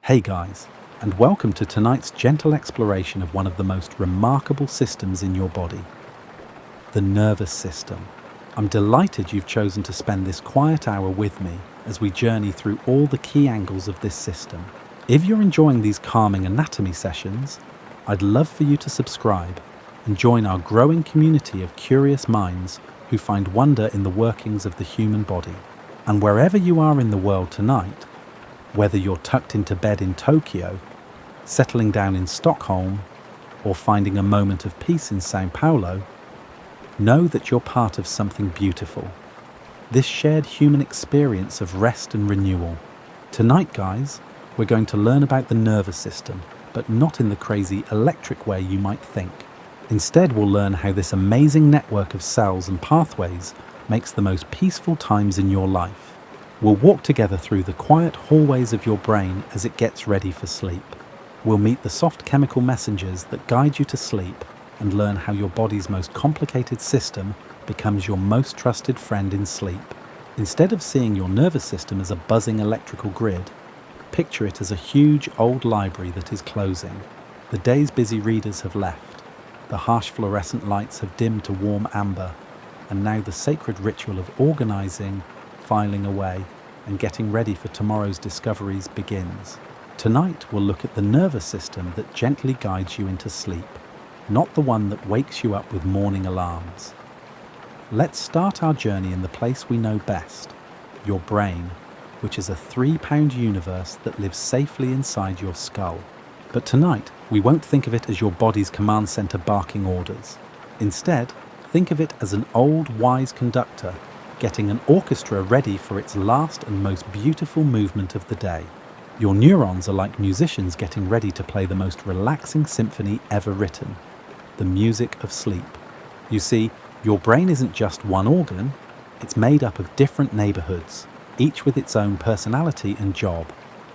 Hey guys, and welcome to tonight's gentle exploration of one of the most remarkable systems in your body, the nervous system. I'm delighted you've chosen to spend this quiet hour with me as we journey through all the key angles of this system. If you're enjoying these calming anatomy sessions, I'd love for you to subscribe and join our growing community of curious minds who find wonder in the workings of the human body. And wherever you are in the world tonight, whether you're tucked into bed in Tokyo, settling down in Stockholm, or finding a moment of peace in Sao Paulo, know that you're part of something beautiful. This shared human experience of rest and renewal. Tonight, guys, we're going to learn about the nervous system, but not in the crazy electric way you might think. Instead, we'll learn how this amazing network of cells and pathways makes the most peaceful times in your life. We'll walk together through the quiet hallways of your brain as it gets ready for sleep. We'll meet the soft chemical messengers that guide you to sleep and learn how your body's most complicated system becomes your most trusted friend in sleep. Instead of seeing your nervous system as a buzzing electrical grid, picture it as a huge old library that is closing. The day's busy readers have left. The harsh fluorescent lights have dimmed to warm amber, and now the sacred ritual of organizing, filing away, and getting ready for tomorrow's discoveries begins. Tonight we'll look at the nervous system that gently guides you into sleep, not the one that wakes you up with morning alarms. Let's start our journey in the place we know best, your brain, which is a 3-pound universe that lives safely inside your skull. But tonight we won't think of it as your body's command center barking orders. Instead, think of it as an old, wise conductor getting an orchestra ready for its last and most beautiful movement of the day. Your neurons are like musicians getting ready to play the most relaxing symphony ever written, the music of sleep. You see, your brain isn't just one organ, it's made up of different neighborhoods, each with its own personality and job.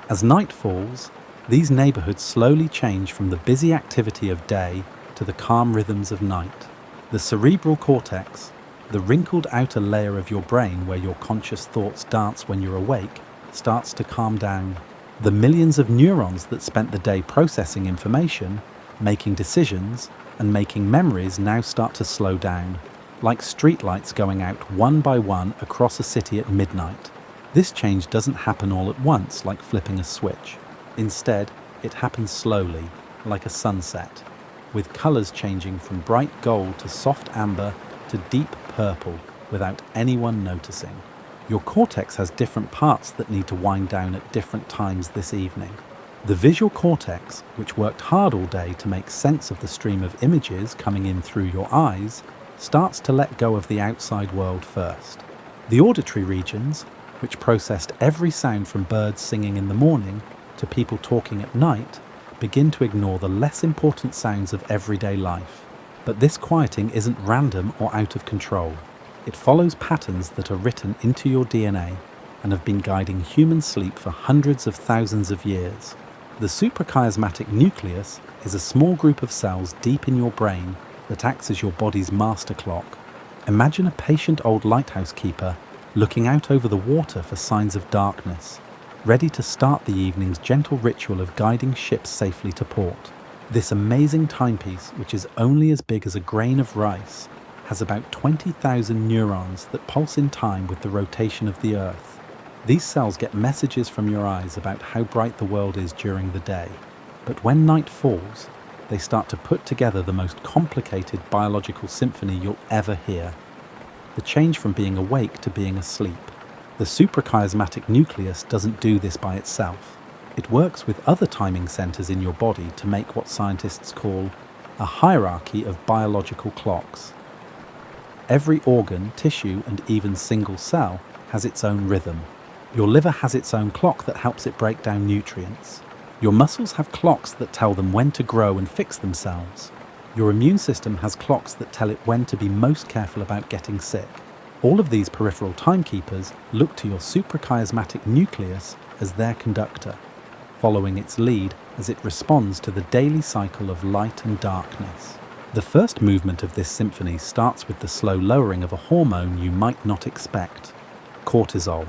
As night falls, these neighborhoods slowly change from the busy activity of day to the calm rhythms of night. The cerebral cortex, the wrinkled outer layer of your brain where your conscious thoughts dance when you're awake, starts to calm down. The millions of neurons that spent the day processing information, making decisions, and making memories now start to slow down, like streetlights going out one by one across a city at midnight. This change doesn't happen all at once like flipping a switch. Instead, it happens slowly, like a sunset, with colors changing from bright gold to soft amber to deep purple without anyone noticing. Your cortex has different parts that need to wind down at different times this evening. The visual cortex, which worked hard all day to make sense of the stream of images coming in through your eyes, starts to let go of the outside world first. The auditory regions, which processed every sound from birds singing in the morning to people talking at night, begin to ignore the less important sounds of everyday life. But this quieting isn't random or out of control. It follows patterns that are written into your DNA and have been guiding human sleep for hundreds of thousands of years. The suprachiasmatic nucleus is a small group of cells deep in your brain that acts as your body's master clock. Imagine a patient old lighthouse keeper looking out over the water for signs of darkness, ready to start the evening's gentle ritual of guiding ships safely to port. This amazing timepiece, which is only as big as a grain of rice, has about 20,000 neurons that pulse in time with the rotation of the Earth. These cells get messages from your eyes about how bright the world is during the day. But when night falls, they start to put together the most complicated biological symphony you'll ever hear. The change from being awake to being asleep. The suprachiasmatic nucleus doesn't do this by itself. It works with other timing centers in your body to make what scientists call a hierarchy of biological clocks. Every organ, tissue, and even single cell has its own rhythm. Your liver has its own clock that helps it break down nutrients. Your muscles have clocks that tell them when to grow and fix themselves. Your immune system has clocks that tell it when to be most careful about getting sick. All of these peripheral timekeepers look to your suprachiasmatic nucleus as their conductor, following its lead as it responds to the daily cycle of light and darkness. The first movement of this symphony starts with the slow lowering of a hormone you might not expect, cortisol.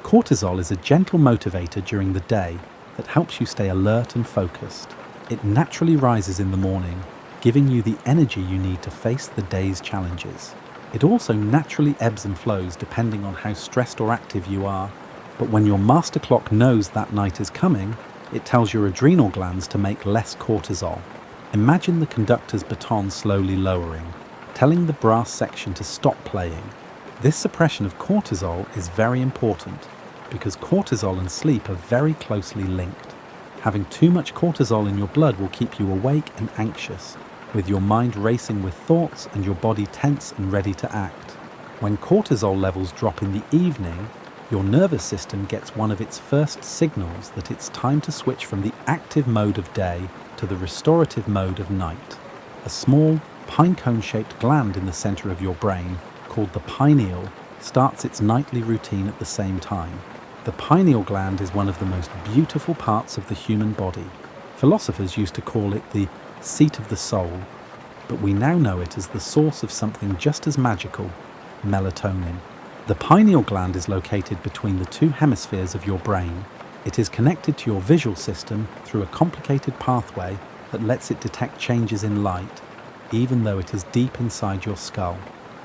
Cortisol is a gentle motivator during the day that helps you stay alert and focused. It naturally rises in the morning, giving you the energy you need to face the day's challenges. It also naturally ebbs and flows depending on how stressed or active you are, but when your master clock knows that night is coming, it tells your adrenal glands to make less cortisol. Imagine the conductor's baton slowly lowering, telling the brass section to stop playing. This suppression of cortisol is very important because cortisol and sleep are very closely linked. Having too much cortisol in your blood will keep you awake and anxious, with your mind racing with thoughts and your body tense and ready to act. When cortisol levels drop in the evening, your nervous system gets one of its first signals that it's time to switch from the active mode of day to the restorative mode of night. A small, pinecone-shaped gland in the center of your brain, called the pineal, starts its nightly routine at the same time. The pineal gland is one of the most beautiful parts of the human body. Philosophers used to call it the seat of the soul, but we now know it as the source of something just as magical, melatonin. The pineal gland is located between the two hemispheres of your brain. It is connected to your visual system through a complicated pathway that lets it detect changes in light, even though it is deep inside your skull.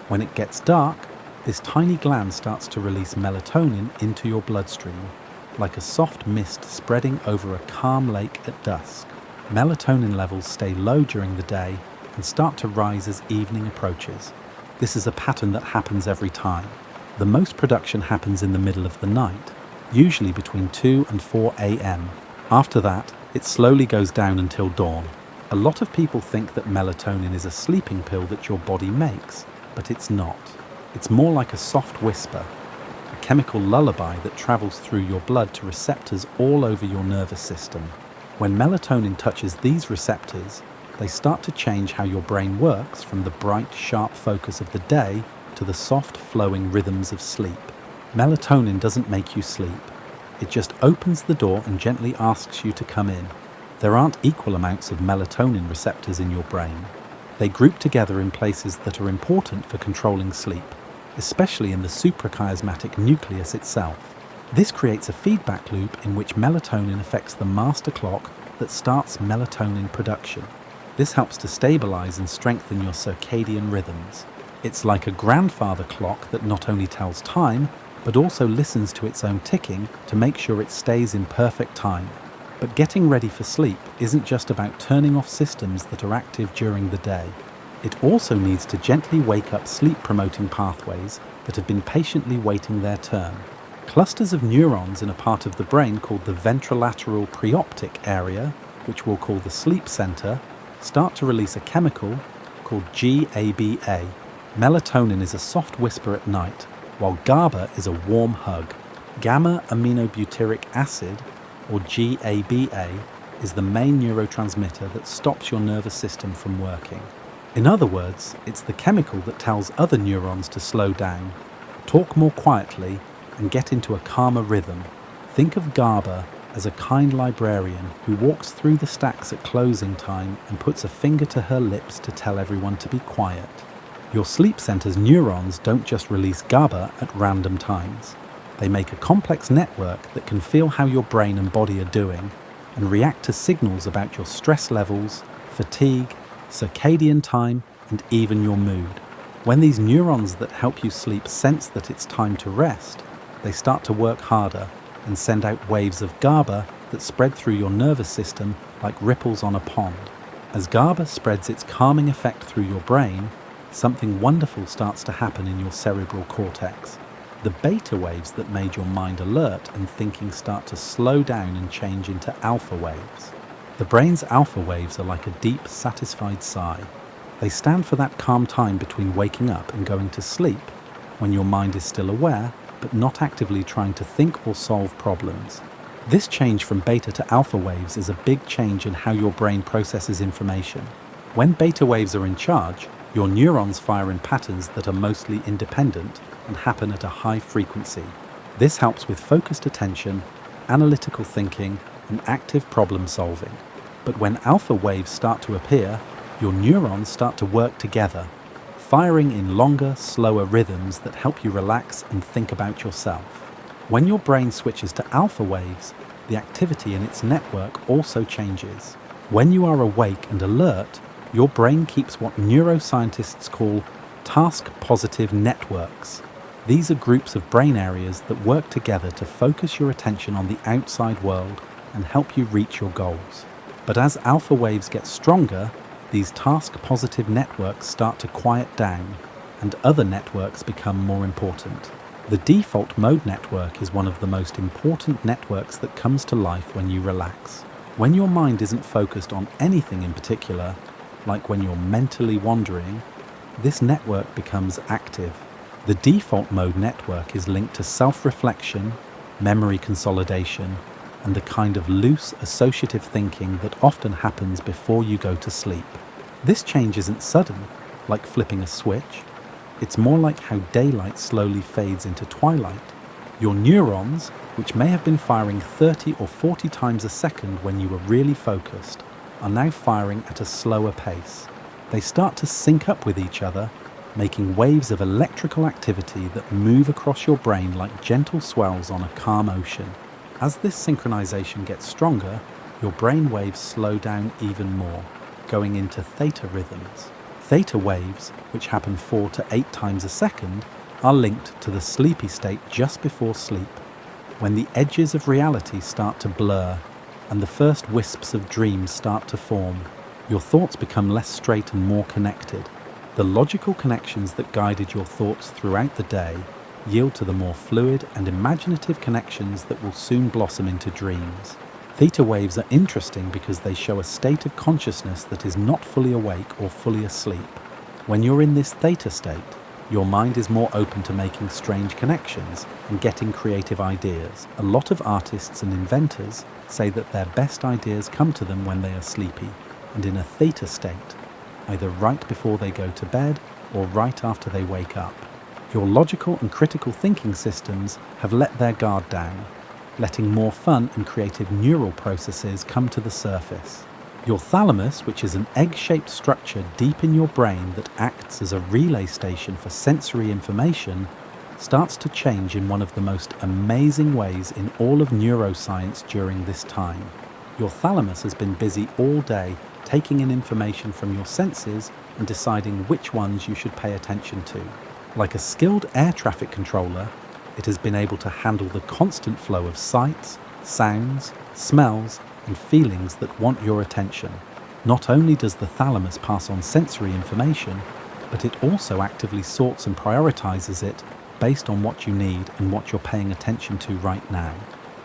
When it gets dark, this tiny gland starts to release melatonin into your bloodstream, like a soft mist spreading over a calm lake at dusk. Melatonin levels stay low during the day and start to rise as evening approaches. This is a pattern that happens every time. The most production happens in the middle of the night, usually between 2 and 4 a.m. After that, it slowly goes down until dawn. A lot of people think that melatonin is a sleeping pill that your body makes, but it's not. It's more like a soft whisper, a chemical lullaby that travels through your blood to receptors all over your nervous system. When melatonin touches these receptors, they start to change how your brain works from the bright, sharp focus of the day to the soft, flowing rhythms of sleep. Melatonin doesn't make you sleep. It just opens the door and gently asks you to come in. There aren't equal amounts of melatonin receptors in your brain. They group together in places that are important for controlling sleep, especially in the suprachiasmatic nucleus itself. This creates a feedback loop in which melatonin affects the master clock that starts melatonin production. This helps to stabilize and strengthen your circadian rhythms. It's like a grandfather clock that not only tells time, but also listens to its own ticking to make sure it stays in perfect time. But getting ready for sleep isn't just about turning off systems that are active during the day. It also needs to gently wake up sleep-promoting pathways that have been patiently waiting their turn. Clusters of neurons in a part of the brain called the ventrolateral preoptic area, which we'll call the sleep center, start to release a chemical called GABA. Melatonin is a soft whisper at night, while GABA is a warm hug. Gamma-aminobutyric acid, or GABA, is the main neurotransmitter that stops your nervous system from working. In other words, it's the chemical that tells other neurons to slow down, talk more quietly, and get into a calmer rhythm. Think of GABA as a kind librarian who walks through the stacks at closing time and puts a finger to her lips to tell everyone to be quiet. Your sleep center's neurons don't just release GABA at random times. They make a complex network that can feel how your brain and body are doing and react to signals about your stress levels, fatigue, circadian time, and even your mood. When these neurons that help you sleep sense that it's time to rest, they start to work harder and send out waves of GABA that spread through your nervous system like ripples on a pond. As GABA spreads its calming effect through your brain, something wonderful starts to happen in your cerebral cortex. The beta waves that made your mind alert and thinking start to slow down and change into alpha waves. The brain's alpha waves are like a deep, satisfied sigh. They stand for that calm time between waking up and going to sleep, when your mind is still aware, but not actively trying to think or solve problems. This change from beta to alpha waves is a big change in how your brain processes information. When beta waves are in charge, your neurons fire in patterns that are mostly independent and happen at a high frequency. This helps with focused attention, analytical thinking, and active problem solving. But when alpha waves start to appear, your neurons start to work together, firing in longer, slower rhythms that help you relax and think about yourself. When your brain switches to alpha waves, the activity in its network also changes. When you are awake and alert, your brain keeps what neuroscientists call task-positive networks. These are groups of brain areas that work together to focus your attention on the outside world and help you reach your goals. But as alpha waves get stronger, these task-positive networks start to quiet down, and other networks become more important. The default mode network is one of the most important networks that comes to life when you relax. When your mind isn't focused on anything in particular, like when you're mentally wandering, this network becomes active. The default mode network is linked to self-reflection, memory consolidation, and the kind of loose associative thinking that often happens before you go to sleep. This change isn't sudden, like flipping a switch. It's more like how daylight slowly fades into twilight. Your neurons, which may have been firing 30 or 40 times a second when you were really focused, are now firing at a slower pace. They start to sync up with each other, making waves of electrical activity that move across your brain like gentle swells on a calm ocean. As this synchronization gets stronger, your brain waves slow down even more, going into theta rhythms. Theta waves, which happen 4 to 8 times a second, are linked to the sleepy state just before sleep, when the edges of reality start to blur and the first wisps of dreams start to form. Your thoughts become less straight and more connected. The logical connections that guided your thoughts throughout the day yield to the more fluid and imaginative connections that will soon blossom into dreams. Theta waves are interesting because they show a state of consciousness that is not fully awake or fully asleep. When you're in this theta state, your mind is more open to making strange connections and getting creative ideas. A lot of artists and inventors say that their best ideas come to them when they are sleepy and in a theta state, either right before they go to bed or right after they wake up. Your logical and critical thinking systems have let their guard down, letting more fun and creative neural processes come to the surface. Your thalamus, which is an egg-shaped structure deep in your brain that acts as a relay station for sensory information, starts to change in one of the most amazing ways in all of neuroscience during this time. Your thalamus has been busy all day taking in information from your senses and deciding which ones you should pay attention to. Like a skilled air traffic controller, it has been able to handle the constant flow of sights, sounds, smells, and feelings that want your attention. Not only does the thalamus pass on sensory information, but it also actively sorts and prioritizes it based on what you need and what you're paying attention to right now.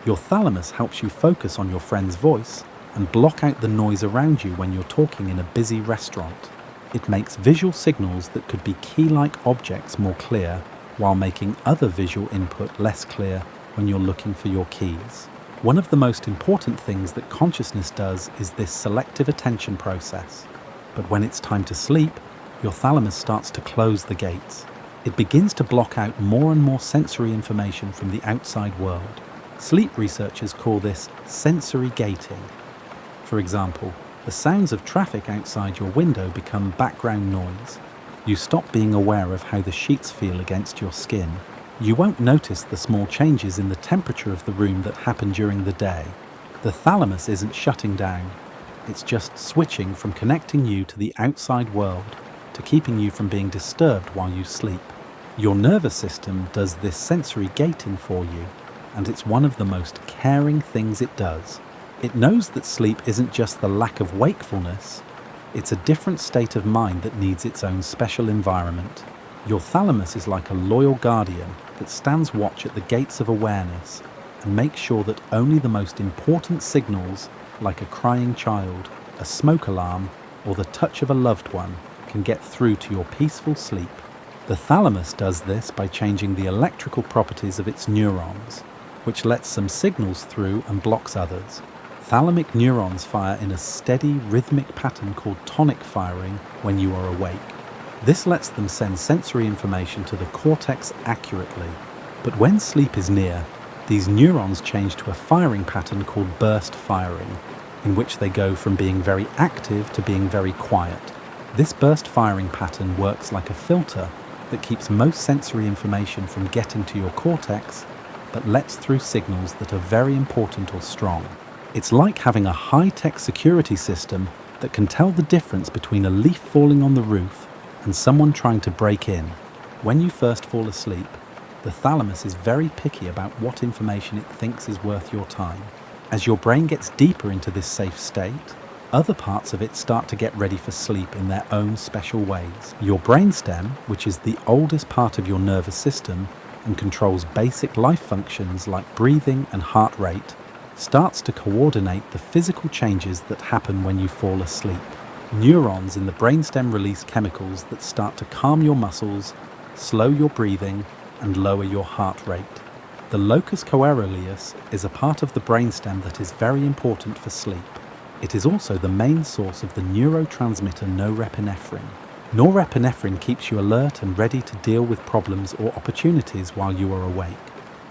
Your thalamus helps you focus on your friend's voice and block out the noise around you when you're talking in a busy restaurant. It makes visual signals that could be key-like objects more clear, while making other visual input less clear when you're looking for your keys. One of the most important things that consciousness does is this selective attention process. But when it's time to sleep, your thalamus starts to close the gates. It begins to block out more and more sensory information from the outside world. Sleep researchers call this sensory gating. For example, the sounds of traffic outside your window become background noise. You stop being aware of how the sheets feel against your skin. You won't notice the small changes in the temperature of the room that happen during the day. The thalamus isn't shutting down. It's just switching from connecting you to the outside world to keeping you from being disturbed while you sleep. Your nervous system does this sensory gating for you, and it's one of the most caring things it does. It knows that sleep isn't just the lack of wakefulness, it's a different state of mind that needs its own special environment. Your thalamus is like a loyal guardian that stands watch at the gates of awareness and makes sure that only the most important signals, like a crying child, a smoke alarm, or the touch of a loved one, can get through to your peaceful sleep. The thalamus does this by changing the electrical properties of its neurons, which lets some signals through and blocks others. Thalamic neurons fire in a steady, rhythmic pattern called tonic firing when you are awake. This lets them send sensory information to the cortex accurately. But when sleep is near, these neurons change to a firing pattern called burst firing, in which they go from being very active to being very quiet. This burst firing pattern works like a filter that keeps most sensory information from getting to your cortex but lets through signals that are very important or strong. It's like having a high-tech security system that can tell the difference between a leaf falling on the roof and someone trying to break in. When you first fall asleep, the thalamus is very picky about what information it thinks is worth your time. As your brain gets deeper into this safe state, other parts of it start to get ready for sleep in their own special ways. Your brainstem, which is the oldest part of your nervous system and controls basic life functions like breathing and heart rate, starts to coordinate the physical changes that happen when you fall asleep. Neurons in the brainstem release chemicals that start to calm your muscles, slow your breathing, and lower your heart rate. The locus coeruleus is a part of the brainstem that is very important for sleep. It is also the main source of the neurotransmitter norepinephrine. Norepinephrine keeps you alert and ready to deal with problems or opportunities while you are awake.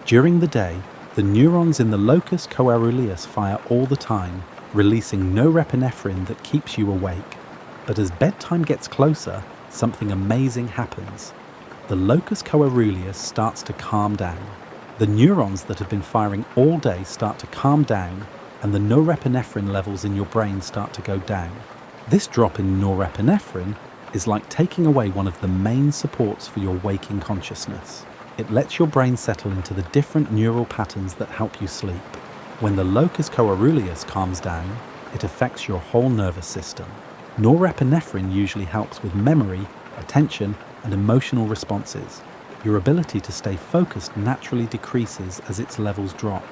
During the day, the neurons in the locus coeruleus fire all the time, releasing norepinephrine that keeps you awake. But as bedtime gets closer, something amazing happens. The locus coeruleus starts to calm down. The neurons that have been firing all day start to calm down, and the norepinephrine levels in your brain start to go down. This drop in norepinephrine is like taking away one of the main supports for your waking consciousness. It lets your brain settle into the different neural patterns that help you sleep. When the locus coeruleus calms down, it affects your whole nervous system. Norepinephrine usually helps with memory, attention, and emotional responses. Your ability to stay focused naturally decreases as its levels drop.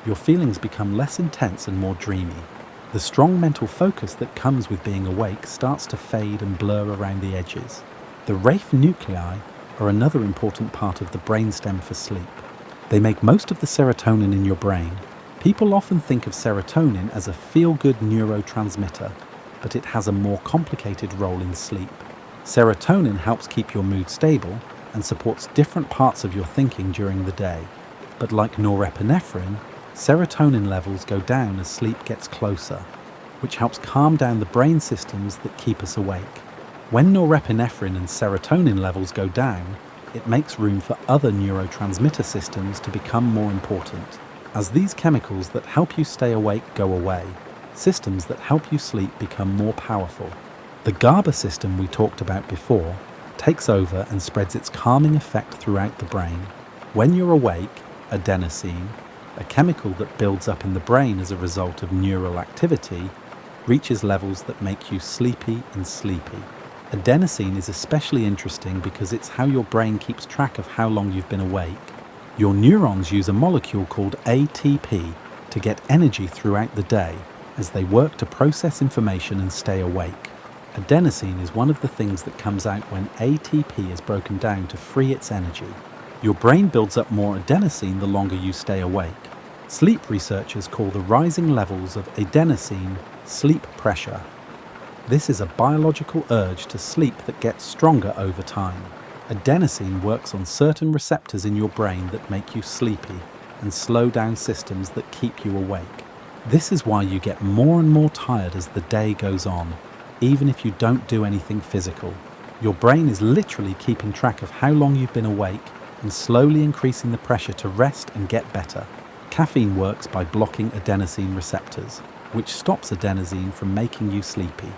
Your feelings become less intense and more dreamy. The strong mental focus that comes with being awake starts to fade and blur around the edges. The Rafe nuclei are another important part of the brainstem for sleep. They make most of the serotonin in your brain. People often think of serotonin as a feel-good neurotransmitter, but it has a more complicated role in sleep. Serotonin helps keep your mood stable and supports different parts of your thinking during the day. But like norepinephrine, serotonin levels go down as sleep gets closer, which helps calm down the brain systems that keep us awake. When norepinephrine and serotonin levels go down, it makes room for other neurotransmitter systems to become more important. As these chemicals that help you stay awake go away, systems that help you sleep become more powerful. The GABA system we talked about before takes over and spreads its calming effect throughout the brain. When you're awake, adenosine, a chemical that builds up in the brain as a result of neural activity, reaches levels that make you sleepy and sleepy. Adenosine is especially interesting because it's how your brain keeps track of how long you've been awake. Your neurons use a molecule called ATP to get energy throughout the day as they work to process information and stay awake. Adenosine is one of the things that comes out when ATP is broken down to free its energy. Your brain builds up more adenosine the longer you stay awake. Sleep researchers call the rising levels of adenosine sleep pressure. This is a biological urge to sleep that gets stronger over time. Adenosine works on certain receptors in your brain that make you sleepy and slow down systems that keep you awake. This is why you get more and more tired as the day goes on, even if you don't do anything physical. Your brain is literally keeping track of how long you've been awake and slowly increasing the pressure to rest and get better. Caffeine works by blocking adenosine receptors, which stops adenosine from making you sleepy.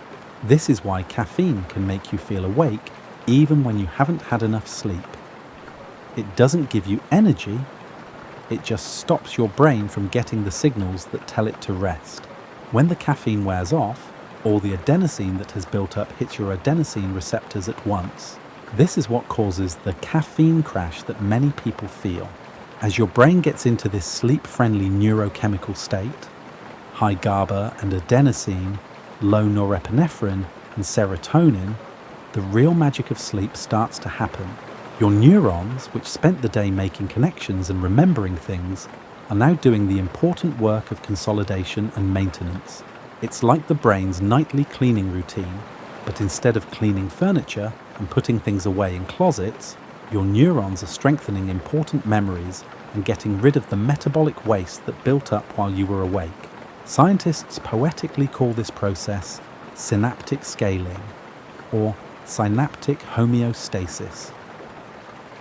This is why caffeine can make you feel awake even when you haven't had enough sleep. It doesn't give you energy, it just stops your brain from getting the signals that tell it to rest. When the caffeine wears off, all the adenosine that has built up hits your adenosine receptors at once. This is what causes the caffeine crash that many people feel. As your brain gets into this sleep-friendly neurochemical state, high GABA and adenosine, low norepinephrine and serotonin, the real magic of sleep starts to happen. Your neurons, which spent the day making connections and remembering things, are now doing the important work of consolidation and maintenance. It's like the brain's nightly cleaning routine, but instead of cleaning furniture and putting things away in closets, your neurons are strengthening important memories and getting rid of the metabolic waste that built up while you were awake. Scientists poetically call this process synaptic scaling, or synaptic homeostasis.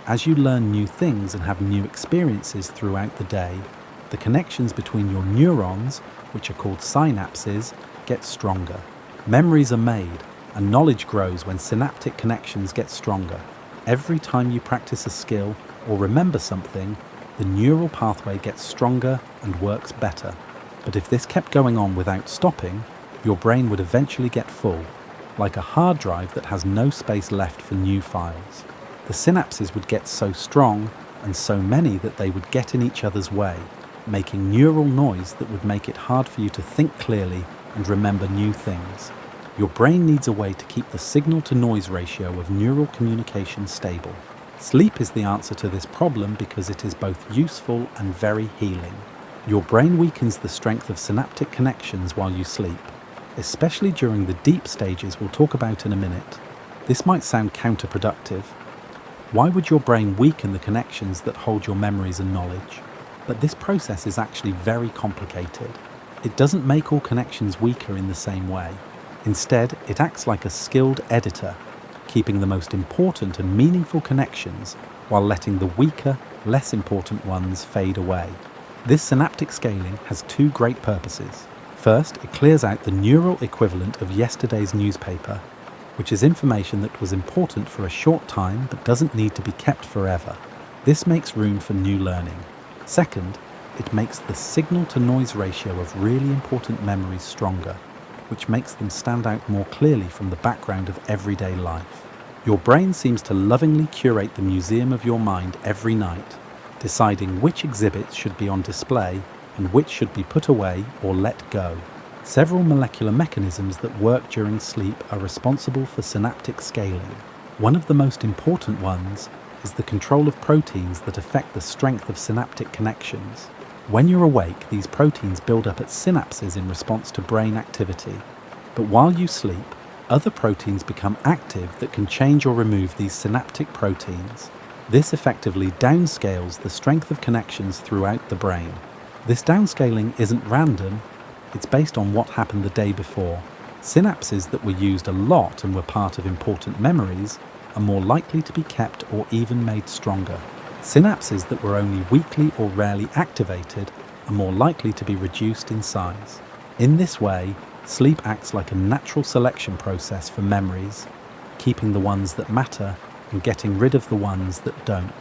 As you learn new things and have new experiences throughout the day, the connections between your neurons, which are called synapses, get stronger. Memories are made, and knowledge grows when synaptic connections get stronger. Every time you practice a skill or remember something, the neural pathway gets stronger and works better. But if this kept going on without stopping, your brain would eventually get full, like a hard drive that has no space left for new files. The synapses would get so strong and so many that they would get in each other's way, making neural noise that would make it hard for you to think clearly and remember new things. Your brain needs a way to keep the signal-to-noise ratio of neural communication stable. Sleep is the answer to this problem because it is both useful and very healing. Your brain weakens the strength of synaptic connections while you sleep, especially during the deep stages we'll talk about in a minute. This might sound counterproductive. Why would your brain weaken the connections that hold your memories and knowledge? But this process is actually very complicated. It doesn't make all connections weaker in the same way. Instead, it acts like a skilled editor, keeping the most important and meaningful connections while letting the weaker, less important ones fade away. This synaptic scaling has two great purposes. First, it clears out the neural equivalent of yesterday's newspaper, which is information that was important for a short time but doesn't need to be kept forever. This makes room for new learning. Second, it makes the signal-to-noise ratio of really important memories stronger, which makes them stand out more clearly from the background of everyday life. Your brain seems to lovingly curate the museum of your mind every night, deciding which exhibits should be on display and which should be put away or let go. Several molecular mechanisms that work during sleep are responsible for synaptic scaling. One of the most important ones is the control of proteins that affect the strength of synaptic connections. When you're awake, these proteins build up at synapses in response to brain activity. But while you sleep, other proteins become active that can change or remove these synaptic proteins. This effectively downscales the strength of connections throughout the brain. This downscaling isn't random, it's based on what happened the day before. Synapses that were used a lot and were part of important memories are more likely to be kept or even made stronger. Synapses that were only weakly or rarely activated are more likely to be reduced in size. In this way, sleep acts like a natural selection process for memories, keeping the ones that matter and getting rid of the ones that don't.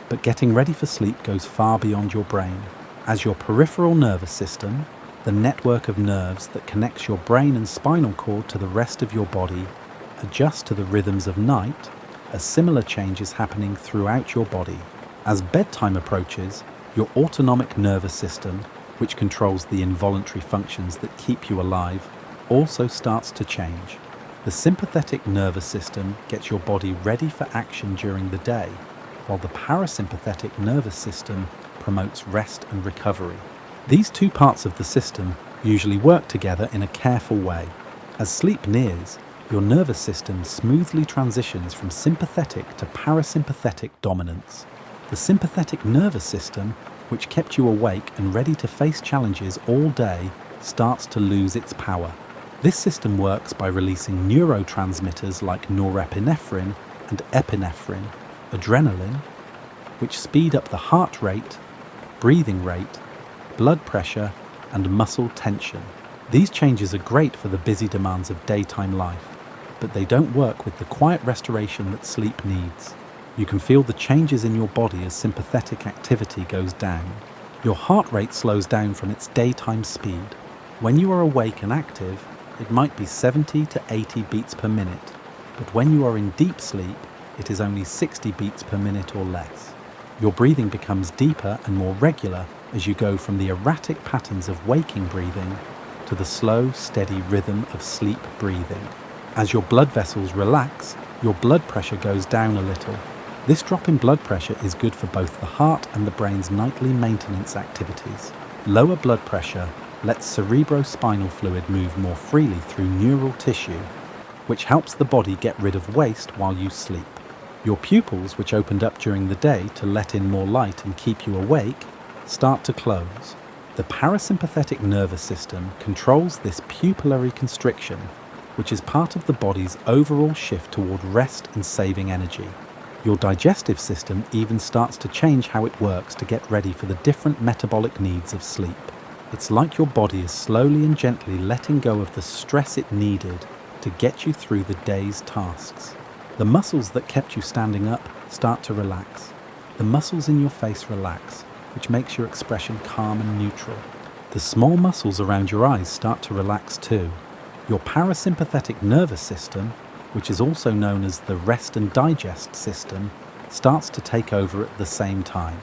But getting ready for sleep goes far beyond your brain. As your peripheral nervous system, the network of nerves that connects your brain and spinal cord to the rest of your body, adjusts to the rhythms of night, a similar change is happening throughout your body. As bedtime approaches, your autonomic nervous system, which controls the involuntary functions that keep you alive, also starts to change. The sympathetic nervous system gets your body ready for action during the day, while the parasympathetic nervous system promotes rest and recovery. These two parts of the system usually work together in a careful way. As sleep nears, your nervous system smoothly transitions from sympathetic to parasympathetic dominance. The sympathetic nervous system, which kept you awake and ready to face challenges all day, starts to lose its power. This system works by releasing neurotransmitters like norepinephrine and epinephrine, adrenaline, which speed up the heart rate, breathing rate, blood pressure, and muscle tension. These changes are great for the busy demands of daytime life, but they don't work with the quiet restoration that sleep needs. You can feel the changes in your body as sympathetic activity goes down. Your heart rate slows down from its daytime speed. When you are awake and active, it might be 70 to 80 beats per minute, but when you are in deep sleep, it is only 60 beats per minute or less. Your breathing becomes deeper and more regular as you go from the erratic patterns of waking breathing to the slow, steady rhythm of sleep breathing. As your blood vessels relax, your blood pressure goes down a little. This drop in blood pressure is good for both the heart and the brain's nightly maintenance activities. Lower blood pressure lets cerebrospinal fluid move more freely through neural tissue, which helps the body get rid of waste while you sleep. Your pupils, which opened up during the day to let in more light and keep you awake, start to close. The parasympathetic nervous system controls this pupillary constriction, which is part of the body's overall shift toward rest and saving energy. Your digestive system even starts to change how it works to get ready for the different metabolic needs of sleep. It's like your body is slowly and gently letting go of the stress it needed to get you through the day's tasks. The muscles that kept you standing up start to relax. The muscles in your face relax, which makes your expression calm and neutral. The small muscles around your eyes start to relax too. Your parasympathetic nervous system, which is also known as the rest and digest system, starts to take over at the same time.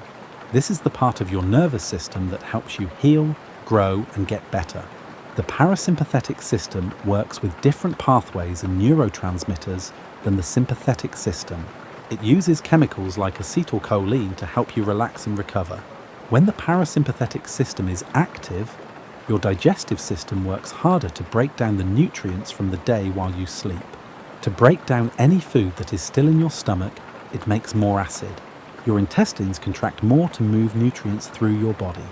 This is the part of your nervous system that helps you heal, grow, and get better. The parasympathetic system works with different pathways and neurotransmitters than the sympathetic system. It uses chemicals like acetylcholine to help you relax and recover. When the parasympathetic system is active, your digestive system works harder to break down the nutrients from the day while you sleep. To break down any food that is still in your stomach, it makes more acid. Your intestines contract more to move nutrients through your body.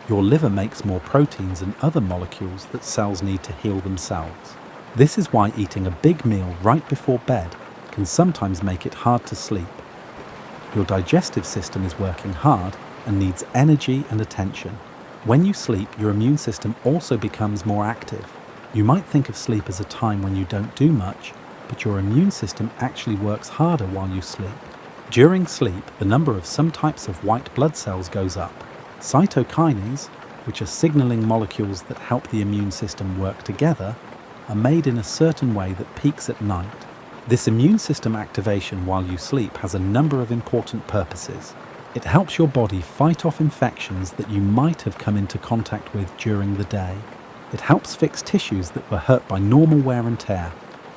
Your liver makes more proteins and other molecules that cells need to heal themselves. This is why eating a big meal right before bed can sometimes make it hard to sleep. Your digestive system is working hard and needs energy and attention. When you sleep, your immune system also becomes more active. You might think of sleep as a time when you don't do much, but your immune system actually works harder while you sleep. During sleep, the number of some types of white blood cells goes up. Cytokines, which are signaling molecules that help the immune system work together, are made in a certain way that peaks at night. This immune system activation while you sleep has a number of important purposes. It helps your body fight off infections that you might have come into contact with during the day. It helps fix tissues that were hurt by normal wear and tear,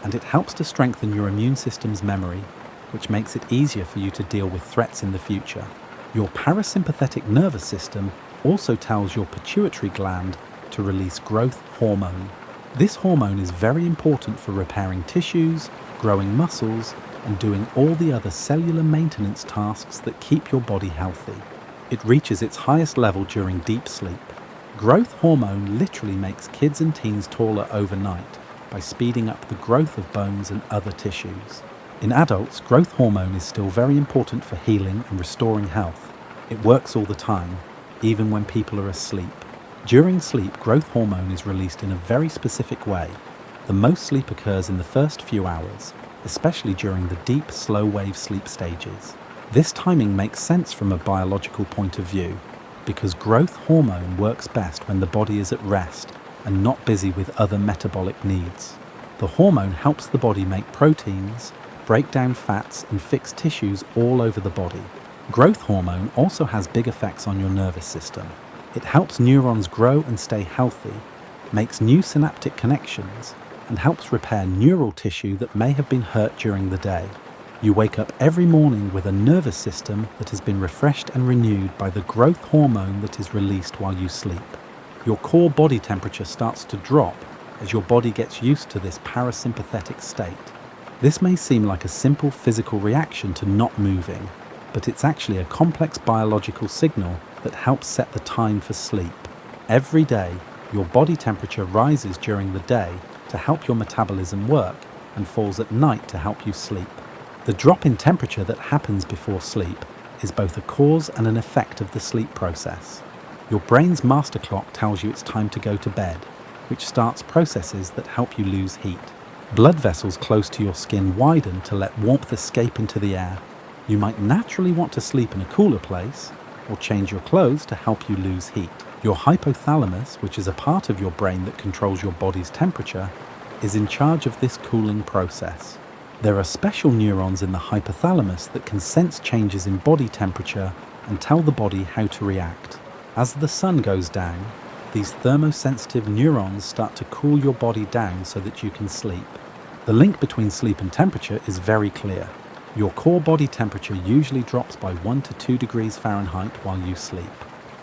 and it helps to strengthen your immune system's memory, which makes it easier for you to deal with threats in the future. Your parasympathetic nervous system also tells your pituitary gland to release growth hormone. This hormone is very important for repairing tissues, growing muscles, and doing all the other cellular maintenance tasks that keep your body healthy. It reaches its highest level during deep sleep. Growth hormone literally makes kids and teens taller overnight by speeding up the growth of bones and other tissues. In adults, growth hormone is still very important for healing and restoring health. It works all the time, even when people are asleep. During sleep, growth hormone is released in a very specific way. The most sleep occurs in the first few hours, especially during the deep, slow-wave sleep stages. This timing makes sense from a biological point of view, because growth hormone works best when the body is at rest and not busy with other metabolic needs. The hormone helps the body make proteins, break down fats, and fix tissues all over the body. Growth hormone also has big effects on your nervous system. It helps neurons grow and stay healthy, makes new synaptic connections, and helps repair neural tissue that may have been hurt during the day. You wake up every morning with a nervous system that has been refreshed and renewed by the growth hormone that is released while you sleep. Your core body temperature starts to drop as your body gets used to this parasympathetic state. This may seem like a simple physical reaction to not moving, but it's actually a complex biological signal that helps set the time for sleep. Every day, your body temperature rises during the day to help your metabolism work and falls at night to help you sleep. The drop in temperature that happens before sleep is both a cause and an effect of the sleep process. Your brain's master clock tells you it's time to go to bed, which starts processes that help you lose heat. Blood vessels close to your skin widen to let warmth escape into the air. You might naturally want to sleep in a cooler place or change your clothes to help you lose heat. Your hypothalamus, which is a part of your brain that controls your body's temperature, is in charge of this cooling process. There are special neurons in the hypothalamus that can sense changes in body temperature and tell the body how to react. As the sun goes down, these thermosensitive neurons start to cool your body down so that you can sleep. The link between sleep and temperature is very clear. Your core body temperature usually drops by 1 to 2 degrees Fahrenheit while you sleep.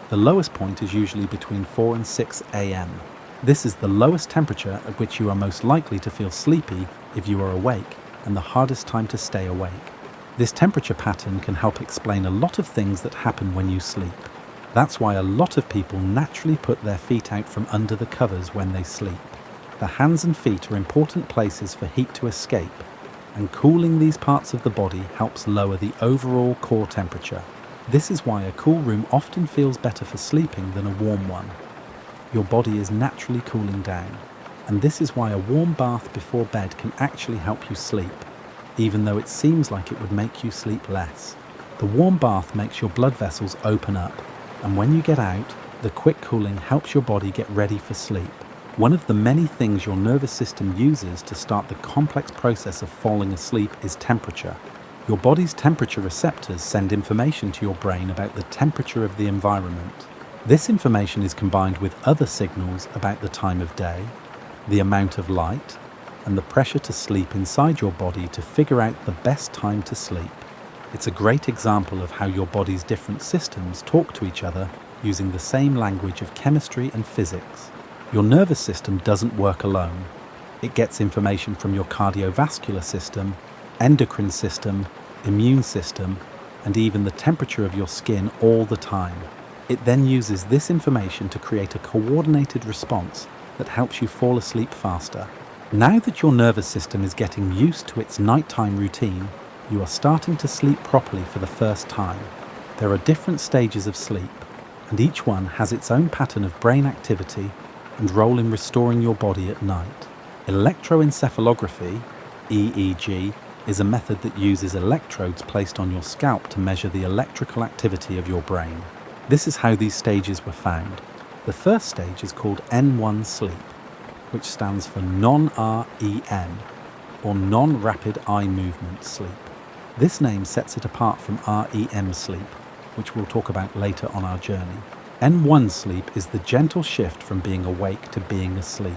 The lowest point is usually between 4 and 6 a.m. This is the lowest temperature at which you are most likely to feel sleepy if you are awake, and the hardest time to stay awake. This temperature pattern can help explain a lot of things that happen when you sleep. That's why a lot of people naturally put their feet out from under the covers when they sleep. The hands and feet are important places for heat to escape, and cooling these parts of the body helps lower the overall core temperature. This is why a cool room often feels better for sleeping than a warm one. Your body is naturally cooling down, and this is why a warm bath before bed can actually help you sleep, even though it seems like it would make you sleep less. The warm bath makes your blood vessels open up, and when you get out, the quick cooling helps your body get ready for sleep. One of the many things your nervous system uses to start the complex process of falling asleep is temperature. Your body's temperature receptors send information to your brain about the temperature of the environment. This information is combined with other signals about the time of day, the amount of light, and the pressure to sleep inside your body to figure out the best time to sleep. It's a great example of how your body's different systems talk to each other using the same language of chemistry and physics. Your nervous system doesn't work alone. It gets information from your cardiovascular system, endocrine system, immune system, and even the temperature of your skin all the time. It then uses this information to create a coordinated response that helps you fall asleep faster. Now that your nervous system is getting used to its nighttime routine, you are starting to sleep properly for the first time. There are different stages of sleep, and each one has its own pattern of brain activity and role in restoring your body at night. Electroencephalography, EEG, is a method that uses electrodes placed on your scalp to measure the electrical activity of your brain. This is how these stages were found. The first stage is called N1 sleep, which stands for non-REM, or non-rapid eye movement sleep. This name sets it apart from REM sleep, which we'll talk about later on our journey. N1 sleep is the gentle shift from being awake to being asleep.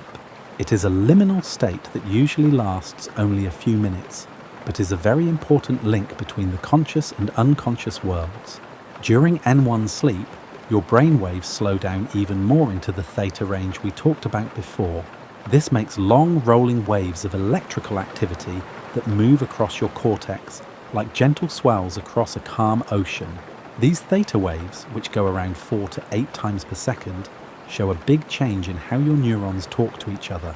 It is a liminal state that usually lasts only a few minutes, but is a very important link between the conscious and unconscious worlds. During N1 sleep, your brain waves slow down even more into the theta range we talked about before. This makes long rolling waves of electrical activity that move across your cortex like gentle swells across a calm ocean. These theta waves, which go around 4 to 8 times per second, show a big change in how your neurons talk to each other.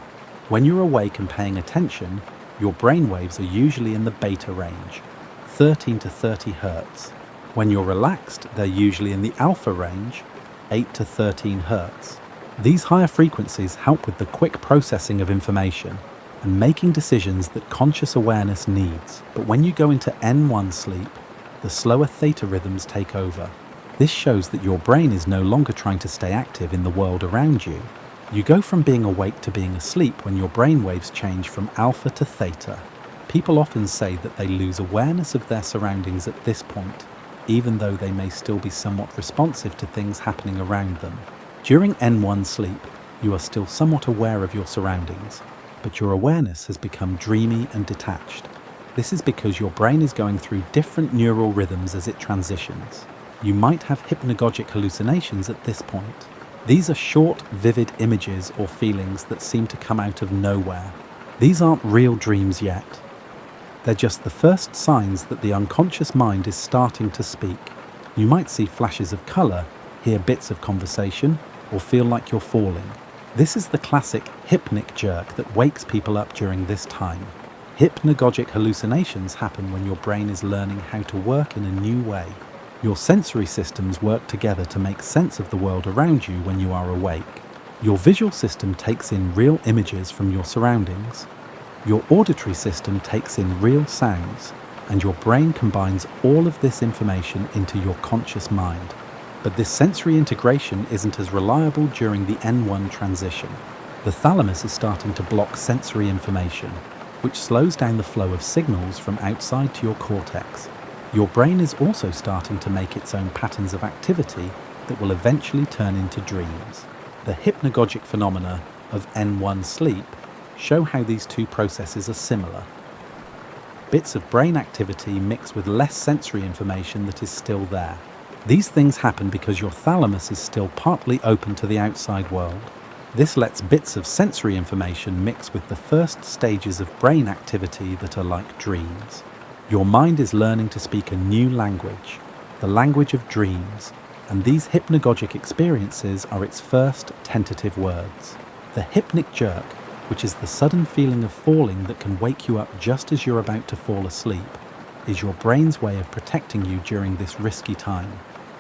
When you're awake and paying attention, your brain waves are usually in the beta range, 13 to 30 Hz. When you're relaxed, they're usually in the alpha range, 8 to 13 Hz. These higher frequencies help with the quick processing of information and making decisions that conscious awareness needs. But when you go into N1 sleep, the slower theta rhythms take over. This shows that your brain is no longer trying to stay active in the world around you. You go from being awake to being asleep when your brain waves change from alpha to theta. People often say that they lose awareness of their surroundings at this point, even though they may still be somewhat responsive to things happening around them. During N1 sleep, you are still somewhat aware of your surroundings, but your awareness has become dreamy and detached. This is because your brain is going through different neural rhythms as it transitions. You might have hypnagogic hallucinations at this point. These are short, vivid images or feelings that seem to come out of nowhere. These aren't real dreams yet. They're just the first signs that the unconscious mind is starting to speak. You might see flashes of colour, hear bits of conversation, or feel like you're falling. This is the classic hypnic jerk that wakes people up during this time. Hypnagogic hallucinations happen when your brain is learning how to work in a new way. Your sensory systems work together to make sense of the world around you when you are awake. Your visual system takes in real images from your surroundings. Your auditory system takes in real sounds, and your brain combines all of this information into your conscious mind. But this sensory integration isn't as reliable during the N1 transition. The thalamus is starting to block sensory information, which slows down the flow of signals from outside to your cortex. Your brain is also starting to make its own patterns of activity that will eventually turn into dreams. The hypnagogic phenomena of N1 sleep show how these two processes are similar. Bits of brain activity mix with less sensory information that is still there. These things happen because your thalamus is still partly open to the outside world. This lets bits of sensory information mix with the first stages of brain activity that are like dreams. Your mind is learning to speak a new language, the language of dreams, and these hypnagogic experiences are its first tentative words. The hypnic jerk which is the sudden feeling of falling that can wake you up just as you're about to fall asleep, is your brain's way of protecting you during this risky time.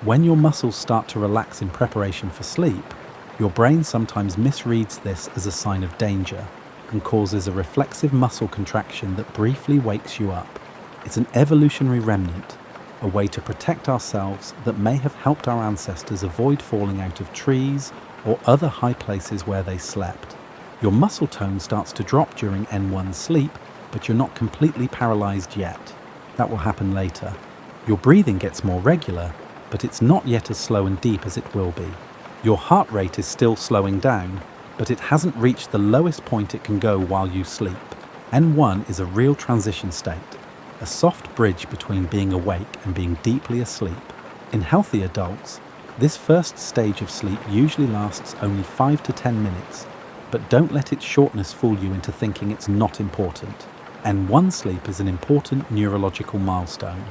When your muscles start to relax in preparation for sleep, your brain sometimes misreads this as a sign of danger and causes a reflexive muscle contraction that briefly wakes you up. It's an evolutionary remnant, a way to protect ourselves that may have helped our ancestors avoid falling out of trees or other high places where they slept. Your muscle tone starts to drop during N1 sleep, but you're not completely paralyzed yet. That will happen later. Your breathing gets more regular, but it's not yet as slow and deep as it will be. Your heart rate is still slowing down, but it hasn't reached the lowest point it can go while you sleep. N1 is a real transition state, a soft bridge between being awake and being deeply asleep. In healthy adults, this first stage of sleep usually lasts only 5 to 10 minutes, but don't let its shortness fool you into thinking it's not important. N1 sleep is an important neurological milestone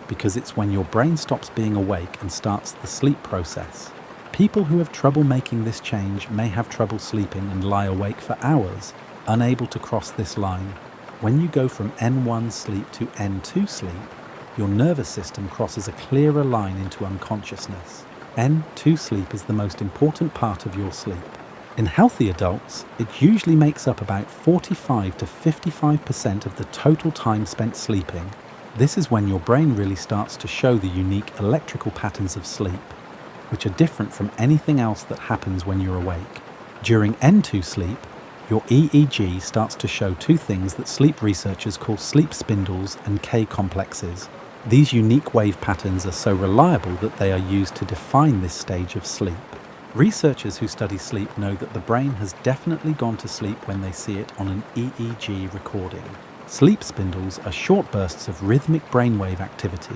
because it's when your brain stops being awake and starts the sleep process. People who have trouble making this change may have trouble sleeping and lie awake for hours, unable to cross this line. When you go from N1 sleep to N2 sleep, your nervous system crosses a clearer line into unconsciousness. N2 sleep is the most important part of your sleep. In healthy adults, it usually makes up about 45 to 55% of the total time spent sleeping. This is when your brain really starts to show the unique electrical patterns of sleep, which are different from anything else that happens when you're awake. During N2 sleep, your EEG starts to show two things that sleep researchers call sleep spindles and K complexes. These unique wave patterns are so reliable that they are used to define this stage of sleep. Researchers who study sleep know that the brain has definitely gone to sleep when they see it on an EEG recording. Sleep spindles are short bursts of rhythmic brainwave activity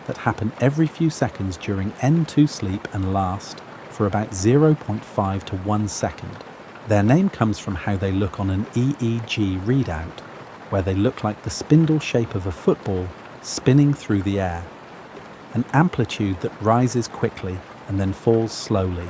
that happen every few seconds during N2 sleep and last for about 0.5 to 1 second. Their name comes from how they look on an EEG readout, where they look like the spindle shape of a football spinning through the air, an amplitude that rises quickly and then falls slowly.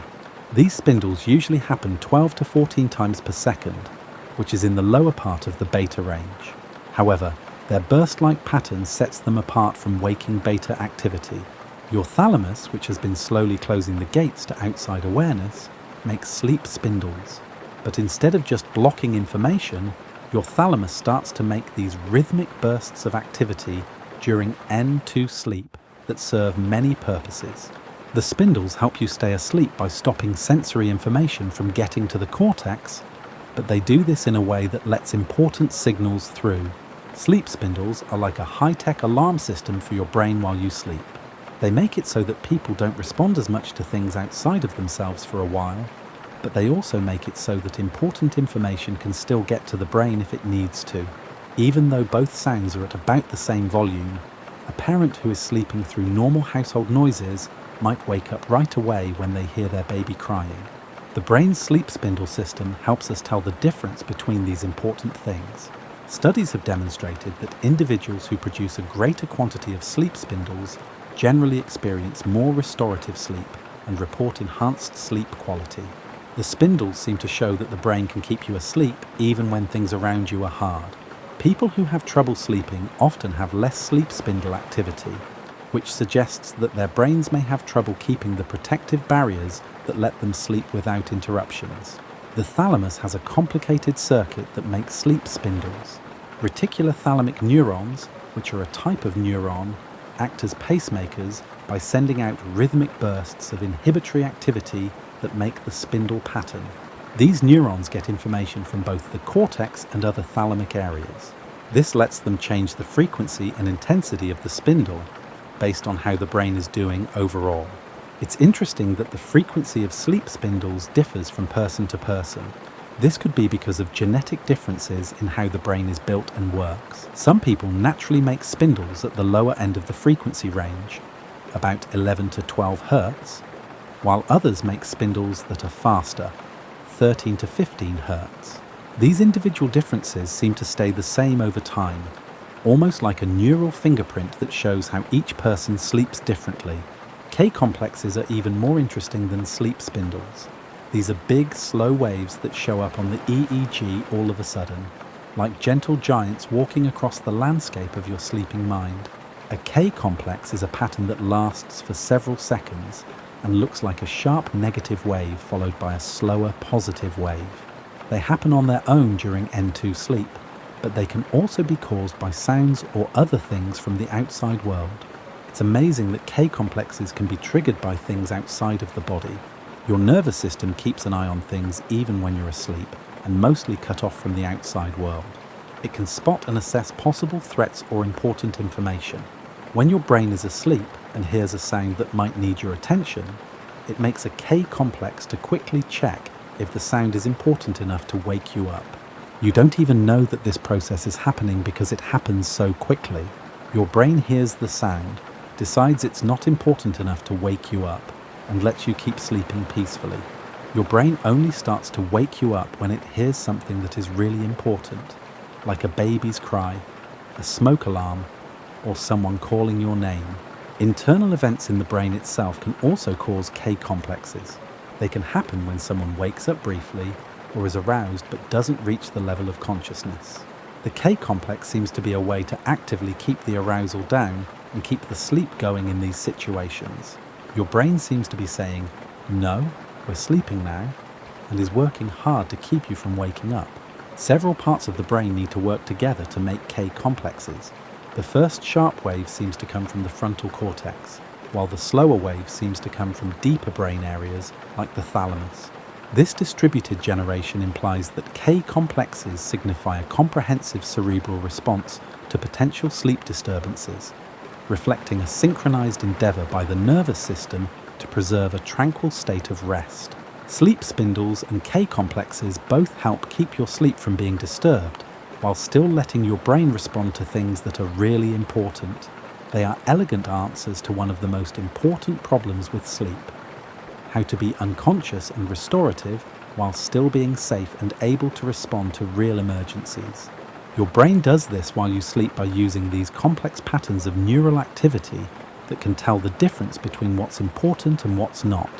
These spindles usually happen 12 to 14 times per second, which is in the lower part of the beta range. However, their burst-like pattern sets them apart from waking beta activity. Your thalamus, which has been slowly closing the gates to outside awareness, makes sleep spindles. But instead of just blocking information, your thalamus starts to make these rhythmic bursts of activity during N2 sleep that serve many purposes. The spindles help you stay asleep by stopping sensory information from getting to the cortex, but they do this in a way that lets important signals through. Sleep spindles are like a high-tech alarm system for your brain while you sleep. They make it so that people don't respond as much to things outside of themselves for a while, but they also make it so that important information can still get to the brain if it needs to. Even though both sounds are at about the same volume, a parent who is sleeping through normal household noises might wake up right away when they hear their baby crying. The brain's sleep spindle system helps us tell the difference between these important things. Studies have demonstrated that individuals who produce a greater quantity of sleep spindles generally experience more restorative sleep and report enhanced sleep quality. The spindles seem to show that the brain can keep you asleep even when things around you are hard. People who have trouble sleeping often have less sleep spindle activity, which suggests that their brains may have trouble keeping the protective barriers that let them sleep without interruptions. The thalamus has a complicated circuit that makes sleep spindles. Reticular thalamic neurons, which are a type of neuron, act as pacemakers by sending out rhythmic bursts of inhibitory activity that make the spindle pattern. These neurons get information from both the cortex and other thalamic areas. This lets them change the frequency and intensity of the spindle based on how the brain is doing overall. It's interesting that the frequency of sleep spindles differs from person to person. This could be because of genetic differences in how the brain is built and works. Some people naturally make spindles at the lower end of the frequency range, about 11 to 12 Hz, while others make spindles that are faster, 13 to 15 Hz. These individual differences seem to stay the same over time, almost like a neural fingerprint that shows how each person sleeps differently. K complexes are even more interesting than sleep spindles. These are big, slow waves that show up on the EEG all of a sudden, like gentle giants walking across the landscape of your sleeping mind. A K-complex is a pattern that lasts for several seconds and looks like a sharp negative wave followed by a slower positive wave. They happen on their own during N2 sleep, but they can also be caused by sounds or other things from the outside world. It's amazing that K-complexes can be triggered by things outside of the body. Your nervous system keeps an eye on things even when you're asleep, and mostly cut off from the outside world. It can spot and assess possible threats or important information. When your brain is asleep and hears a sound that might need your attention, it makes a K-complex to quickly check if the sound is important enough to wake you up. You don't even know that this process is happening because it happens so quickly. Your brain hears the sound, decides it's not important enough to wake you up, and lets you keep sleeping peacefully. Your brain only starts to wake you up when it hears something that is really important, like a baby's cry, a smoke alarm, or someone calling your name. Internal events in the brain itself can also cause K-complexes. They can happen when someone wakes up briefly or is aroused but doesn't reach the level of consciousness. The K-complex seems to be a way to actively keep the arousal down and keep the sleep going in these situations. Your brain seems to be saying, "No, we're sleeping now," and is working hard to keep you from waking up. Several parts of the brain need to work together to make K-complexes. The first sharp wave seems to come from the frontal cortex, while the slower wave seems to come from deeper brain areas like the thalamus. This distributed generation implies that K-complexes signify a comprehensive cerebral response to potential sleep disturbances, reflecting a synchronized endeavor by the nervous system to preserve a tranquil state of rest. Sleep spindles and K-complexes both help keep your sleep from being disturbed, while still letting your brain respond to things that are really important. They are elegant answers to one of the most important problems with sleep: how to be unconscious and restorative while still being safe and able to respond to real emergencies. Your brain does this while you sleep by using these complex patterns of neural activity that can tell the difference between what's important and what's not.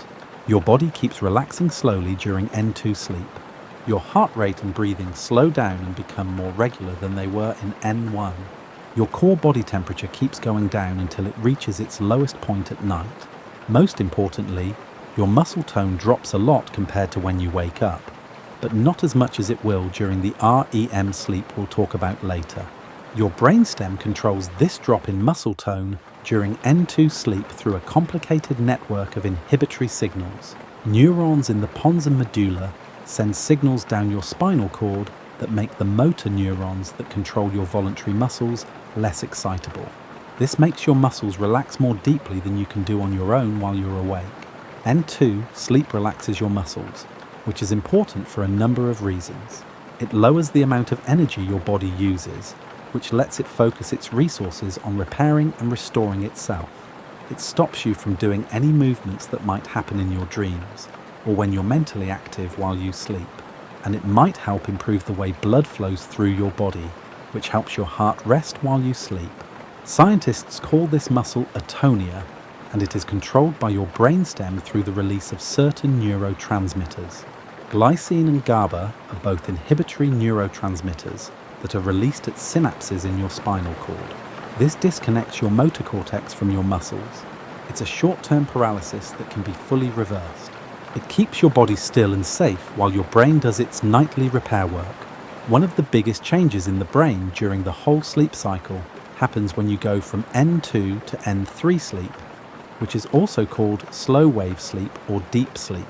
Your body keeps relaxing slowly during N2 sleep. Your heart rate and breathing slow down and become more regular than they were in N1. Your core body temperature keeps going down until it reaches its lowest point at night. Most importantly, your muscle tone drops a lot compared to when you wake up, but not as much as it will during the REM sleep we'll talk about later. Your brainstem controls this drop in muscle tone during N2 sleep through a complicated network of inhibitory signals. Neurons in the pons and medulla send signals down your spinal cord that make the motor neurons that control your voluntary muscles less excitable. This makes your muscles relax more deeply than you can do on your own while you're awake. N2 sleep relaxes your muscles, which is important for a number of reasons. It lowers the amount of energy your body uses, which lets it focus its resources on repairing and restoring itself. It stops you from doing any movements that might happen in your dreams, or when you're mentally active while you sleep. And it might help improve the way blood flows through your body, which helps your heart rest while you sleep. Scientists call this muscle atonia, and it is controlled by your brainstem through the release of certain neurotransmitters. Glycine and GABA are both inhibitory neurotransmitters that are released at synapses in your spinal cord. This disconnects your motor cortex from your muscles. It's a short-term paralysis that can be fully reversed. It keeps your body still and safe while your brain does its nightly repair work. One of the biggest changes in the brain during the whole sleep cycle happens when you go from N2 to N3 sleep, which is also called slow wave sleep or deep sleep.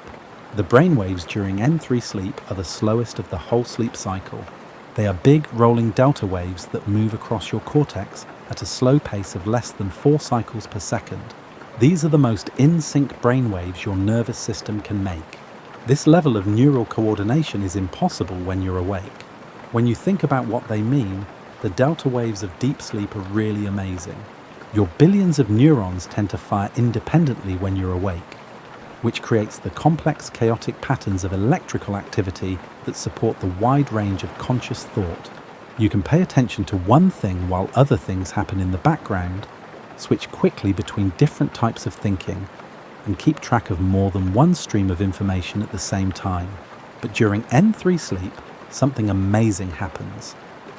The brain waves during N3 sleep are the slowest of the whole sleep cycle. They are big rolling delta waves that move across your cortex at a slow pace of less than 4 cycles per second. These are the most in-sync brain waves your nervous system can make. This level of neural coordination is impossible when you're awake. When you think about what they mean, the delta waves of deep sleep are really amazing. Your billions of neurons tend to fire independently when you're awake, which creates the complex, chaotic patterns of electrical activity that support the wide range of conscious thought. You can pay attention to one thing while other things happen in the background, switch quickly between different types of thinking, and keep track of more than one stream of information at the same time. But during N3 sleep, something amazing happens.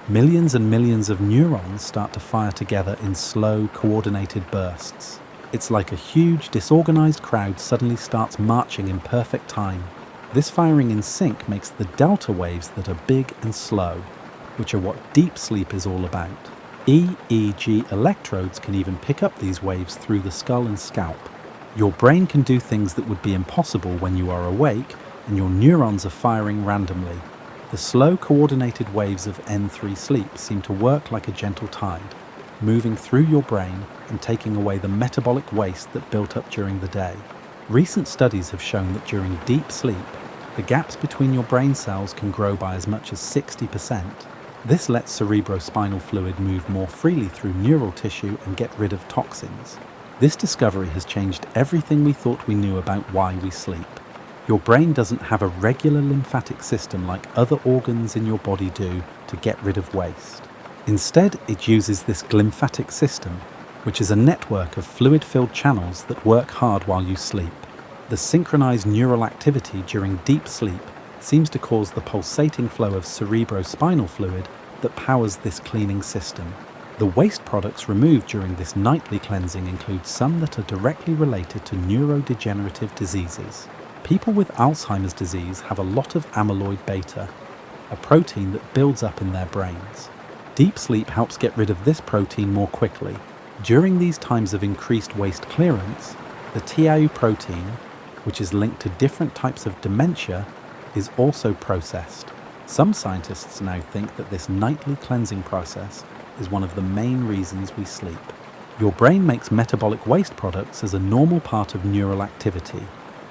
Millions and millions of neurons start to fire together in slow, coordinated bursts. It's like a huge, disorganized crowd suddenly starts marching in perfect time. This firing in sync makes the delta waves that are big and slow, which are what deep sleep is all about. EEG electrodes can even pick up these waves through the skull and scalp. Your brain can do things that would be impossible when you are awake and your neurons are firing randomly. The slow, coordinated waves of N3 sleep seem to work like a gentle tide, moving through your brain and taking away the metabolic waste that built up during the day. Recent studies have shown that during deep sleep, the gaps between your brain cells can grow by as much as 60%. This lets cerebrospinal fluid move more freely through neural tissue and get rid of toxins. This discovery has changed everything we thought we knew about why we sleep. Your brain doesn't have a regular lymphatic system like other organs in your body do to get rid of waste. Instead, it uses this glymphatic system, which is a network of fluid-filled channels that work hard while you sleep. The synchronized neural activity during deep sleep seems to cause the pulsating flow of cerebrospinal fluid that powers this cleaning system. The waste products removed during this nightly cleansing include some that are directly related to neurodegenerative diseases. People with Alzheimer's disease have a lot of amyloid beta, a protein that builds up in their brains. Deep sleep helps get rid of this protein more quickly. During these times of increased waste clearance, the tau protein, which is linked to different types of dementia, is also processed. Some scientists now think that this nightly cleansing process is one of the main reasons we sleep. Your brain makes metabolic waste products as a normal part of neural activity,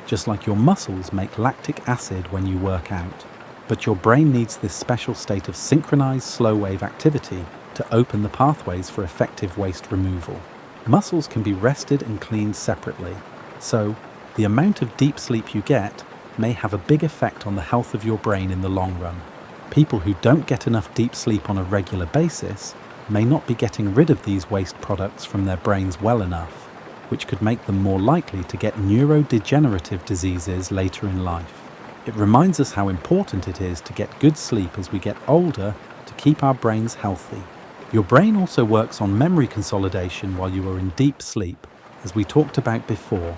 just like your muscles make lactic acid when you work out. But your brain needs this special state of synchronized slow wave activity to open the pathways for effective waste removal. Muscles can be rested and cleaned separately, so the amount of deep sleep you get may have a big effect on the health of your brain in the long run. People who don't get enough deep sleep on a regular basis may not be getting rid of these waste products from their brains well enough, which could make them more likely to get neurodegenerative diseases later in life. It reminds us how important it is to get good sleep as we get older to keep our brains healthy. Your brain also works on memory consolidation while you are in deep sleep, as we talked about before.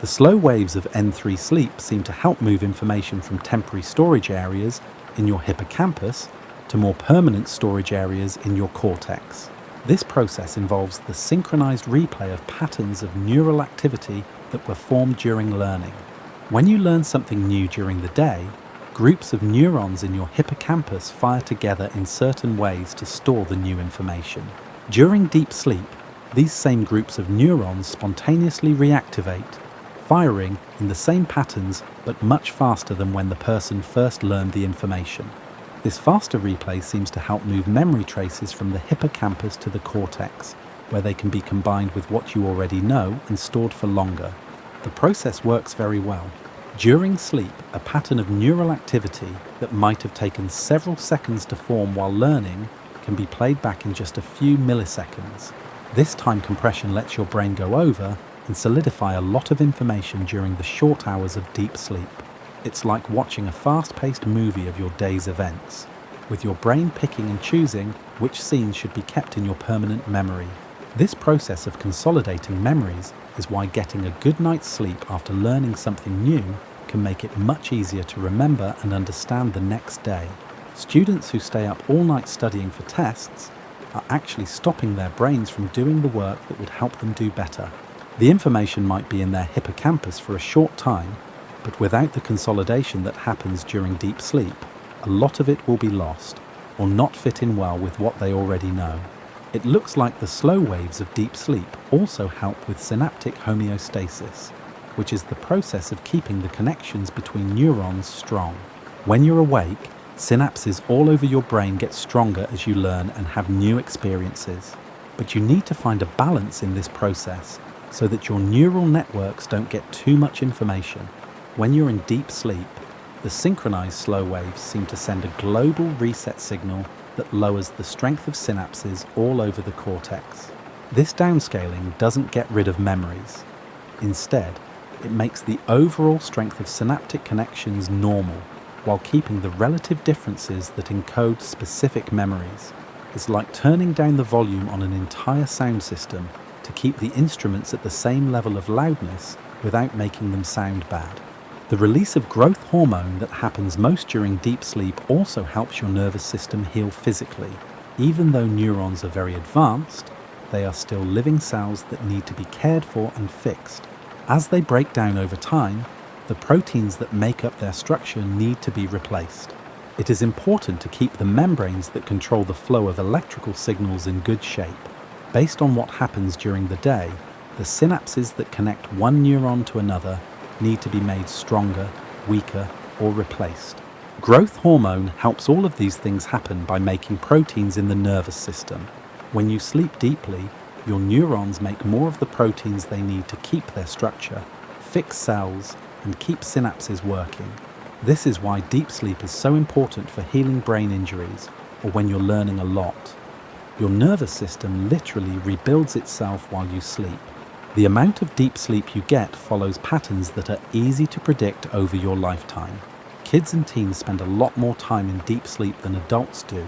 The slow waves of N3 sleep seem to help move information from temporary storage areas in your hippocampus to more permanent storage areas in your cortex. This process involves the synchronized replay of patterns of neural activity that were formed during learning. When you learn something new during the day, groups of neurons in your hippocampus fire together in certain ways to store the new information. During deep sleep, these same groups of neurons spontaneously reactivate, firing in the same patterns but much faster than when the person first learned the information. This faster replay seems to help move memory traces from the hippocampus to the cortex, where they can be combined with what you already know and stored for longer. The process works very well. During sleep, a pattern of neural activity that might have taken several seconds to form while learning can be played back in just a few milliseconds. This time compression lets your brain go over and solidify a lot of information during the short hours of deep sleep. It's like watching a fast-paced movie of your day's events, with your brain picking and choosing which scenes should be kept in your permanent memory. This process of consolidating memories is why getting a good night's sleep after learning something new can make it much easier to remember and understand the next day. Students who stay up all night studying for tests are actually stopping their brains from doing the work that would help them do better. The information might be in their hippocampus for a short time, but without the consolidation that happens during deep sleep, a lot of it will be lost or not fit in well with what they already know. It looks like the slow waves of deep sleep also help with synaptic homeostasis, which is the process of keeping the connections between neurons strong. When you're awake, synapses all over your brain get stronger as you learn and have new experiences. But you need to find a balance in this process so that your neural networks don't get too much information. When you're in deep sleep, the synchronized slow waves seem to send a global reset signal that lowers the strength of synapses all over the cortex. This downscaling doesn't get rid of memories. Instead, It makes the overall strength of synaptic connections normal, while keeping the relative differences that encode specific memories. It's like turning down the volume on an entire sound system to keep the instruments at the same level of loudness without making them sound bad. The release of growth hormone that happens most during deep sleep also helps your nervous system heal physically. Even though neurons are very advanced, they are still living cells that need to be cared for and fixed. As they break down over time, the proteins that make up their structure need to be replaced. It is important to keep the membranes that control the flow of electrical signals in good shape. Based on what happens during the day, the synapses that connect one neuron to another need to be made stronger, weaker, or replaced. Growth hormone helps all of these things happen by making proteins in the nervous system. When you sleep deeply, your neurons make more of the proteins they need to keep their structure, fix cells, and keep synapses working. This is why deep sleep is so important for healing brain injuries or when you're learning a lot. Your nervous system literally rebuilds itself while you sleep. The amount of deep sleep you get follows patterns that are easy to predict over your lifetime. Kids and teens spend a lot more time in deep sleep than adults do.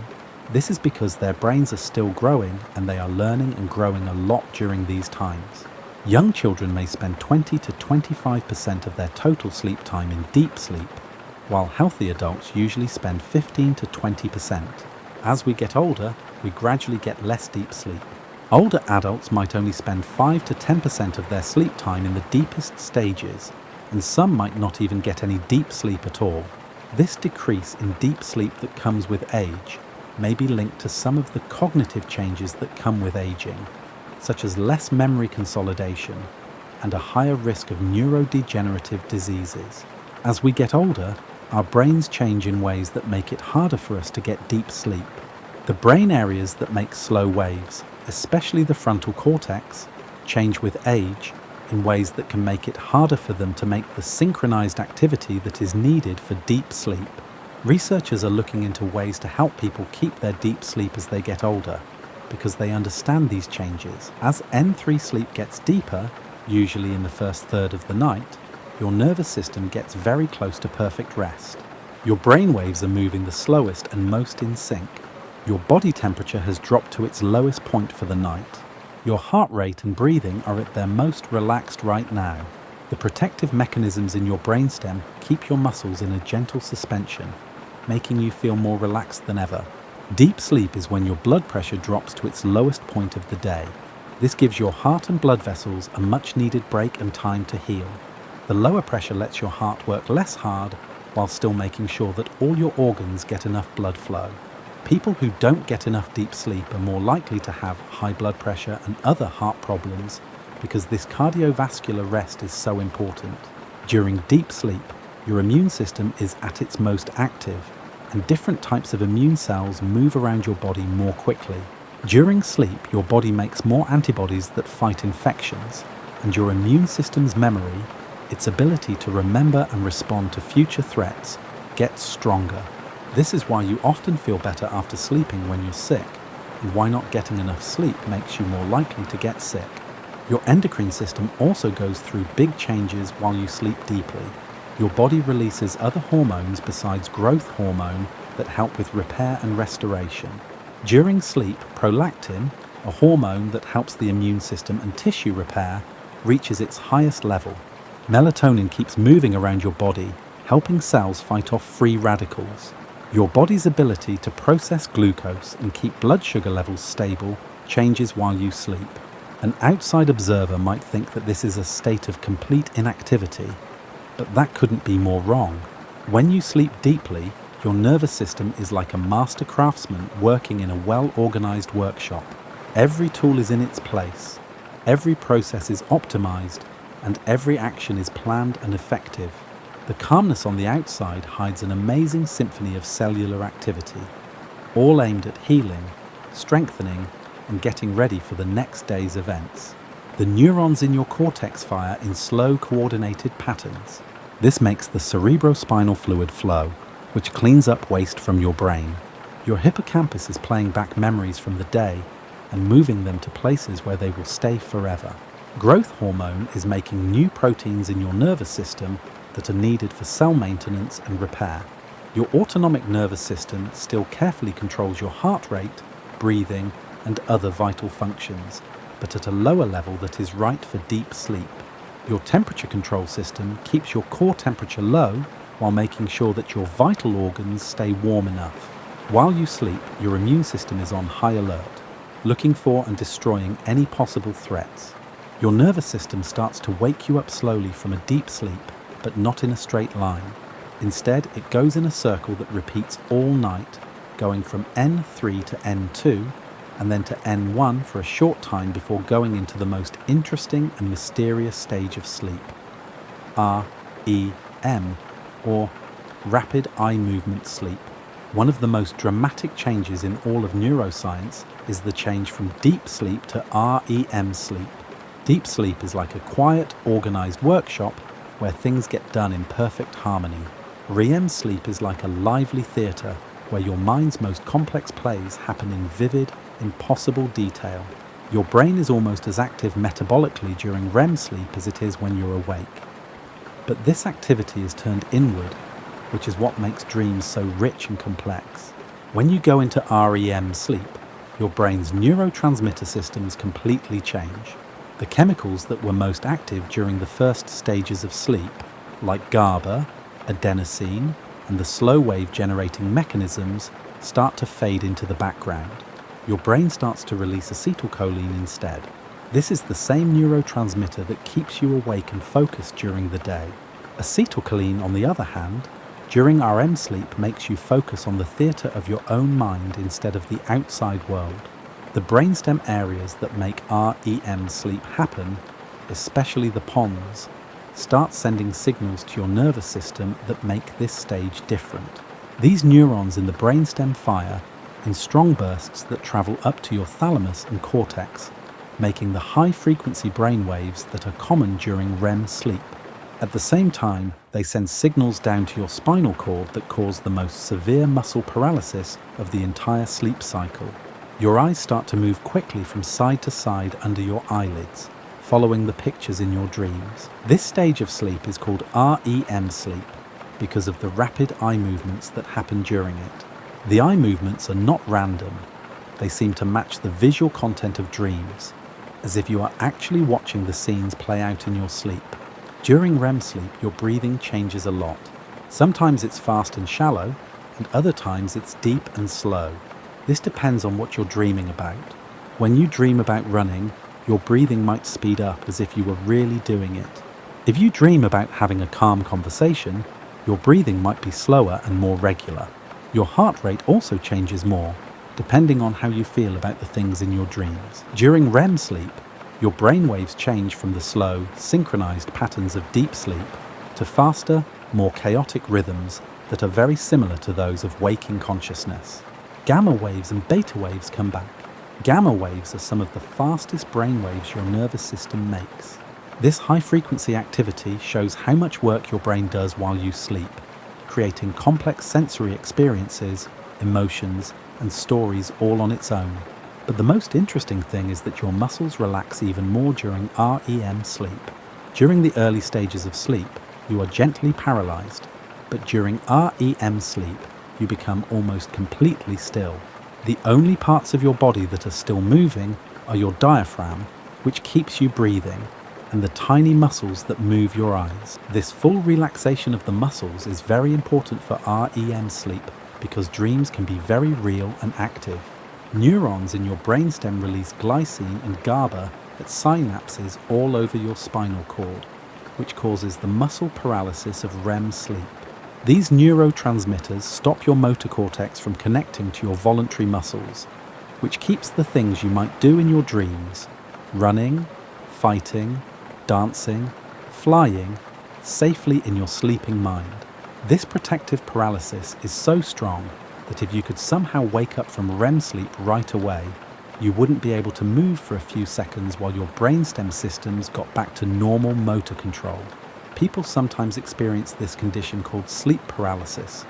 This is because their brains are still growing and they are learning and growing a lot during these times. Young children may spend 20 to 25% of their total sleep time in deep sleep, while healthy adults usually spend 15 to 20%. As we get older, we gradually get less deep sleep. Older adults might only spend 5 to 10% of their sleep time in the deepest stages, and some might not even get any deep sleep at all. This decrease in deep sleep that comes with age may be linked to some of the cognitive changes that come with aging, such as less memory consolidation and a higher risk of neurodegenerative diseases. As we get older, our brains change in ways that make it harder for us to get deep sleep. The brain areas that make slow waves, especially the frontal cortex, change with age in ways that can make it harder for them to make the synchronized activity that is needed for deep sleep. Researchers are looking into ways to help people keep their deep sleep as they get older, because they understand these changes. As N3 sleep gets deeper, usually in the first third of the night, your nervous system gets very close to perfect rest. Your brain waves are moving the slowest and most in sync. Your body temperature has dropped to its lowest point for the night. Your heart rate and breathing are at their most relaxed right now. The protective mechanisms in your brainstem keep your muscles in a gentle suspension, making you feel more relaxed than ever. Deep sleep is when your blood pressure drops to its lowest point of the day. This gives your heart and blood vessels a much-needed break and time to heal. The lower pressure lets your heart work less hard while still making sure that all your organs get enough blood flow. People who don't get enough deep sleep are more likely to have high blood pressure and other heart problems because this cardiovascular rest is so important. During deep sleep, your immune system is at its most active, and different types of immune cells move around your body more quickly. During sleep, your body makes more antibodies that fight infections, and your immune system's memory, its ability to remember and respond to future threats, gets stronger. This is why you often feel better after sleeping when you're sick, and why not getting enough sleep makes you more likely to get sick. Your endocrine system also goes through big changes while you sleep deeply. Your body releases other hormones besides growth hormone that help with repair and restoration. During sleep, prolactin, a hormone that helps the immune system and tissue repair, reaches its highest level. Melatonin keeps moving around your body, helping cells fight off free radicals. Your body's ability to process glucose and keep blood sugar levels stable changes while you sleep. An outside observer might think that this is a state of complete inactivity, but that couldn't be more wrong. When you sleep deeply, your nervous system is like a master craftsman working in a well-organized workshop. Every tool is in its place, every process is optimized, and every action is planned and effective. The calmness on the outside hides an amazing symphony of cellular activity, all aimed at healing, strengthening, and getting ready for the next day's events. The neurons in your cortex fire in slow, coordinated patterns. This makes the cerebrospinal fluid flow, which cleans up waste from your brain. Your hippocampus is playing back memories from the day and moving them to places where they will stay forever. Growth hormone is making new proteins in your nervous system that are needed for cell maintenance and repair. Your autonomic nervous system still carefully controls your heart rate, breathing, and other vital functions, but at a lower level that is right for deep sleep. Your temperature control system keeps your core temperature low while making sure that your vital organs stay warm enough. While you sleep, your immune system is on high alert, looking for and destroying any possible threats. Your nervous system starts to wake you up slowly from a deep sleep, but not in a straight line. Instead, it goes in a circle that repeats all night, going from N3 to N2, and then to N1 for a short time before going into the most interesting and mysterious stage of sleep, REM, or rapid eye movement sleep. One of the most dramatic changes in all of neuroscience is the change from deep sleep to REM sleep. Deep sleep is like a quiet, organized workshop where things get done in perfect harmony. REM sleep is like a lively theatre where your mind's most complex plays happen in vivid, impossible detail. Your brain is almost as active metabolically during REM sleep as it is when you're awake. But this activity is turned inward, which is what makes dreams so rich and complex. When you go into REM sleep, your brain's neurotransmitter systems completely change. The chemicals that were most active during the first stages of sleep, like GABA, adenosine, and the slow wave generating mechanisms, start to fade into the background. Your brain starts to release acetylcholine instead. This is the same neurotransmitter that keeps you awake and focused during the day. Acetylcholine, on the other hand, during REM sleep makes you focus on the theatre of your own mind instead of the outside world. The brainstem areas that make REM sleep happen, especially the pons, start sending signals to your nervous system that make this stage different. These neurons in the brainstem fire in strong bursts that travel up to your thalamus and cortex, making the high-frequency brain waves that are common during REM sleep. At the same time, they send signals down to your spinal cord that cause the most severe muscle paralysis of the entire sleep cycle. Your eyes start to move quickly from side to side under your eyelids, following the pictures in your dreams. This stage of sleep is called REM sleep because of the rapid eye movements that happen during it. The eye movements are not random. They seem to match the visual content of dreams, as if you are actually watching the scenes play out in your sleep. During REM sleep, your breathing changes a lot. Sometimes it's fast and shallow, and other times it's deep and slow. This depends on what you're dreaming about. When you dream about running, your breathing might speed up as if you were really doing it. If you dream about having a calm conversation, your breathing might be slower and more regular. Your heart rate also changes more, depending on how you feel about the things in your dreams. During REM sleep, your brain waves change from the slow, synchronized patterns of deep sleep to faster, more chaotic rhythms that are very similar to those of waking consciousness. Gamma waves and beta waves come back. Gamma waves are some of the fastest brain waves your nervous system makes. This high-frequency activity shows how much work your brain does while you sleep, creating complex sensory experiences, emotions, and stories all on its own. But the most interesting thing is that your muscles relax even more during REM sleep. During the early stages of sleep, you are gently paralyzed, but during REM sleep, you become almost completely still. The only parts of your body that are still moving are your diaphragm, which keeps you breathing, and the tiny muscles that move your eyes. This full relaxation of the muscles is very important for REM sleep because dreams can be very real and active. Neurons in your brainstem release glycine and GABA at synapses all over your spinal cord, which causes the muscle paralysis of REM sleep. These neurotransmitters stop your motor cortex from connecting to your voluntary muscles, which keeps the things you might do in your dreams, running, fighting, dancing, flying, safely in your sleeping mind. This protective paralysis is so strong that if you could somehow wake up from REM sleep right away, you wouldn't be able to move for a few seconds while your brainstem systems got back to normal motor control. People sometimes experience this condition called sleep paralysis,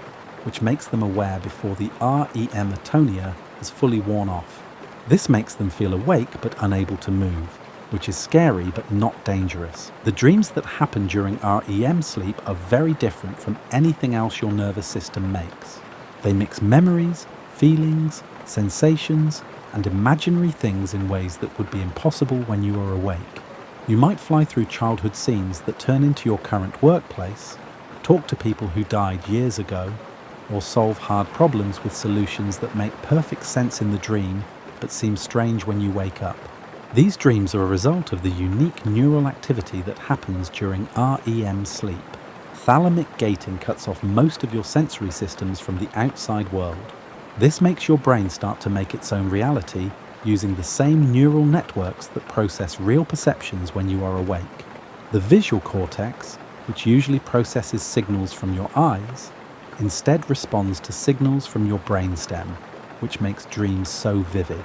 which makes them aware before the REM atonia has fully worn off. This makes them feel awake but unable to move. which is scary but not dangerous. The dreams that happen during REM sleep are very different from anything else your nervous system makes. They mix memories, feelings, sensations, and imaginary things in ways that would be impossible when you are awake. You might fly through childhood scenes that turn into your current workplace, talk to people who died years ago, or solve hard problems with solutions that make perfect sense in the dream but seem strange when you wake up. These dreams are a result of the unique neural activity that happens during REM sleep. Thalamic gating cuts off most of your sensory systems from the outside world. This makes your brain start to make its own reality using the same neural networks that process real perceptions when you are awake. The visual cortex, which usually processes signals from your eyes, instead responds to signals from your brainstem, which makes dreams so vivid.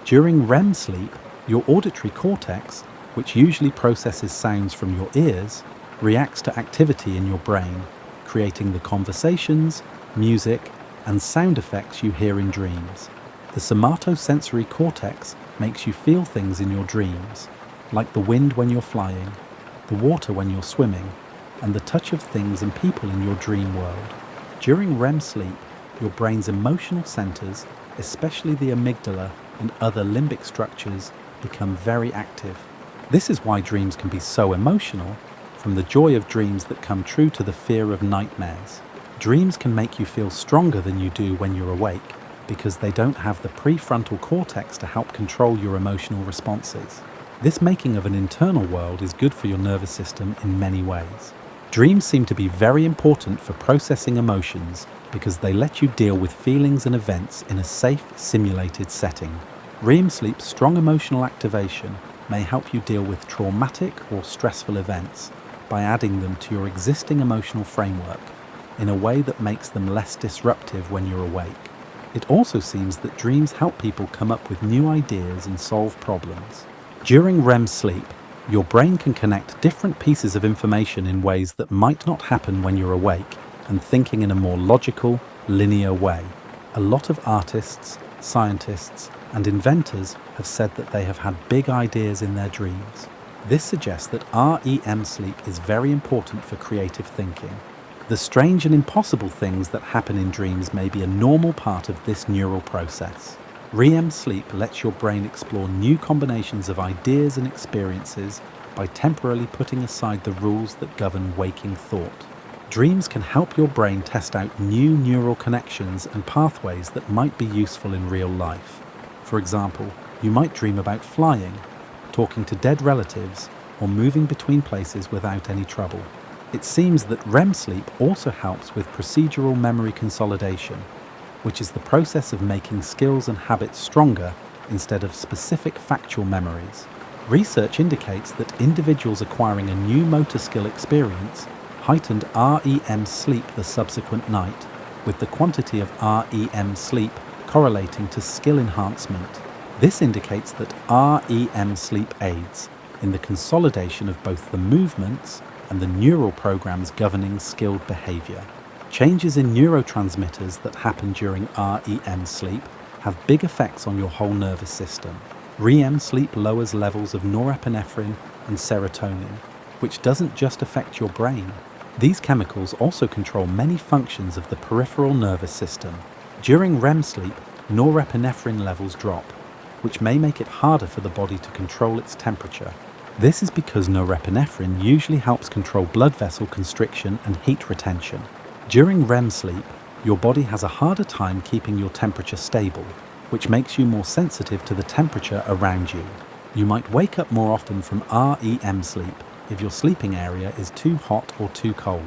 During REM sleep, your auditory cortex, which usually processes sounds from your ears, reacts to activity in your brain, creating the conversations, music, and sound effects you hear in dreams. The somatosensory cortex makes you feel things in your dreams, like the wind when you're flying, the water when you're swimming, and the touch of things and people in your dream world. During REM sleep, your brain's emotional centers, especially the amygdala and other limbic structures, become very active. This is why dreams can be so emotional, from the joy of dreams that come true to the fear of nightmares. Dreams can make you feel stronger than you do when you're awake, because they don't have the prefrontal cortex to help control your emotional responses. This making of an internal world is good for your nervous system in many ways. Dreams seem to be very important for processing emotions because they let you deal with feelings and events in a safe, simulated setting. REM sleep's strong emotional activation may help you deal with traumatic or stressful events by adding them to your existing emotional framework in a way that makes them less disruptive when you're awake. It also seems that dreams help people come up with new ideas and solve problems. During REM sleep, your brain can connect different pieces of information in ways that might not happen when you're awake and thinking in a more logical, linear way. A lot of artists, scientists, and inventors have said that they have had big ideas in their dreams. This suggests that REM sleep is very important for creative thinking. The strange and impossible things that happen in dreams may be a normal part of this neural process. REM sleep lets your brain explore new combinations of ideas and experiences by temporarily putting aside the rules that govern waking thought. Dreams can help your brain test out new neural connections and pathways that might be useful in real life. For example, you might dream about flying, talking to dead relatives, or moving between places without any trouble. It seems that REM sleep also helps with procedural memory consolidation, which is the process of making skills and habits stronger instead of specific factual memories. Research indicates that individuals acquiring a new motor skill experience heightened REM sleep the subsequent night, with the quantity of REM sleep correlating to skill enhancement. This indicates that REM sleep aids in the consolidation of both the movements and the neural programs governing skilled behavior. Changes in neurotransmitters that happen during REM sleep have big effects on your whole nervous system. REM sleep lowers levels of norepinephrine and serotonin, which doesn't just affect your brain. These chemicals also control many functions of the peripheral nervous system. During REM sleep, norepinephrine levels drop, which may make it harder for the body to control its temperature. This is because norepinephrine usually helps control blood vessel constriction and heat retention. During REM sleep, your body has a harder time keeping your temperature stable, which makes you more sensitive to the temperature around you. You might wake up more often from REM sleep if your sleeping area is too hot or too cold.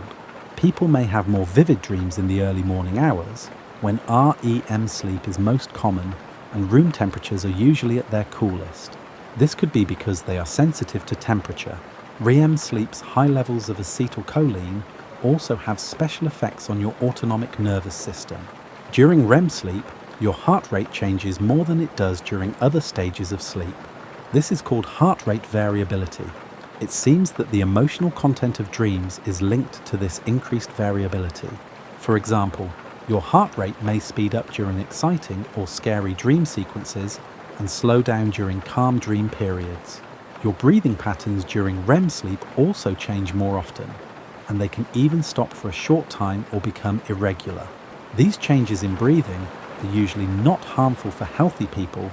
People may have more vivid dreams in the early morning hours, when REM sleep is most common and room temperatures are usually at their coolest. This could be because they are sensitive to temperature. REM sleep's high levels of acetylcholine also have special effects on your autonomic nervous system. During REM sleep, your heart rate changes more than it does during other stages of sleep. This is called heart rate variability. It seems that the emotional content of dreams is linked to this increased variability. For example, your heart rate may speed up during exciting or scary dream sequences and slow down during calm dream periods. Your breathing patterns during REM sleep also change more often, and they can even stop for a short time or become irregular. These changes in breathing are usually not harmful for healthy people,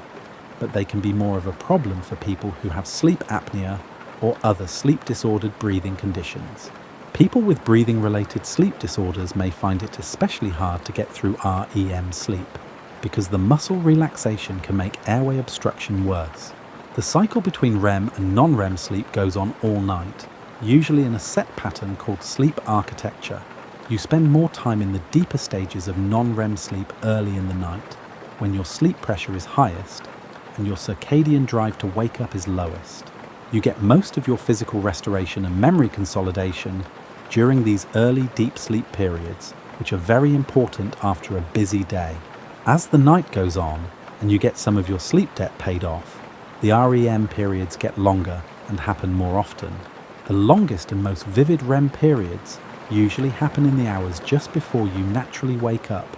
but they can be more of a problem for people who have sleep apnea or other sleep-disordered breathing conditions. People with breathing-related sleep disorders may find it especially hard to get through REM sleep, because the muscle relaxation can make airway obstruction worse. The cycle between REM and non-REM sleep goes on all night, usually in a set pattern called sleep architecture. You spend more time in the deeper stages of non-REM sleep early in the night, when your sleep pressure is highest and your circadian drive to wake up is lowest. You get most of your physical restoration and memory consolidation during these early deep sleep periods, which are very important after a busy day. As the night goes on and you get some of your sleep debt paid off, the REM periods get longer and happen more often. The longest and most vivid REM periods usually happen in the hours just before you naturally wake up,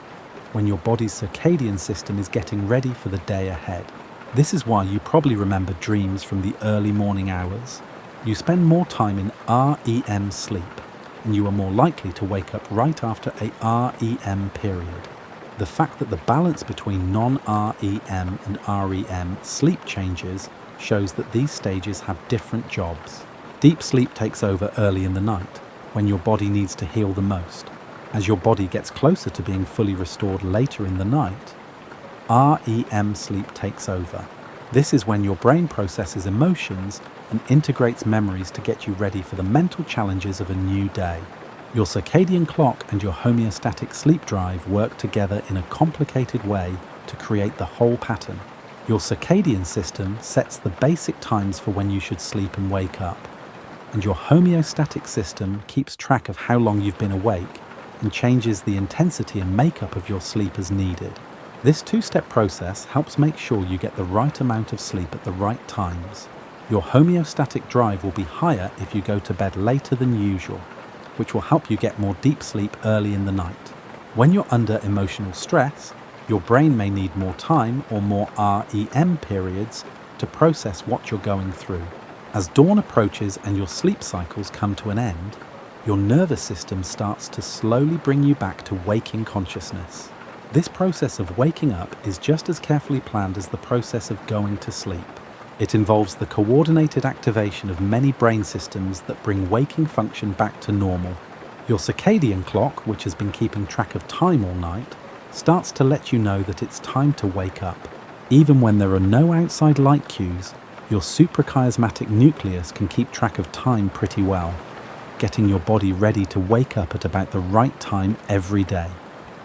when your body's circadian system is getting ready for the day ahead. This is why you probably remember dreams from the early morning hours. You spend more time in REM sleep, and you are more likely to wake up right after a REM period. The fact that the balance between non-REM and REM sleep changes shows that these stages have different jobs. Deep sleep takes over early in the night, when your body needs to heal the most. As your body gets closer to being fully restored later in the night, REM sleep takes over. This is when your brain processes emotions and integrates memories to get you ready for the mental challenges of a new day. Your circadian clock and your homeostatic sleep drive work together in a complicated way to create the whole pattern. Your circadian system sets the basic times for when you should sleep and wake up, and your homeostatic system keeps track of how long you've been awake and changes the intensity and makeup of your sleep as needed. This two-step process helps make sure you get the right amount of sleep at the right times. Your homeostatic drive will be higher if you go to bed later than usual, which will help you get more deep sleep early in the night. When you're under emotional stress, your brain may need more time or more REM periods to process what you're going through. As dawn approaches and your sleep cycles come to an end, your nervous system starts to slowly bring you back to waking consciousness. This process of waking up is just as carefully planned as the process of going to sleep. It involves the coordinated activation of many brain systems that bring waking function back to normal. Your circadian clock, which has been keeping track of time all night, starts to let you know that it's time to wake up. Even when there are no outside light cues, your suprachiasmatic nucleus can keep track of time pretty well, getting your body ready to wake up at about the right time every day.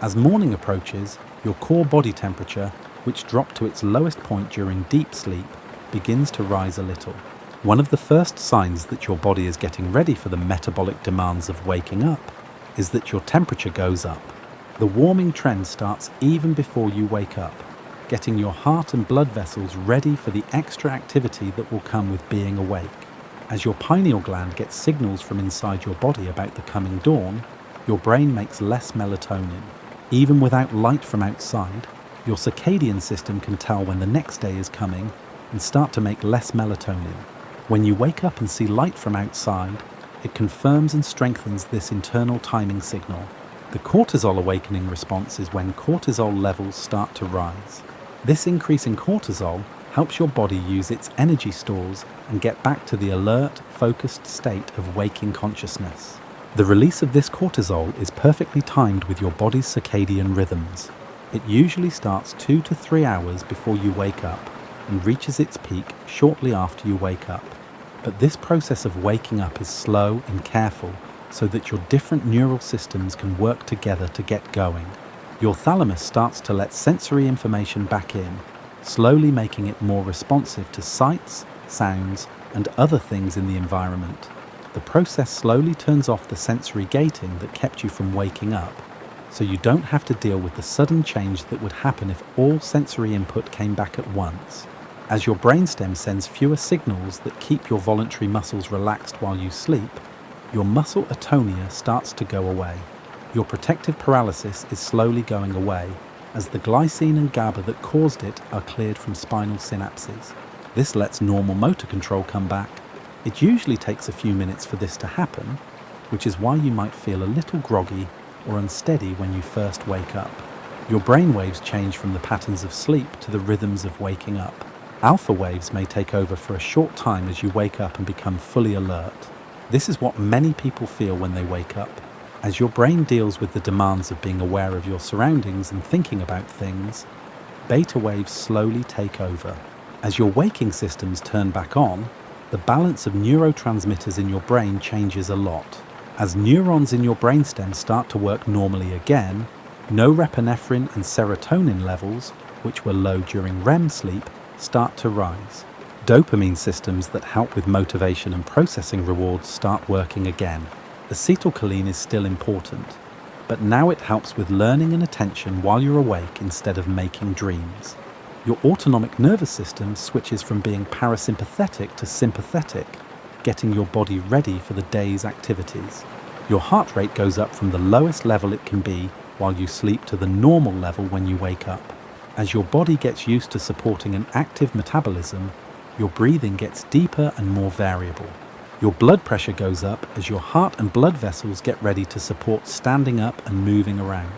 As morning approaches, your core body temperature, which dropped to its lowest point during deep sleep, begins to rise a little. One of the first signs that your body is getting ready for the metabolic demands of waking up is that your temperature goes up. The warming trend starts even before you wake up, getting your heart and blood vessels ready for the extra activity that will come with being awake. As your pineal gland gets signals from inside your body about the coming dawn, your brain makes less melatonin. Even without light from outside, your circadian system can tell when the next day is coming and start to make less melatonin. When you wake up and see light from outside, it confirms and strengthens this internal timing signal. The cortisol awakening response is when cortisol levels start to rise. This increase in cortisol helps your body use its energy stores and get back to the alert, focused state of waking consciousness. The release of this cortisol is perfectly timed with your body's circadian rhythms. It usually starts 2 to 3 hours before you wake up and reaches its peak shortly after you wake up. But this process of waking up is slow and careful so that your different neural systems can work together to get going. Your thalamus starts to let sensory information back in, slowly making it more responsive to sights, sounds, and other things in the environment. The process slowly turns off the sensory gating that kept you from waking up, so you don't have to deal with the sudden change that would happen if all sensory input came back at once. As your brainstem sends fewer signals that keep your voluntary muscles relaxed while you sleep, your muscle atonia starts to go away. Your protective paralysis is slowly going away as the glycine and GABA that caused it are cleared from spinal synapses. This lets normal motor control come back. It usually takes a few minutes for this to happen, which is why you might feel a little groggy or unsteady when you first wake up. Your brain waves change from the patterns of sleep to the rhythms of waking up. Alpha waves may take over for a short time as you wake up and become fully alert. This is what many people feel when they wake up. As your brain deals with the demands of being aware of your surroundings and thinking about things, beta waves slowly take over. As your waking systems turn back on, the balance of neurotransmitters in your brain changes a lot. As neurons in your brainstem start to work normally again, norepinephrine and serotonin levels, which were low during REM sleep, start to rise. Dopamine systems that help with motivation and processing rewards start working again. Acetylcholine is still important, but now it helps with learning and attention while you're awake instead of making dreams. Your autonomic nervous system switches from being parasympathetic to sympathetic, getting your body ready for the day's activities. Your heart rate goes up from the lowest level it can be while you sleep to the normal level when you wake up. As your body gets used to supporting an active metabolism, your breathing gets deeper and more variable. Your blood pressure goes up as your heart and blood vessels get ready to support standing up and moving around.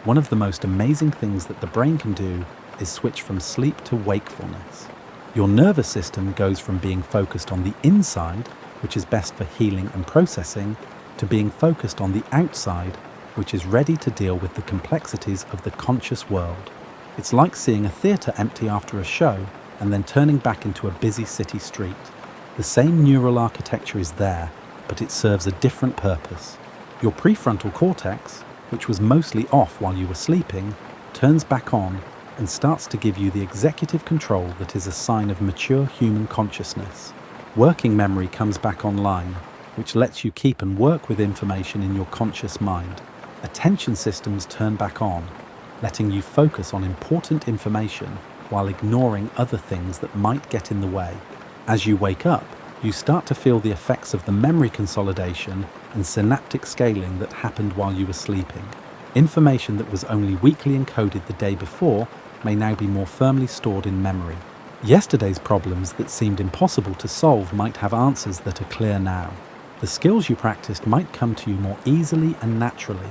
One of the most amazing things that the brain can do is switch from sleep to wakefulness. Your nervous system goes from being focused on the inside, which is best for healing and processing, to being focused on the outside, which is ready to deal with the complexities of the conscious world. It's like seeing a theatre empty after a show and then turning back into a busy city street. The same neural architecture is there, but it serves a different purpose. Your prefrontal cortex, which was mostly off while you were sleeping, turns back on and starts to give you the executive control that is a sign of mature human consciousness. Working memory comes back online, which lets you keep and work with information in your conscious mind. Attention systems turn back on, letting you focus on important information while ignoring other things that might get in the way. As you wake up, you start to feel the effects of the memory consolidation and synaptic scaling that happened while you were sleeping. Information that was only weakly encoded the day before may now be more firmly stored in memory. Yesterday's problems that seemed impossible to solve might have answers that are clear now. The skills you practiced might come to you more easily and naturally.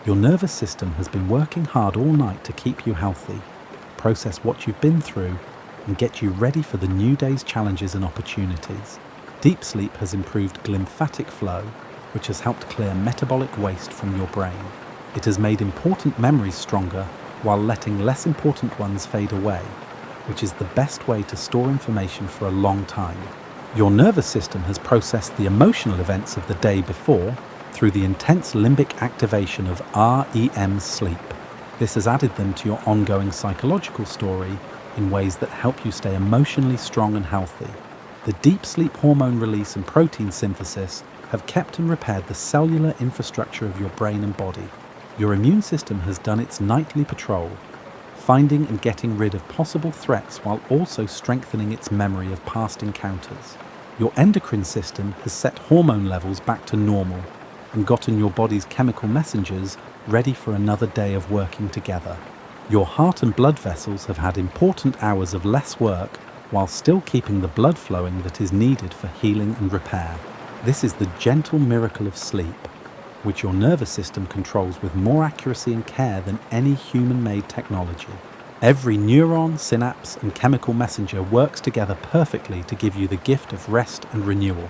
Your nervous system has been working hard all night to keep you healthy, process what you've been through, and get you ready for the new day's challenges and opportunities. Deep sleep has improved glymphatic flow, which has helped clear metabolic waste from your brain. It has made important memories stronger while letting less important ones fade away, which is the best way to store information for a long time. Your nervous system has processed the emotional events of the day before through the intense limbic activation of REM sleep. This has added them to your ongoing psychological story in ways that help you stay emotionally strong and healthy. The deep sleep hormone release and protein synthesis have kept and repaired the cellular infrastructure of your brain and body. Your immune system has done its nightly patrol, finding and getting rid of possible threats while also strengthening its memory of past encounters. Your endocrine system has set hormone levels back to normal and gotten your body's chemical messengers ready for another day of working together. Your heart and blood vessels have had important hours of less work while still keeping the blood flowing that is needed for healing and repair. This is the gentle miracle of sleep, which your nervous system controls with more accuracy and care than any human-made technology. Every neuron, synapse, and chemical messenger works together perfectly to give you the gift of rest and renewal.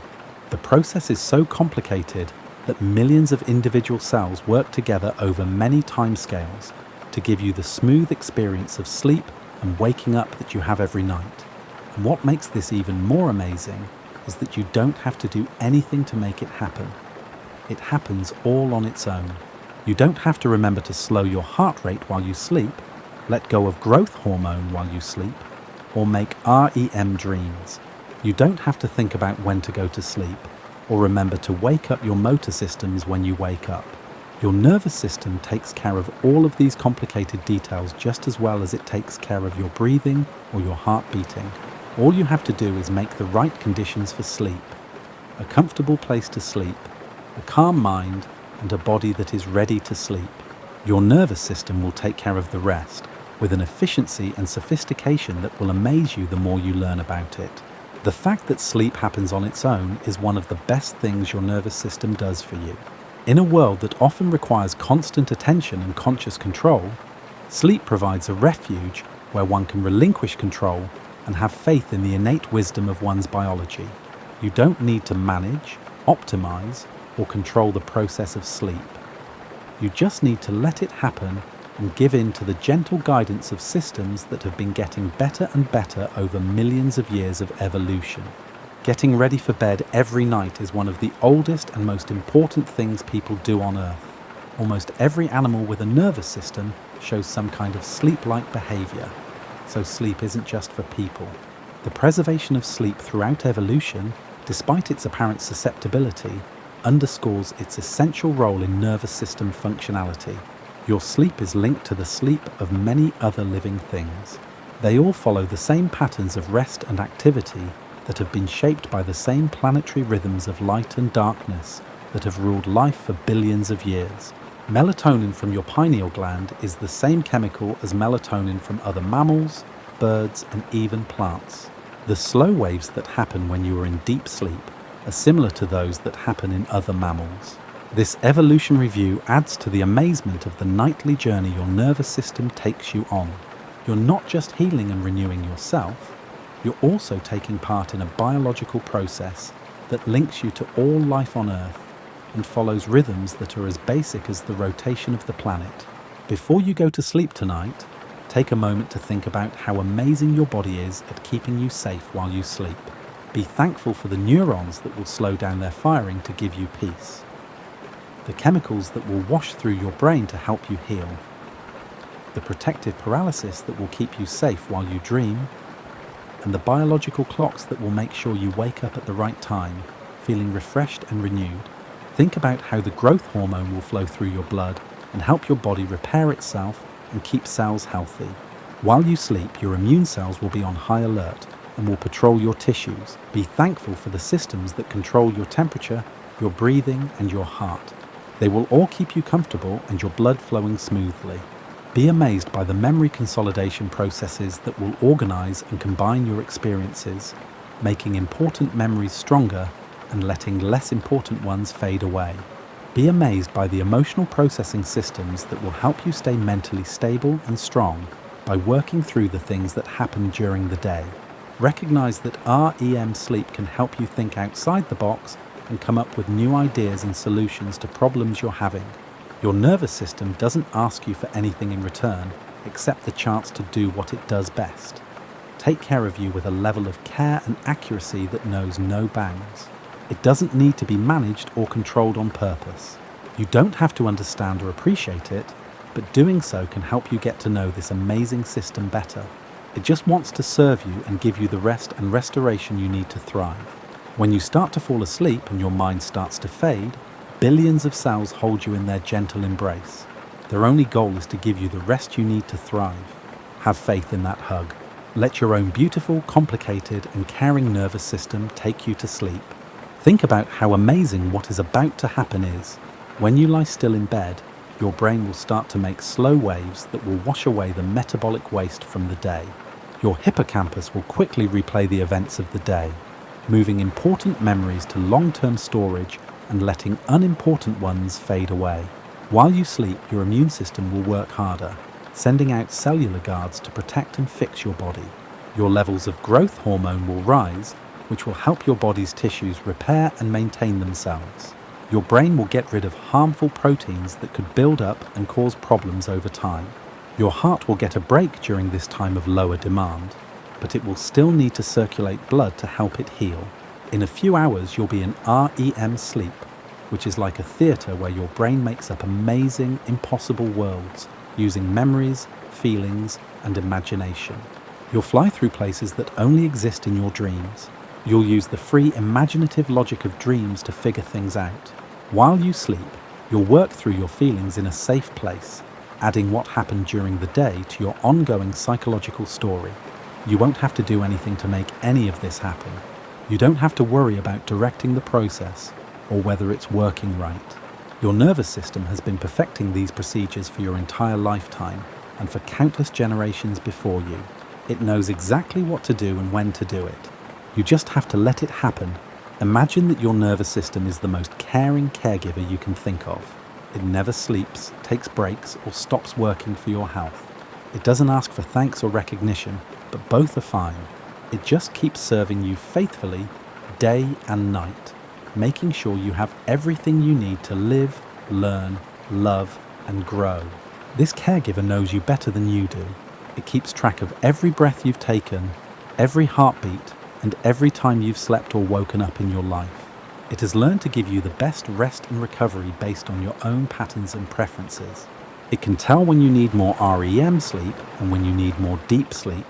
The process is so complicated that millions of individual cells work together over many timescales to give you the smooth experience of sleep and waking up that you have every night. And what makes this even more amazing is that you don't have to do anything to make it happen. It happens all on its own. You don't have to remember to slow your heart rate while you sleep, let go of growth hormone while you sleep, or make REM dreams. You don't have to think about when to go to sleep, or remember to wake up your motor systems when you wake up. Your nervous system takes care of all of these complicated details just as well as it takes care of your breathing or your heart beating. All you have to do is make the right conditions for sleep: a comfortable place to sleep, a calm mind, and a body that is ready to sleep. Your nervous system will take care of the rest. with an efficiency and sophistication that will amaze you the more you learn about it. The fact that sleep happens on its own is one of the best things your nervous system does for you. In a world that often requires constant attention and conscious control, sleep provides a refuge where one can relinquish control and have faith in the innate wisdom of one's biology. You don't need to manage, optimize, or control the process of sleep. You just need to let it happen and give in to the gentle guidance of systems that have been getting better and better over millions of years of evolution. Getting ready for bed every night is one of the oldest and most important things people do on Earth. Almost every animal with a nervous system shows some kind of sleep-like behavior, so sleep isn't just for people. The preservation of sleep throughout evolution, despite its apparent susceptibility, underscores its essential role in nervous system functionality. Your sleep is linked to the sleep of many other living things. They all follow the same patterns of rest and activity that have been shaped by the same planetary rhythms of light and darkness that have ruled life for billions of years. Melatonin from your pineal gland is the same chemical as melatonin from other mammals, birds, and even plants. The slow waves that happen when you are in deep sleep are similar to those that happen in other mammals. This evolutionary view adds to the amazement of the nightly journey your nervous system takes you on. You're not just healing and renewing yourself, you're also taking part in a biological process that links you to all life on Earth and follows rhythms that are as basic as the rotation of the planet. Before you go to sleep tonight, take a moment to think about how amazing your body is at keeping you safe while you sleep. Be thankful for the neurons that will slow down their firing to give you peace, the chemicals that will wash through your brain to help you heal, the protective paralysis that will keep you safe while you dream, and the biological clocks that will make sure you wake up at the right time, feeling refreshed and renewed. Think about how the growth hormone will flow through your blood and help your body repair itself and keep cells healthy. While you sleep, your immune cells will be on high alert and will patrol your tissues. Be thankful for the systems that control your temperature, your breathing, and your heart. They will all keep you comfortable and your blood flowing smoothly. Be amazed by the memory consolidation processes that will organize and combine your experiences, making important memories stronger and letting less important ones fade away. Be amazed by the emotional processing systems that will help you stay mentally stable and strong by working through the things that happen during the day. Recognize that REM sleep can help you think outside the box and come up with new ideas and solutions to problems you're having. Your nervous system doesn't ask you for anything in return except the chance to do what it does best. Take care of you with a level of care and accuracy that knows no bounds. It doesn't need to be managed or controlled on purpose. You don't have to understand or appreciate it, but doing so can help you get to know this amazing system better. It just wants to serve you and give you the rest and restoration you need to thrive. When you start to fall asleep and your mind starts to fade, billions of cells hold you in their gentle embrace. Their only goal is to give you the rest you need to thrive. Have faith in that hug. Let your own beautiful, complicated, and caring nervous system take you to sleep. Think about how amazing what is about to happen is. When you lie still in bed, your brain will start to make slow waves that will wash away the metabolic waste from the day. Your hippocampus will quickly replay the events of the day, moving important memories to long-term storage and letting unimportant ones fade away. While you sleep, your immune system will work harder, sending out cellular guards to protect and fix your body. Your levels of growth hormone will rise, which will help your body's tissues repair and maintain themselves. Your brain will get rid of harmful proteins that could build up and cause problems over time. Your heart will get a break during this time of lower demand, but it will still need to circulate blood to help it heal. In a few hours, you'll be in REM sleep, which is like a theatre where your brain makes up amazing, impossible worlds using memories, feelings, and imagination. You'll fly through places that only exist in your dreams. You'll use the free imaginative logic of dreams to figure things out. While you sleep, you'll work through your feelings in a safe place, adding what happened during the day to your ongoing psychological story. You won't have to do anything to make any of this happen. You don't have to worry about directing the process or whether it's working right. Your nervous system has been perfecting these procedures for your entire lifetime, and for countless generations before you. It knows exactly what to do and when to do it. You just have to let it happen. Imagine that your nervous system is the most caring caregiver you can think of. It never sleeps, takes breaks, or stops working for your health. It doesn't ask for thanks or recognition, but both are fine. It just keeps serving you faithfully, day and night, making sure you have everything you need to live, learn, love, and grow. This caregiver knows you better than you do. It keeps track of every breath you've taken, every heartbeat, and every time you've slept or woken up in your life. It has learned to give you the best rest and recovery based on your own patterns and preferences. It can tell when you need more REM sleep and when you need more deep sleep.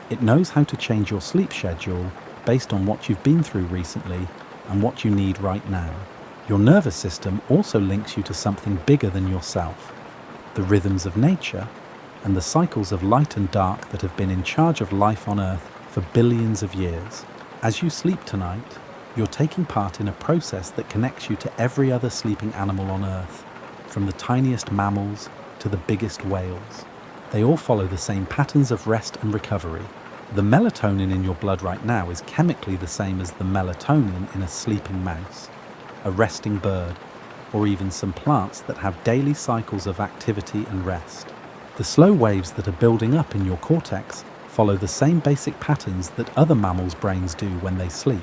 It knows how to change your sleep schedule based on what you've been through recently and what you need right now. Your nervous system also links you to something bigger than yourself, the rhythms of nature and the cycles of light and dark that have been in charge of life on Earth for billions of years. As you sleep tonight, you're taking part in a process that connects you to every other sleeping animal on Earth, from the tiniest mammals to the biggest whales. They all follow the same patterns of rest and recovery. The melatonin in your blood right now is chemically the same as the melatonin in a sleeping mouse, a resting bird, or even some plants that have daily cycles of activity and rest. The slow waves that are building up in your cortex follow the same basic patterns that other mammals' brains do when they sleep.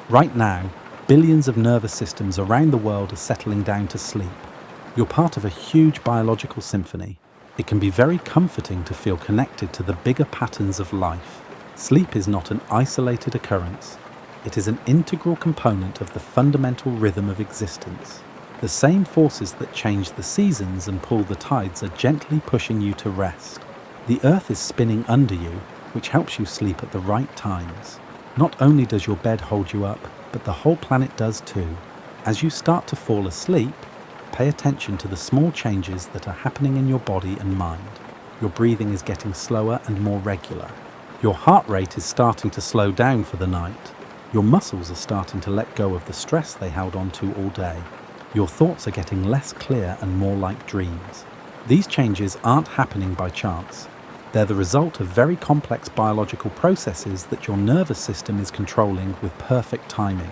Right now, billions of nervous systems around the world are settling down to sleep. You're part of a huge biological symphony. It can be very comforting to feel connected to the bigger patterns of life. Sleep is not an isolated occurrence. It is an integral component of the fundamental rhythm of existence. The same forces that change the seasons and pull the tides are gently pushing you to rest. The earth is spinning under you, which helps you sleep at the right times. Not only does your bed hold you up, but the whole planet does too. As you start to fall asleep, pay attention to the small changes that are happening in your body and mind. Your breathing is getting slower and more regular. Your heart rate is starting to slow down for the night. Your muscles are starting to let go of the stress they held on to all day. Your thoughts are getting less clear and more like dreams. These changes aren't happening by chance. They're the result of very complex biological processes that your nervous system is controlling with perfect timing.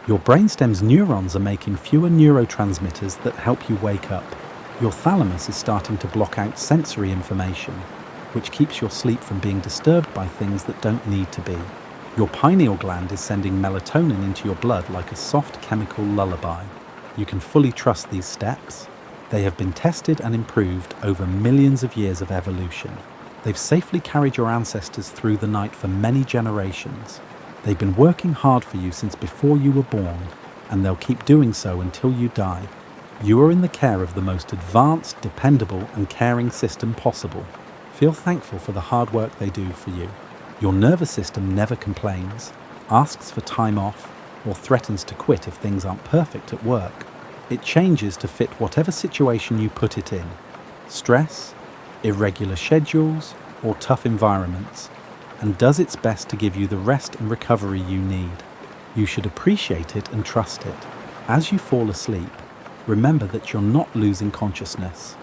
Your brainstem's neurons are making fewer neurotransmitters that help you wake up. Your thalamus is starting to block out sensory information, which keeps your sleep from being disturbed by things that don't need to be. Your pineal gland is sending melatonin into your blood like a soft chemical lullaby. You can fully trust these steps. They have been tested and improved over millions of years of evolution. They've safely carried your ancestors through the night for many generations. They've been working hard for you since before you were born, and they'll keep doing so until you die. You are in the care of the most advanced, dependable, and caring system possible. Feel thankful for the hard work they do for you. Your nervous system never complains, asks for time off, or threatens to quit if things aren't perfect at work. It changes to fit whatever situation you put it in. Stress, irregular schedules, or tough environments, and does its best to give you the rest and recovery you need. You should appreciate it and trust it. As you fall asleep, remember that you're not losing consciousness.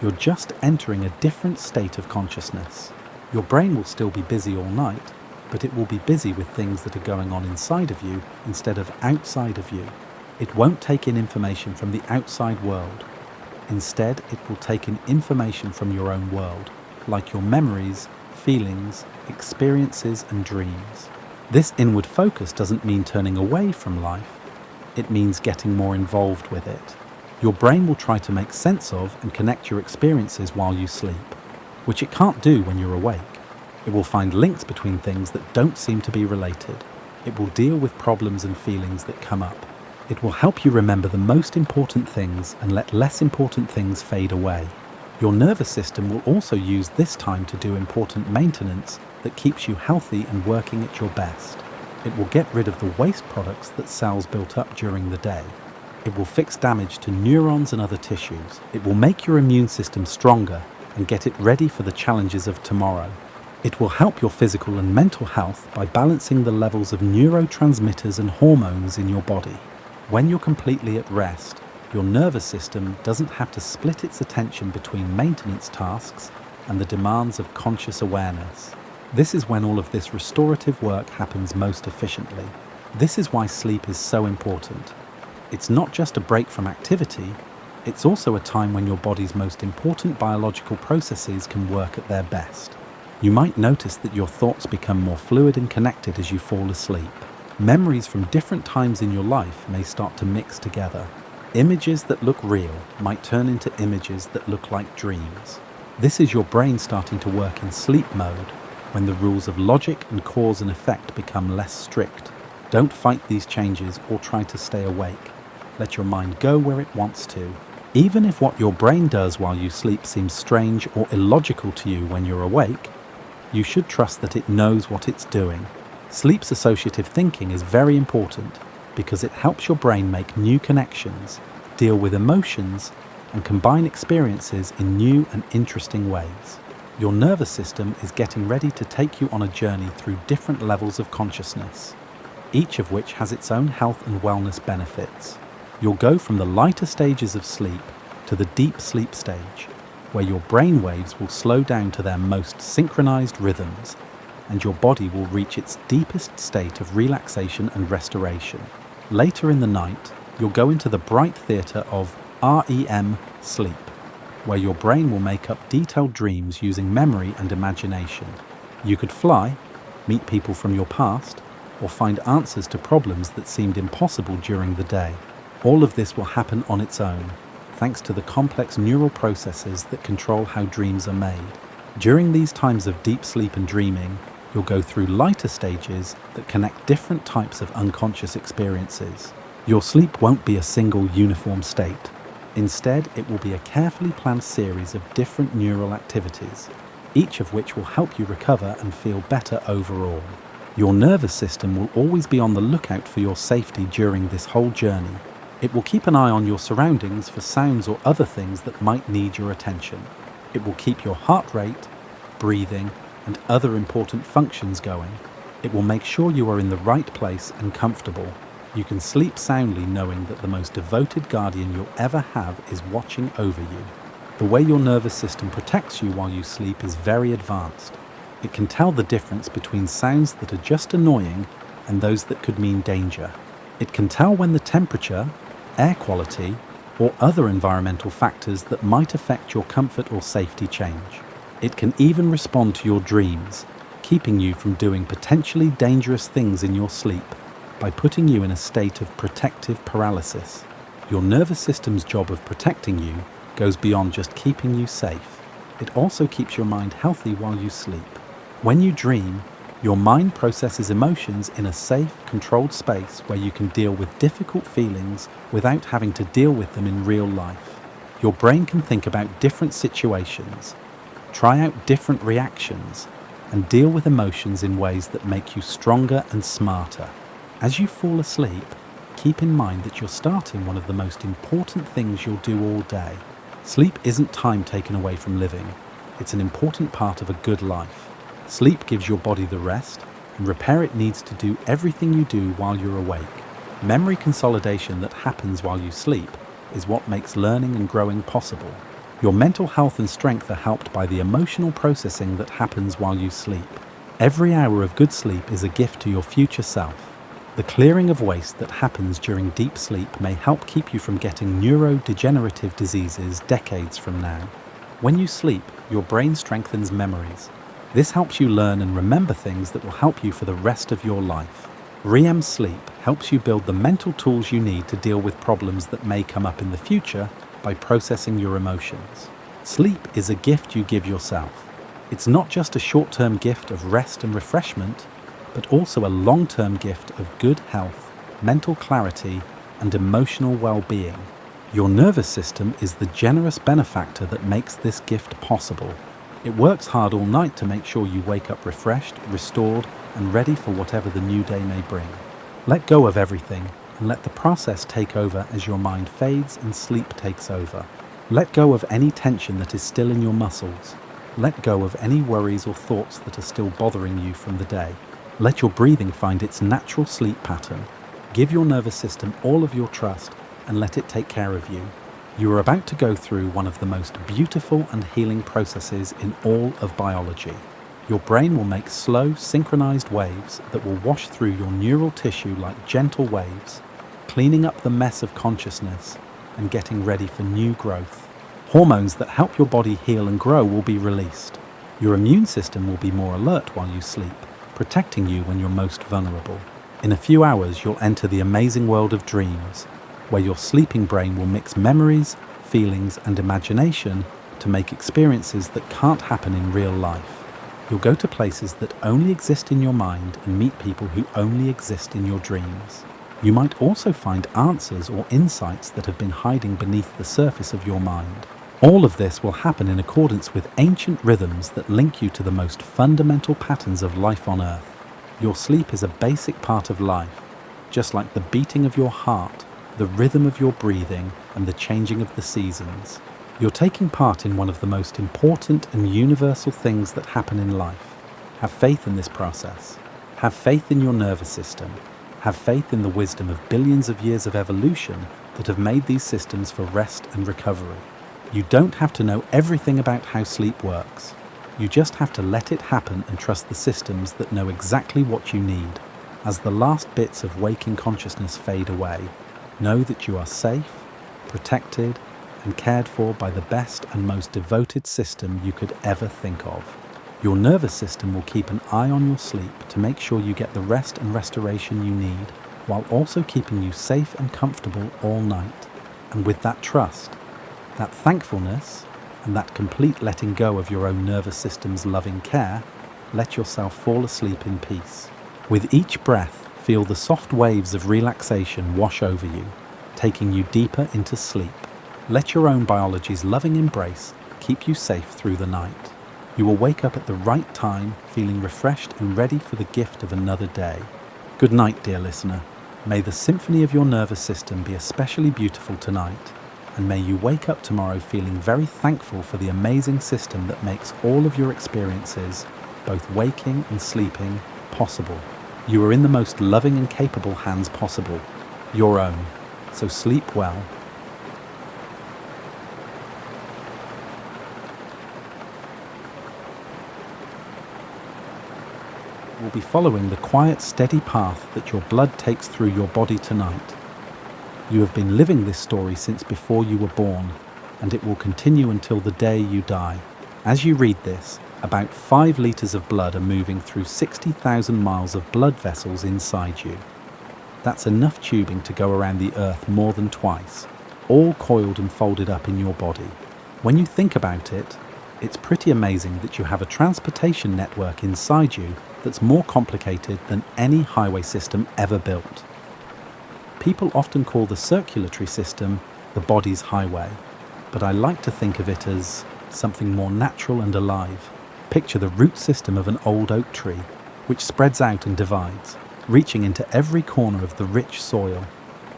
You're just entering a different state of consciousness. Your brain will still be busy all night, but it will be busy with things that are going on inside of you instead of outside of you. It won't take in information from the outside world. Instead, it will take in information from your own world, like your memories, feelings, experiences, and dreams. This inward focus doesn't mean turning away from life. It means getting more involved with it. Your brain will try to make sense of and connect your experiences while you sleep, which it can't do when you're awake. It will find links between things that don't seem to be related. It will deal with problems and feelings that come up. It will help you remember the most important things and let less important things fade away. Your nervous system will also use this time to do important maintenance that keeps you healthy and working at your best. It will get rid of the waste products that cells built up during the day. It will fix damage to neurons and other tissues. It will make your immune system stronger and get it ready for the challenges of tomorrow. It will help your physical and mental health by balancing the levels of neurotransmitters and hormones in your body. When you're completely at rest, your nervous system doesn't have to split its attention between maintenance tasks and the demands of conscious awareness. This is when all of this restorative work happens most efficiently. This is why sleep is so important. It's not just a break from activity, it's also a time when your body's most important biological processes can work at their best. You might notice that your thoughts become more fluid and connected as you fall asleep. Memories from different times in your life may start to mix together. Images that look real might turn into images that look like dreams. This is your brain starting to work in sleep mode, when the rules of logic and cause and effect become less strict. Don't fight these changes or try to stay awake. Let your mind go where it wants to. Even if what your brain does while you sleep seems strange or illogical to you when you're awake, you should trust that it knows what it's doing. Sleep's associative thinking is very important because it helps your brain make new connections, deal with emotions, and combine experiences in new and interesting ways. Your nervous system is getting ready to take you on a journey through different levels of consciousness, each of which has its own health and wellness benefits. You'll go from the lighter stages of sleep to the deep sleep stage, where your brain waves will slow down to their most synchronized rhythms, and your body will reach its deepest state of relaxation and restoration. Later in the night, you'll go into the bright theater of REM sleep, where your brain will make up detailed dreams using memory and imagination. You could fly, meet people from your past, or find answers to problems that seemed impossible during the day. All of this will happen on its own, thanks to the complex neural processes that control how dreams are made. During these times of deep sleep and dreaming, you'll go through lighter stages that connect different types of unconscious experiences. Your sleep won't be a single uniform state. Instead, it will be a carefully planned series of different neural activities, each of which will help you recover and feel better overall. Your nervous system will always be on the lookout for your safety during this whole journey. It will keep an eye on your surroundings for sounds or other things that might need your attention. It will keep your heart rate, breathing, and other important functions going. It will make sure you are in the right place and comfortable. You can sleep soundly knowing that the most devoted guardian you'll ever have is watching over you. The way your nervous system protects you while you sleep is very advanced. It can tell the difference between sounds that are just annoying and those that could mean danger. It can tell when the temperature, air quality, or other environmental factors that might affect your comfort or safety change. It can even respond to your dreams, keeping you from doing potentially dangerous things in your sleep by putting you in a state of protective paralysis. Your nervous system's job of protecting you goes beyond just keeping you safe. It also keeps your mind healthy while you sleep. When you dream, your mind processes emotions in a safe, controlled space where you can deal with difficult feelings without having to deal with them in real life. Your brain can think about different situations, try out different reactions, and deal with emotions in ways that make you stronger and smarter. As you fall asleep, keep in mind that you're starting one of the most important things you'll do all day. Sleep isn't time taken away from living. It's an important part of a good life. Sleep gives your body the rest and repair it needs to do everything you do while you're awake. Memory consolidation that happens while you sleep is what makes learning and growing possible. Your mental health and strength are helped by the emotional processing that happens while you sleep. Every hour of good sleep is a gift to your future self. The clearing of waste that happens during deep sleep may help keep you from getting neurodegenerative diseases decades from now. When you sleep, your brain strengthens memories. This helps you learn and remember things that will help you for the rest of your life. REM sleep helps you build the mental tools you need to deal with problems that may come up in the future by processing your emotions. Sleep is a gift you give yourself. It's not just a short-term gift of rest and refreshment, but also a long-term gift of good health, mental clarity, and emotional well-being. Your nervous system is the generous benefactor that makes this gift possible. It works hard all night to make sure you wake up refreshed, restored, and ready for whatever the new day may bring. Let go of everything and let the process take over as your mind fades and sleep takes over. Let go of any tension that is still in your muscles. Let go of any worries or thoughts that are still bothering you from the day. Let your breathing find its natural sleep pattern. Give your nervous system all of your trust and let it take care of you. You are about to go through one of the most beautiful and healing processes in all of biology. Your brain will make slow, synchronized waves that will wash through your neural tissue like gentle waves, cleaning up the mess of consciousness and getting ready for new growth. Hormones that help your body heal and grow will be released. Your immune system will be more alert while you sleep, protecting you when you're most vulnerable. In a few hours, you'll enter the amazing world of dreams, where your sleeping brain will mix memories, feelings, and imagination to make experiences that can't happen in real life. You'll go to places that only exist in your mind and meet people who only exist in your dreams. You might also find answers or insights that have been hiding beneath the surface of your mind. All of this will happen in accordance with ancient rhythms that link you to the most fundamental patterns of life on Earth. Your sleep is a basic part of life, just like the beating of your heart, the rhythm of your breathing, and the changing of the seasons. You're taking part in one of the most important and universal things that happen in life. Have faith in this process. Have faith in your nervous system. Have faith in the wisdom of billions of years of evolution that have made these systems for rest and recovery. You don't have to know everything about how sleep works. You just have to let it happen and trust the systems that know exactly what you need. As the last bits of waking consciousness fade away, know that you are safe, protected, and cared for by the best and most devoted system you could ever think of. Your nervous system will keep an eye on your sleep to make sure you get the rest and restoration you need, while also keeping you safe and comfortable all night. And with that trust, that thankfulness, and that complete letting go of your own nervous system's loving care, let yourself fall asleep in peace. With each breath, feel the soft waves of relaxation wash over you, taking you deeper into sleep. Let your own biology's loving embrace keep you safe through the night. You will wake up at the right time, feeling refreshed and ready for the gift of another day. Good night, dear listener. May the symphony of your nervous system be especially beautiful tonight, and may you wake up tomorrow feeling very thankful for the amazing system that makes all of your experiences, both waking and sleeping, possible. You are in the most loving and capable hands possible, your own. So sleep well. We'll be following the quiet, steady path that your blood takes through your body tonight. You have been living this story since before you were born, and it will continue until the day you die. As you read this, about 5 litres of blood are moving through 60,000 miles of blood vessels inside you. That's enough tubing to go around the Earth more than twice, all coiled and folded up in your body. When you think about it, it's pretty amazing that you have a transportation network inside you that's more complicated than any highway system ever built. People often call the circulatory system the body's highway, but I like to think of it as something more natural and alive. Picture the root system of an old oak tree, which spreads out and divides, reaching into every corner of the rich soil.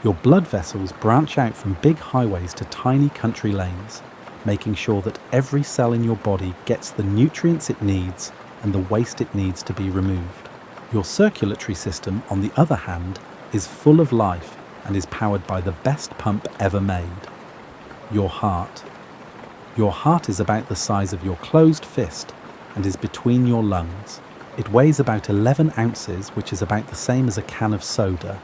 Your blood vessels branch out from big highways to tiny country lanes, making sure that every cell in your body gets the nutrients it needs and the waste it needs to be removed. Your circulatory system, on the other hand, is full of life and is powered by the best pump ever made, your heart. Your heart is about the size of your closed fist and is between your lungs. It weighs about 11 ounces, which is about the same as a can of soda,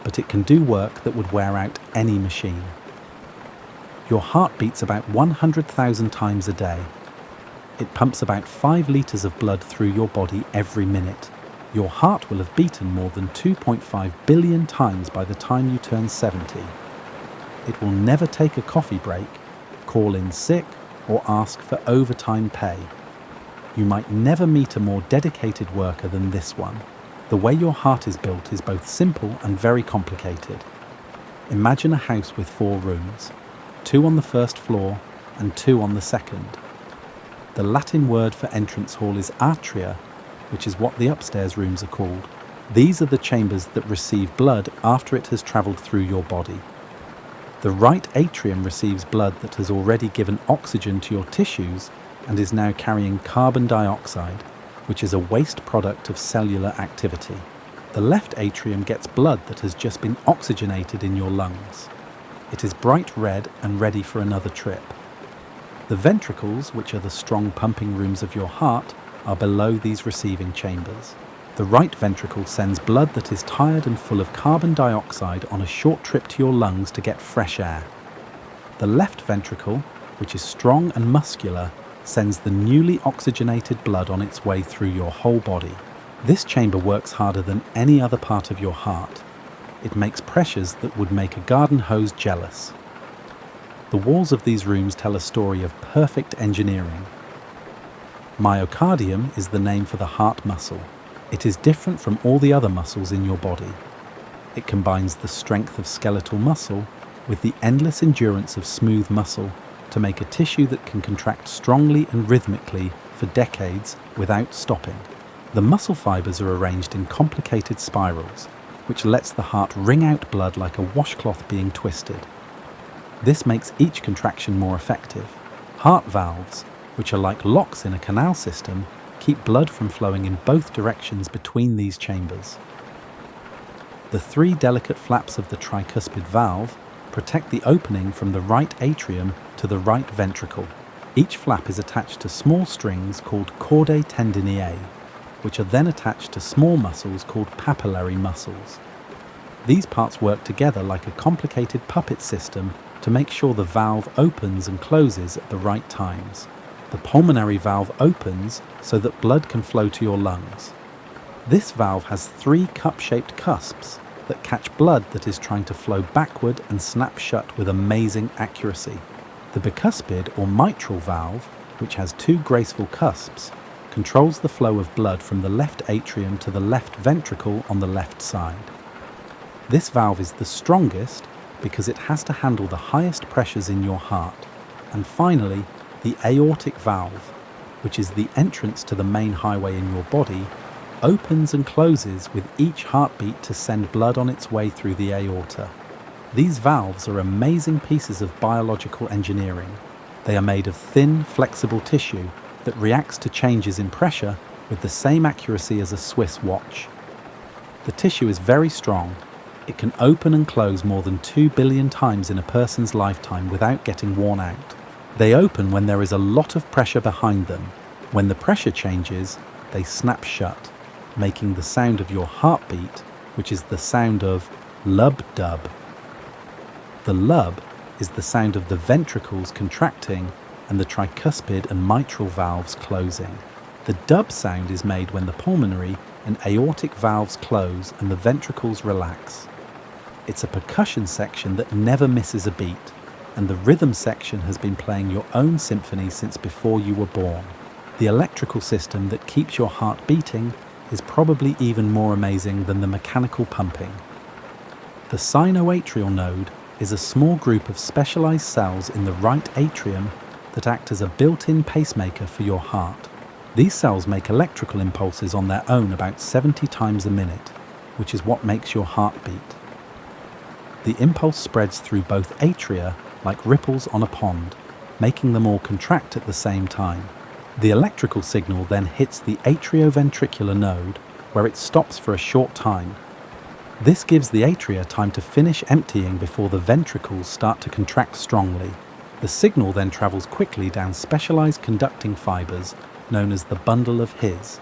but it can do work that would wear out any machine. Your heart beats about 100,000 times a day. It pumps about 5 litres of blood through your body every minute. Your heart will have beaten more than 2.5 billion times by the time you turn 70. It will never take a coffee break, call in sick, or ask for overtime pay. You might never meet a more dedicated worker than this one. The way your heart is built is both simple and very complicated. Imagine a house with 4 rooms, 2 on the first floor and 2 on the second. The Latin word for entrance hall is atria, which is what the upstairs rooms are called. These are the chambers that receive blood after it has travelled through your body. The right atrium receives blood that has already given oxygen to your tissues and is now carrying carbon dioxide, which is a waste product of cellular activity. The left atrium gets blood that has just been oxygenated in your lungs. It is bright red and ready for another trip. The ventricles, which are the strong pumping rooms of your heart, are below these receiving chambers. The right ventricle sends blood that is tired and full of carbon dioxide on a short trip to your lungs to get fresh air. The left ventricle, which is strong and muscular, sends the newly oxygenated blood on its way through your whole body. This chamber works harder than any other part of your heart. It makes pressures that would make a garden hose jealous. The walls of these rooms tell a story of perfect engineering. Myocardium is the name for the heart muscle. It is different from all the other muscles in your body. It combines the strength of skeletal muscle with the endless endurance of smooth muscle to make a tissue that can contract strongly and rhythmically for decades without stopping. The muscle fibers are arranged in complicated spirals, which lets the heart wring out blood like a washcloth being twisted. This makes each contraction more effective. Heart valves, which are like locks in a canal system, keep blood from flowing in both directions between these chambers. The three delicate flaps of the tricuspid valve protect the opening from the right atrium to the right ventricle. Each flap is attached to small strings called chordae tendineae, which are then attached to small muscles called papillary muscles. These parts work together like a complicated puppet system to make sure the valve opens and closes at the right times. The pulmonary valve opens so that blood can flow to your lungs. This valve has three cup-shaped cusps that catch blood that is trying to flow backward and snap shut with amazing accuracy. The bicuspid or mitral valve, which has two graceful cusps, controls the flow of blood from the left atrium to the left ventricle on the left side. This valve is the strongest because it has to handle the highest pressures in your heart. And finally, the aortic valve, which is the entrance to the main highway in your body, opens and closes with each heartbeat to send blood on its way through the aorta. These valves are amazing pieces of biological engineering. They are made of thin, flexible tissue that reacts to changes in pressure with the same accuracy as a Swiss watch. The tissue is very strong. It can open and close more than 2 billion times in a person's lifetime without getting worn out. They open when there is a lot of pressure behind them. When the pressure changes, they snap shut, making the sound of your heartbeat, which is the sound of lub-dub. The lub is the sound of the ventricles contracting and the tricuspid and mitral valves closing. The dub sound is made when the pulmonary and aortic valves close and the ventricles relax. It's a percussion section that never misses a beat, and the rhythm section has been playing your own symphony since before you were born. The electrical system that keeps your heart beating is probably even more amazing than the mechanical pumping. The sinoatrial node is a small group of specialized cells in the right atrium that act as a built-in pacemaker for your heart. These cells make electrical impulses on their own about 70 times a minute, which is what makes your heart beat. The impulse spreads through both atria like ripples on a pond, making them all contract at the same time. The electrical signal then hits the atrioventricular node, where it stops for a short time. This gives the atria time to finish emptying before the ventricles start to contract strongly. The signal then travels quickly down specialized conducting fibers known as the bundle of His,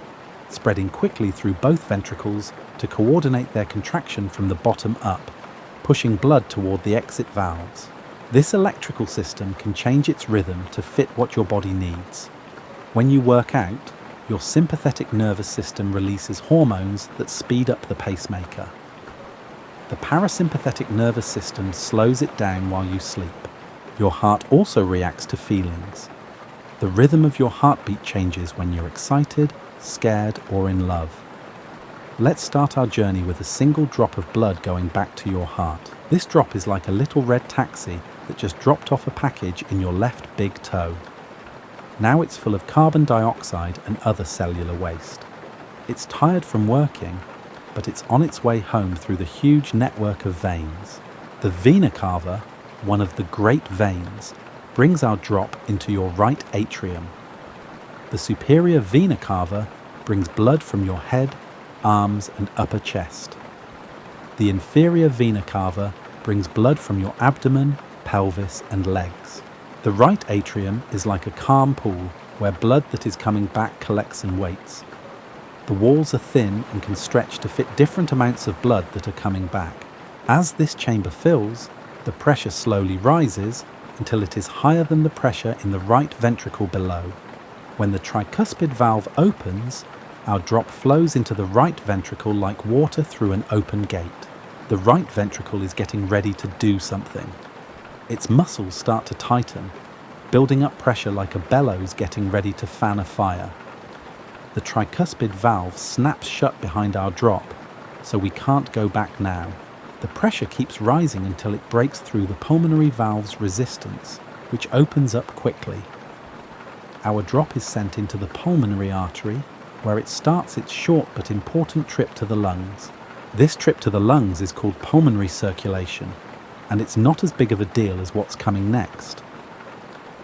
spreading quickly through both ventricles to coordinate their contraction from the bottom up, pushing blood toward the exit valves. This electrical system can change its rhythm to fit what your body needs. When you work out, your sympathetic nervous system releases hormones that speed up the pacemaker. The parasympathetic nervous system slows it down while you sleep. Your heart also reacts to feelings. The rhythm of your heartbeat changes when you're excited, scared, or in love. Let's start our journey with a single drop of blood going back to your heart. This drop is like a little red taxi that just dropped off a package in your left big toe. Now it's full of carbon dioxide and other cellular waste. It's tired from working, but it's on its way home through the huge network of veins. The vena cava, one of the great veins, brings our drop into your right atrium. The superior vena cava brings blood from your head, arms, and upper chest. The inferior vena cava brings blood from your abdomen, pelvis, and legs. The right atrium is like a calm pool where blood that is coming back collects and waits. The walls are thin and can stretch to fit different amounts of blood that are coming back. As this chamber fills, the pressure slowly rises until it is higher than the pressure in the right ventricle below. When the tricuspid valve opens, our drop flows into the right ventricle like water through an open gate. The right ventricle is getting ready to do something. Its muscles start to tighten, building up pressure like a bellows getting ready to fan a fire. The tricuspid valve snaps shut behind our drop, so we can't go back now. The pressure keeps rising until it breaks through the pulmonary valve's resistance, which opens up quickly. Our drop is sent into the pulmonary artery, where it starts its short but important trip to the lungs. This trip to the lungs is called pulmonary circulation, and it's not as big of a deal as what's coming next.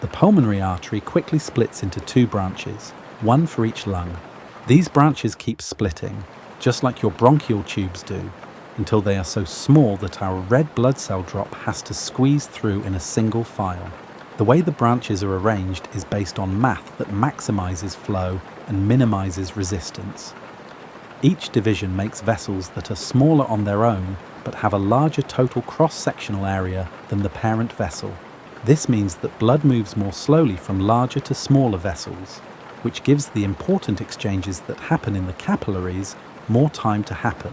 The pulmonary artery quickly splits into two branches, one for each lung. These branches keep splitting, just like your bronchial tubes do, until they are so small that our red blood cell drop has to squeeze through in a single file. The way the branches are arranged is based on math that maximizes flow and minimizes resistance. Each division makes vessels that are smaller on their own but have a larger total cross-sectional area than the parent vessel. This means that blood moves more slowly from larger to smaller vessels, which gives the important exchanges that happen in the capillaries more time to happen.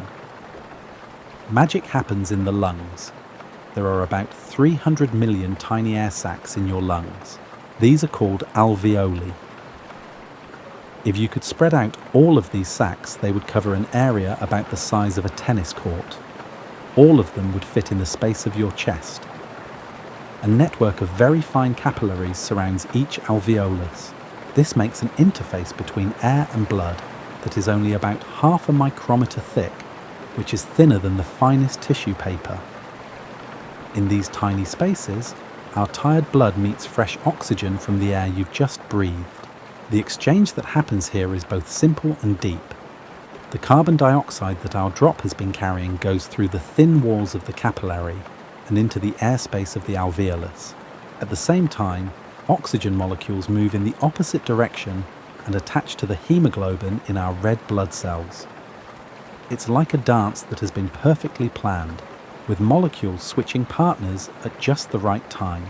Magic happens in the lungs. There are about 300 million tiny air sacs in your lungs. These are called alveoli. If you could spread out all of these sacs, they would cover an area about the size of a tennis court. All of them would fit in the space of your chest. A network of very fine capillaries surrounds each alveolus. This makes an interface between air and blood that is only about half a micrometer thick, which is thinner than the finest tissue paper. In these tiny spaces, our tired blood meets fresh oxygen from the air you've just breathed. The exchange that happens here is both simple and deep. The carbon dioxide that our drop has been carrying goes through the thin walls of the capillary and into the airspace of the alveolus. At the same time, oxygen molecules move in the opposite direction and attach to the hemoglobin in our red blood cells. It's like a dance that has been perfectly planned, with molecules switching partners at just the right time.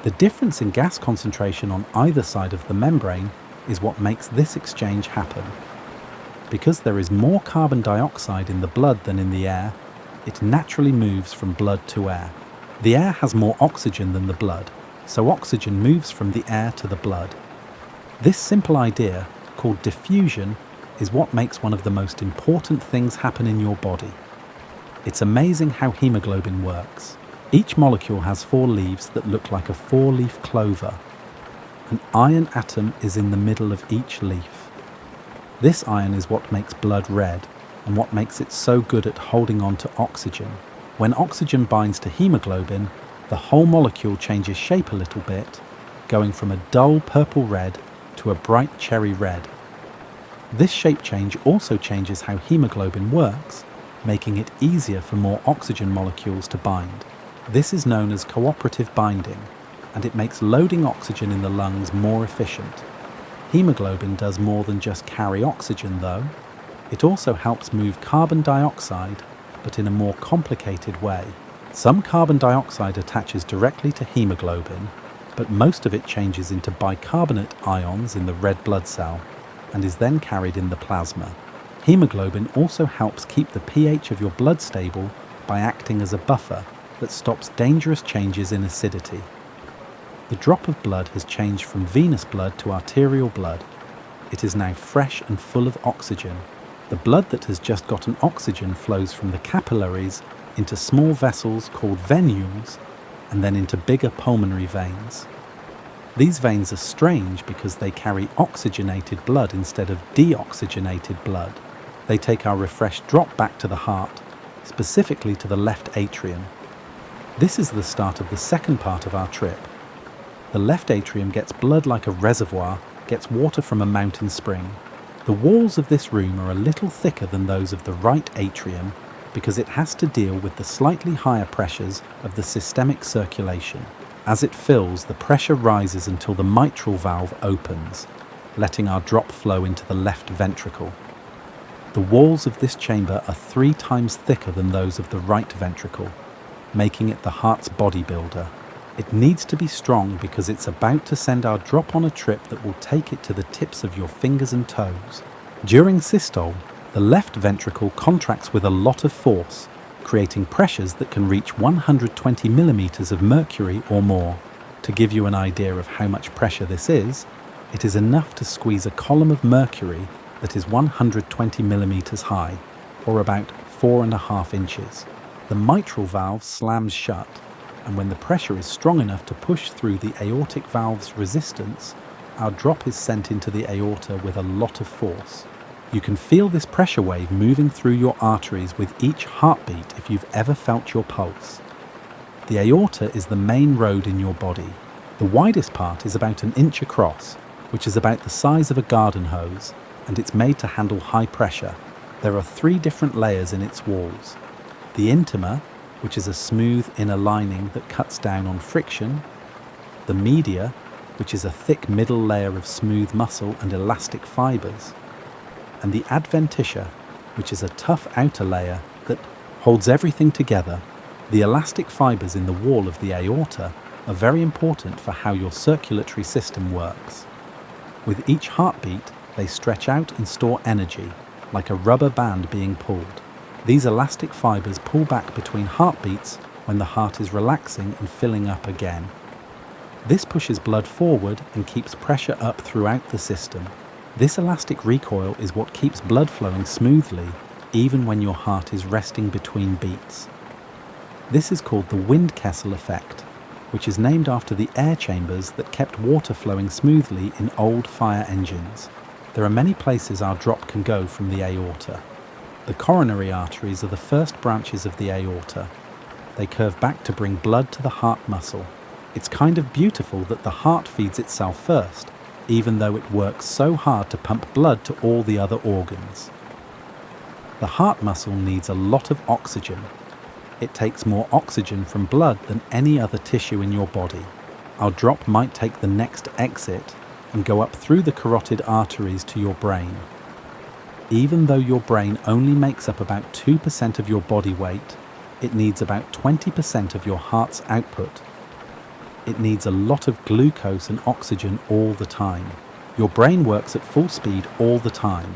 The difference in gas concentration on either side of the membrane is what makes this exchange happen. Because there is more carbon dioxide in the blood than in the air, it naturally moves from blood to air. The air has more oxygen than the blood, so oxygen moves from the air to the blood. This simple idea, called diffusion, is what makes one of the most important things happen in your body. It's amazing how hemoglobin works. Each molecule has 4 leaves that look like a 4-leaf clover. An iron atom is in the middle of each leaf. This iron is what makes blood red and what makes it so good at holding on to oxygen. When oxygen binds to hemoglobin, the whole molecule changes shape a little bit, going from a dull purple red to a bright cherry red. This shape change also changes how hemoglobin works, making it easier for more oxygen molecules to bind. This is known as cooperative binding, and it makes loading oxygen in the lungs more efficient. Hemoglobin does more than just carry oxygen, though. It also helps move carbon dioxide, but in a more complicated way. Some carbon dioxide attaches directly to hemoglobin, but most of it changes into bicarbonate ions in the red blood cell and is then carried in the plasma. Hemoglobin also helps keep the pH of your blood stable by acting as a buffer that stops dangerous changes in acidity. The drop of blood has changed from venous blood to arterial blood. It is now fresh and full of oxygen. The blood that has just gotten oxygen flows from the capillaries into small vessels called venules and then into bigger pulmonary veins. These veins are strange because they carry oxygenated blood instead of deoxygenated blood. They take our refreshed drop back to the heart, specifically to the left atrium. This is the start of the second part of our trip. The left atrium gets blood like a reservoir, gets water from a mountain spring. The walls of this room are a little thicker than those of the right atrium, because it has to deal with the slightly higher pressures of the systemic circulation. As it fills, the pressure rises until the mitral valve opens, letting our drop flow into the left ventricle. The walls of this chamber are 3 times thicker than those of the right ventricle, making it the heart's bodybuilder. It needs to be strong because it's about to send our drop on a trip that will take it to the tips of your fingers and toes. During systole, the left ventricle contracts with a lot of force, creating pressures that can reach 120 millimeters of mercury or more. To give you an idea of how much pressure this is, it is enough to squeeze a column of mercury that is 120 millimeters high, or about 4.5 inches. The mitral valve slams shut, and when the pressure is strong enough to push through the aortic valve's resistance, our drop is sent into the aorta with a lot of force. You can feel this pressure wave moving through your arteries with each heartbeat if you've ever felt your pulse. The aorta is the main road in your body. The widest part is about 1 inch across, which is about the size of a garden hose, and it's made to handle high pressure. There are 3 different layers in its walls. The intima, which is a smooth inner lining that cuts down on friction. The media, which is a thick middle layer of smooth muscle and elastic fibers. And the adventitia, which is a tough outer layer that holds everything together. The elastic fibers in the wall of the aorta are very important for how your circulatory system works. With each heartbeat, they stretch out and store energy, like a rubber band being pulled. These elastic fibers pull back between heartbeats when the heart is relaxing and filling up again. This pushes blood forward and keeps pressure up throughout the system. This elastic recoil is what keeps blood flowing smoothly, even when your heart is resting between beats. This is called the Windkessel effect, which is named after the air chambers that kept water flowing smoothly in old fire engines. There are many places our drop can go from the aorta. The coronary arteries are the first branches of the aorta. They curve back to bring blood to the heart muscle. It's kind of beautiful that the heart feeds itself first, even though it works so hard to pump blood to all the other organs. The heart muscle needs a lot of oxygen. It takes more oxygen from blood than any other tissue in your body. Our drop might take the next exit and go up through the carotid arteries to your brain. Even though your brain only makes up about 2% of your body weight, it needs about 20% of your heart's output. It needs a lot of glucose and oxygen all the time. Your brain works at full speed all the time,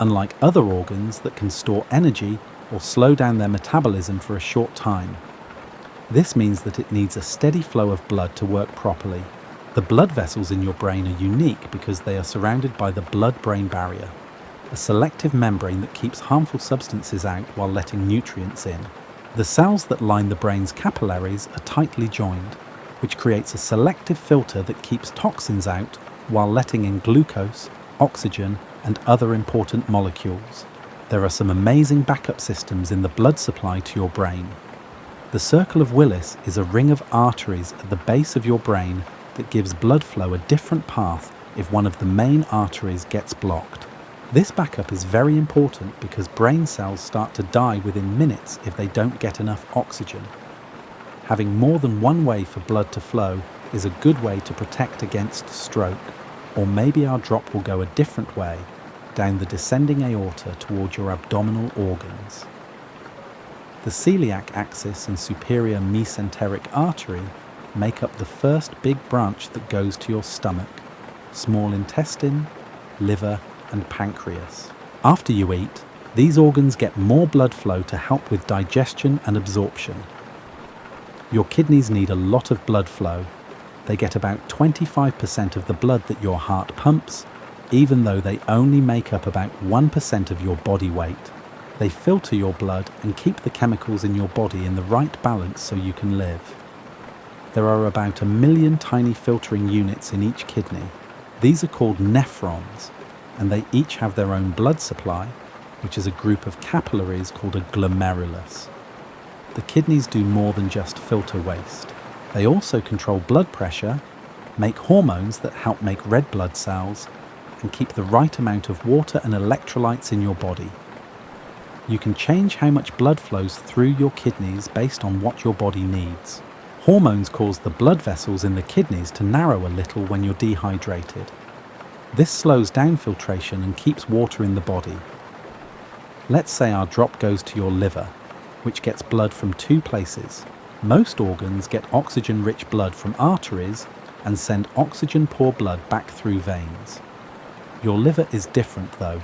unlike other organs that can store energy or slow down their metabolism for a short time. This means that it needs a steady flow of blood to work properly. The blood vessels in your brain are unique because they are surrounded by the blood-brain barrier, a selective membrane that keeps harmful substances out while letting nutrients in. The cells that line the brain's capillaries are tightly joined, which creates a selective filter that keeps toxins out while letting in glucose, oxygen, and other important molecules. There are some amazing backup systems in the blood supply to your brain. The Circle of Willis is a ring of arteries at the base of your brain that gives blood flow a different path if one of the main arteries gets blocked. This backup is very important because brain cells start to die within minutes if they don't get enough oxygen. Having more than one way for blood to flow is a good way to protect against stroke, or maybe our drop will go a different way, down the descending aorta toward your abdominal organs. The celiac axis and superior mesenteric artery make up the first big branch that goes to your stomach, small intestine, liver, and pancreas. After you eat, these organs get more blood flow to help with digestion and absorption. Your kidneys need a lot of blood flow. They get about 25% of the blood that your heart pumps, even though they only make up about 1% of your body weight. They filter your blood and keep the chemicals in your body in the right balance so you can live. There are about 1 million tiny filtering units in each kidney. These are called nephrons, and they each have their own blood supply, which is a group of capillaries called a glomerulus. The kidneys do more than just filter waste. They also control blood pressure, make hormones that help make red blood cells, and keep the right amount of water and electrolytes in your body. You can change how much blood flows through your kidneys based on what your body needs. Hormones cause the blood vessels in the kidneys to narrow a little when you're dehydrated. This slows down filtration and keeps water in the body. Let's say our drop goes to your liver, which gets blood from two places. Most organs get oxygen-rich blood from arteries and send oxygen-poor blood back through veins. Your liver is different though.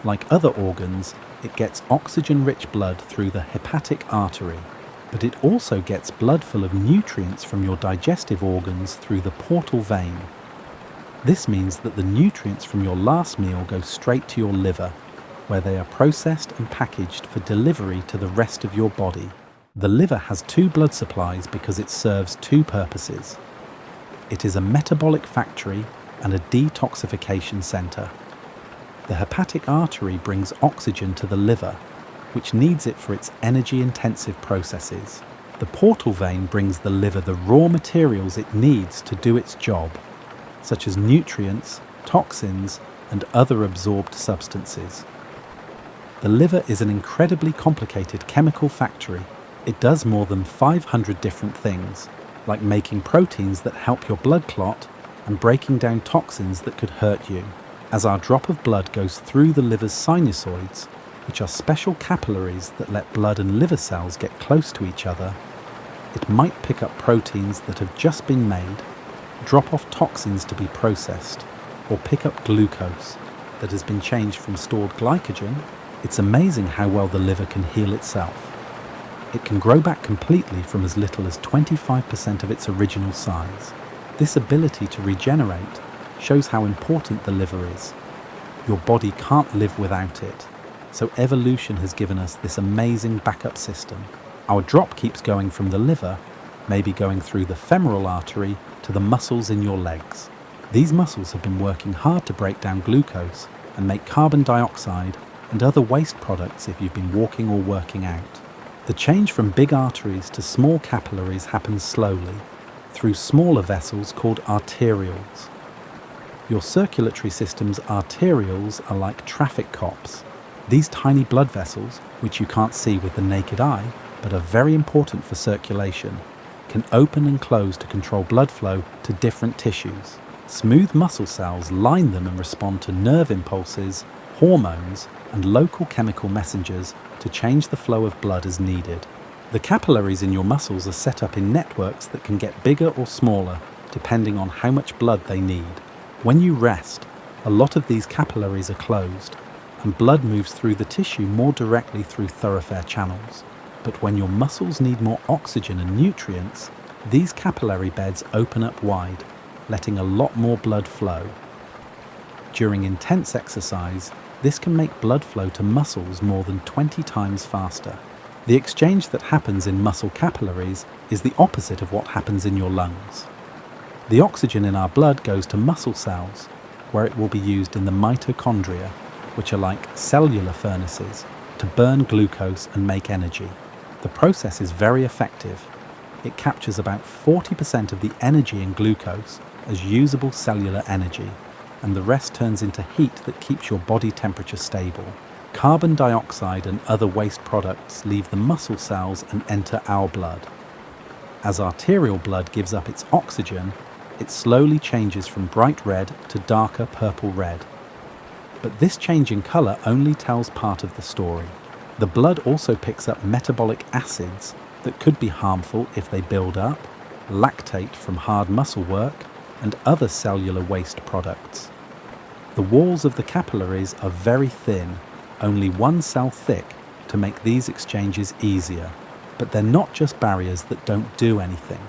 Like other organs, it gets oxygen-rich blood through the hepatic artery, but it also gets blood full of nutrients from your digestive organs through the portal vein. This means that the nutrients from your last meal go straight to your liver, where they are processed and packaged for delivery to the rest of your body. The liver has two blood supplies because it serves two purposes. It is a metabolic factory and a detoxification center. The hepatic artery brings oxygen to the liver, which needs it for its energy-intensive processes. The portal vein brings the liver the raw materials it needs to do its job, such as nutrients, toxins, and other absorbed substances. The liver is an incredibly complicated chemical factory. It does more than 500 different things, like making proteins that help your blood clot and breaking down toxins that could hurt you. As our drop of blood goes through the liver's sinusoids, which are special capillaries that let blood and liver cells get close to each other, it might pick up proteins that have just been made, drop off toxins to be processed, or pick up glucose that has been changed from stored glycogen. It's amazing how well the liver can heal itself. It can grow back completely from as little as 25% of its original size. This ability to regenerate shows how important the liver is. Your body can't live without it, so evolution has given us this amazing backup system. Our drop keeps going from the liver, maybe going through the femoral artery to the muscles in your legs. These muscles have been working hard to break down glucose and make carbon dioxide and other waste products if you've been walking or working out. The change from big arteries to small capillaries happens slowly, through smaller vessels called arterioles. Your circulatory system's arterioles are like traffic cops. These tiny blood vessels, which you can't see with the naked eye, but are very important for circulation, can open and close to control blood flow to different tissues. Smooth muscle cells line them and respond to nerve impulses, hormones, and local chemical messengers to change the flow of blood as needed. The capillaries in your muscles are set up in networks that can get bigger or smaller, depending on how much blood they need. When you rest, a lot of these capillaries are closed, and blood moves through the tissue more directly through thoroughfare channels. But when your muscles need more oxygen and nutrients, these capillary beds open up wide, letting a lot more blood flow. During intense exercise, this can make blood flow to muscles more than 20 times faster. The exchange that happens in muscle capillaries is the opposite of what happens in your lungs. The oxygen in our blood goes to muscle cells, where it will be used in the mitochondria, which are like cellular furnaces, to burn glucose and make energy. The process is very effective. It captures about 40% of the energy in glucose as usable cellular energy, and the rest turns into heat that keeps your body temperature stable. Carbon dioxide and other waste products leave the muscle cells and enter our blood. As arterial blood gives up its oxygen, it slowly changes from bright red to darker purple red. But this change in colour only tells part of the story. The blood also picks up metabolic acids that could be harmful if they build up, lactate from hard muscle work, and other cellular waste products. The walls of the capillaries are very thin, only one cell thick, to make these exchanges easier. But they're not just barriers that don't do anything.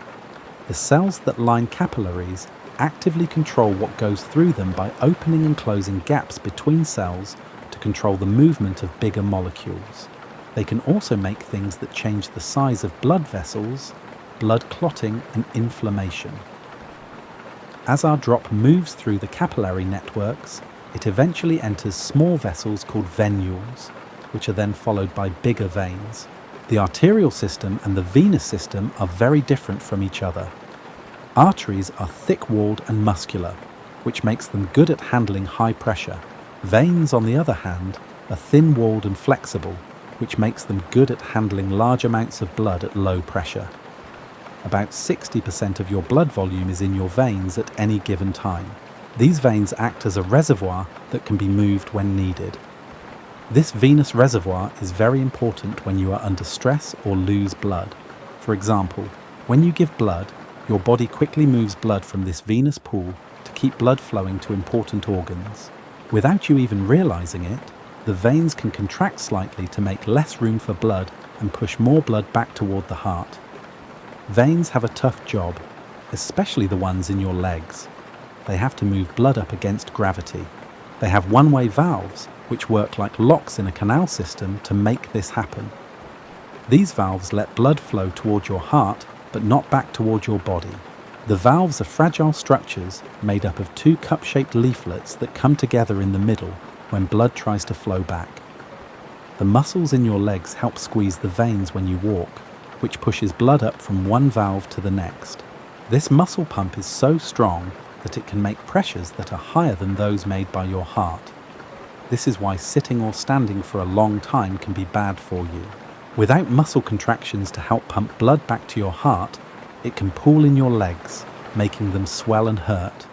The cells that line capillaries actively control what goes through them by opening and closing gaps between cells to control the movement of bigger molecules. They can also make things that change the size of blood vessels, blood clotting, and inflammation. As our drop moves through the capillary networks, it eventually enters small vessels called venules, which are then followed by bigger veins. The arterial system and the venous system are very different from each other. Arteries are thick-walled and muscular, which makes them good at handling high pressure. Veins, on the other hand, are thin-walled and flexible, which makes them good at handling large amounts of blood at low pressure. About 60% of your blood volume is in your veins at any given time. These veins act as a reservoir that can be moved when needed. This venous reservoir is very important when you are under stress or lose blood. For example, when you give blood, your body quickly moves blood from this venous pool to keep blood flowing to important organs. Without you even realizing it, the veins can contract slightly to make less room for blood and push more blood back toward the heart. Veins have a tough job, especially the ones in your legs. They have to move blood up against gravity. They have one-way valves, which work like locks in a canal system to make this happen. These valves let blood flow toward your heart, but not back toward your body. The valves are fragile structures made up of two cup-shaped leaflets that come together in the middle when blood tries to flow back. The muscles in your legs help squeeze the veins when you walk, which pushes blood up from one valve to the next. This muscle pump is so strong that it can make pressures that are higher than those made by your heart. This is why sitting or standing for a long time can be bad for you. Without muscle contractions to help pump blood back to your heart, it can pool in your legs, making them swell and hurt.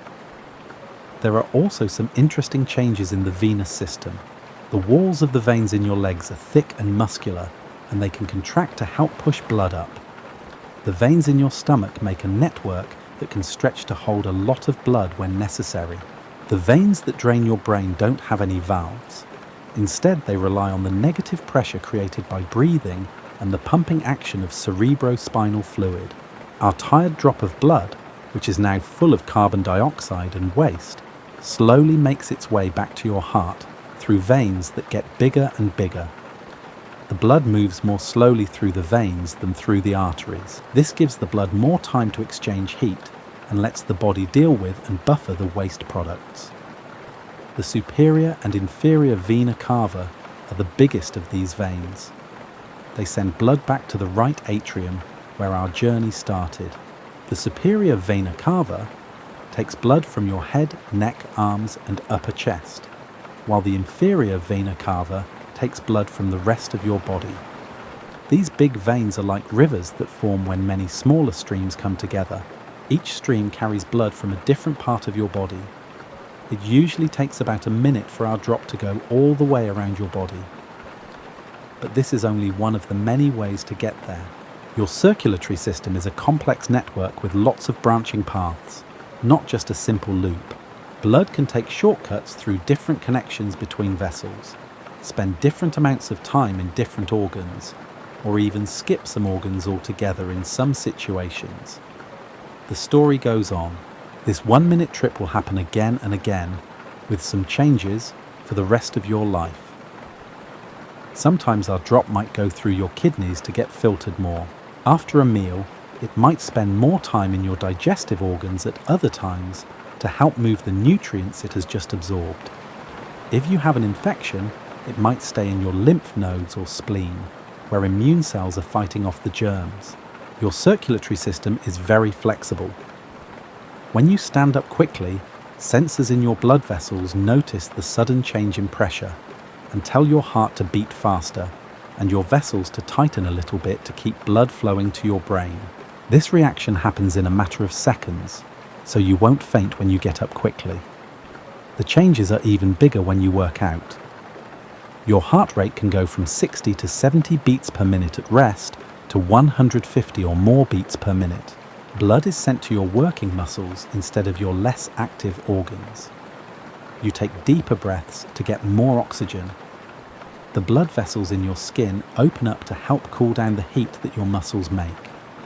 There are also some interesting changes in the venous system. The walls of the veins in your legs are thick and muscular, and they can contract to help push blood up. The veins in your stomach make a network that can stretch to hold a lot of blood when necessary. The veins that drain your brain don't have any valves. Instead, they rely on the negative pressure created by breathing and the pumping action of cerebrospinal fluid. Our tired drop of blood, which is now full of carbon dioxide and waste, slowly makes its way back to your heart through veins that get bigger and bigger. The blood moves more slowly through the veins than through the arteries. This gives the blood more time to exchange heat and lets the body deal with and buffer the waste products. The superior and inferior vena cava are the biggest of these veins. They send blood back to the right atrium where our journey started. The superior vena cava takes blood from your head, neck, arms, and upper chest, while the inferior vena cava takes blood from the rest of your body. These big veins are like rivers that form when many smaller streams come together. Each stream carries blood from a different part of your body. It usually takes about a minute for our drop to go all the way around your body. But this is only one of the many ways to get there. Your circulatory system is a complex network with lots of branching paths, not just a simple loop. Blood can take shortcuts through different connections between vessels, spend different amounts of time in different organs, or even skip some organs altogether in some situations. The story goes on. This 1-minute trip will happen again and again, with some changes for the rest of your life. Sometimes our drop might go through your kidneys to get filtered more. After a meal, it might spend more time in your digestive organs at other times to help move the nutrients it has just absorbed. If you have an infection, it might stay in your lymph nodes or spleen, where immune cells are fighting off the germs. Your circulatory system is very flexible. When you stand up quickly, sensors in your blood vessels notice the sudden change in pressure and tell your heart to beat faster and your vessels to tighten a little bit to keep blood flowing to your brain. This reaction happens in a matter of seconds, so you won't faint when you get up quickly. The changes are even bigger when you work out. Your heart rate can go from 60 to 70 beats per minute at rest to 150 or more beats per minute. Blood is sent to your working muscles instead of your less active organs. You take deeper breaths to get more oxygen. The blood vessels in your skin open up to help cool down the heat that your muscles make.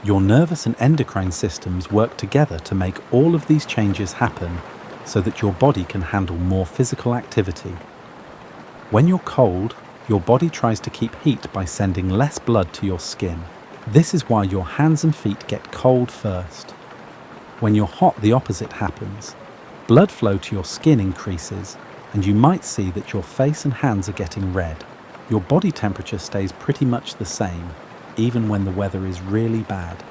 Your nervous and endocrine systems work together to make all of these changes happen so that your body can handle more physical activity. When you're cold, your body tries to keep heat by sending less blood to your skin. This is why your hands and feet get cold first. When you're hot, the opposite happens. Blood flow to your skin increases, and you might see that your face and hands are getting red. Your body temperature stays pretty much the same, even when the weather is really bad.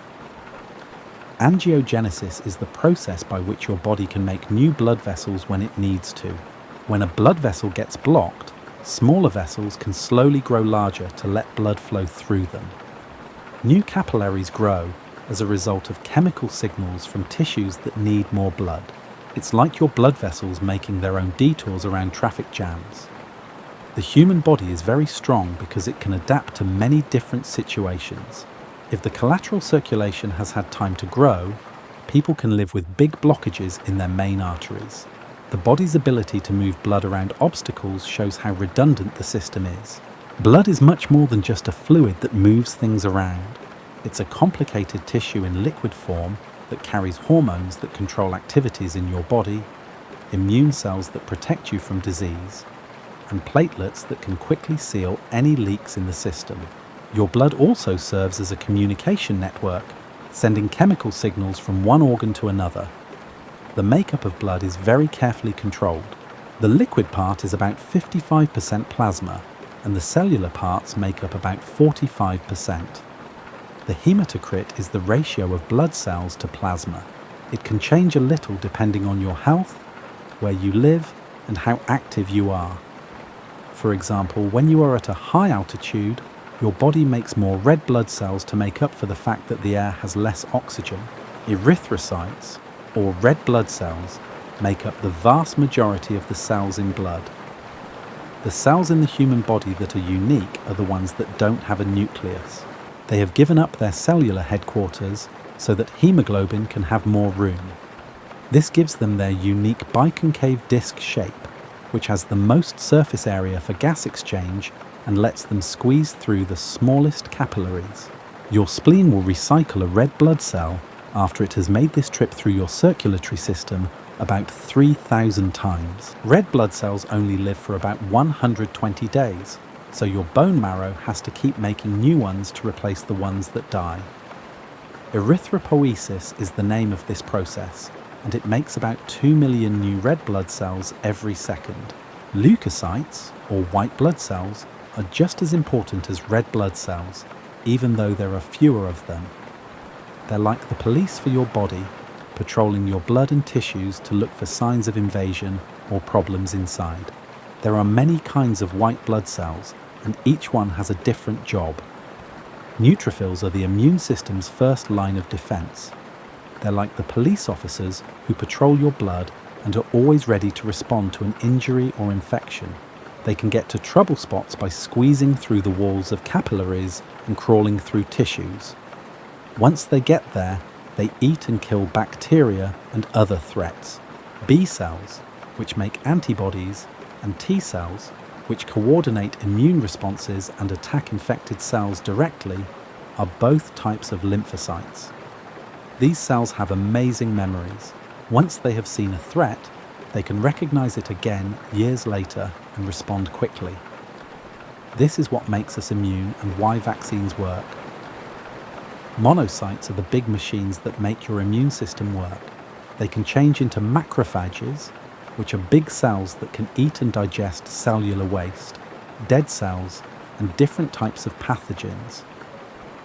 Angiogenesis is the process by which your body can make new blood vessels when it needs to. When a blood vessel gets blocked, Smaller vessels can slowly grow larger to let blood flow through them. New capillaries grow as a result of chemical signals from tissues that need more blood. It's like your blood vessels making their own detours around traffic jams. The human body is very strong because it can adapt to many different situations. If the collateral circulation has had time to grow, people can live with big blockages in their main arteries. The body's ability to move blood around obstacles shows how redundant the system is. Blood is much more than just a fluid that moves things around. It's a complicated tissue in liquid form that carries hormones that control activities in your body, immune cells that protect you from disease, and platelets that can quickly seal any leaks in the system. Your blood also serves as a communication network, sending chemical signals from one organ to another. The makeup of blood is very carefully controlled. The liquid part is about 55% plasma, and the cellular parts make up about 45%. The hematocrit is the ratio of blood cells to plasma. It can change a little depending on your health, where you live, and how active you are. For example, when you are at a high altitude, your body makes more red blood cells to make up for the fact that the air has less oxygen. Erythrocytes, or red blood cells, make up the vast majority of the cells in blood. The cells in the human body that are unique are the ones that don't have a nucleus. They have given up their cellular headquarters so that hemoglobin can have more room. This gives them their unique biconcave disc shape, which has the most surface area for gas exchange and lets them squeeze through the smallest capillaries. Your spleen will recycle a red blood cell after it has made this trip through your circulatory system about 3,000 times. Red blood cells only live for about 120 days, so your bone marrow has to keep making new ones to replace the ones that die. Erythropoiesis is the name of this process, and it makes about 2 million new red blood cells every second. Leukocytes, or white blood cells, are just as important as red blood cells, even though there are fewer of them. They're like the police for your body, patrolling your blood and tissues to look for signs of invasion or problems inside. There are many kinds of white blood cells, and each one has a different job. Neutrophils are the immune system's first line of defense. They're like the police officers who patrol your blood and are always ready to respond to an injury or infection. They can get to trouble spots by squeezing through the walls of capillaries and crawling through tissues. Once they get there, they eat and kill bacteria and other threats. B cells, which make antibodies, and T cells, which coordinate immune responses and attack infected cells directly, are both types of lymphocytes. These cells have amazing memories. Once they have seen a threat, they can recognize it again years later and respond quickly. This is what makes us immune and why vaccines work. Monocytes are the big machines that make your immune system work. They can change into macrophages, which are big cells that can eat and digest cellular waste, dead cells, and different types of pathogens.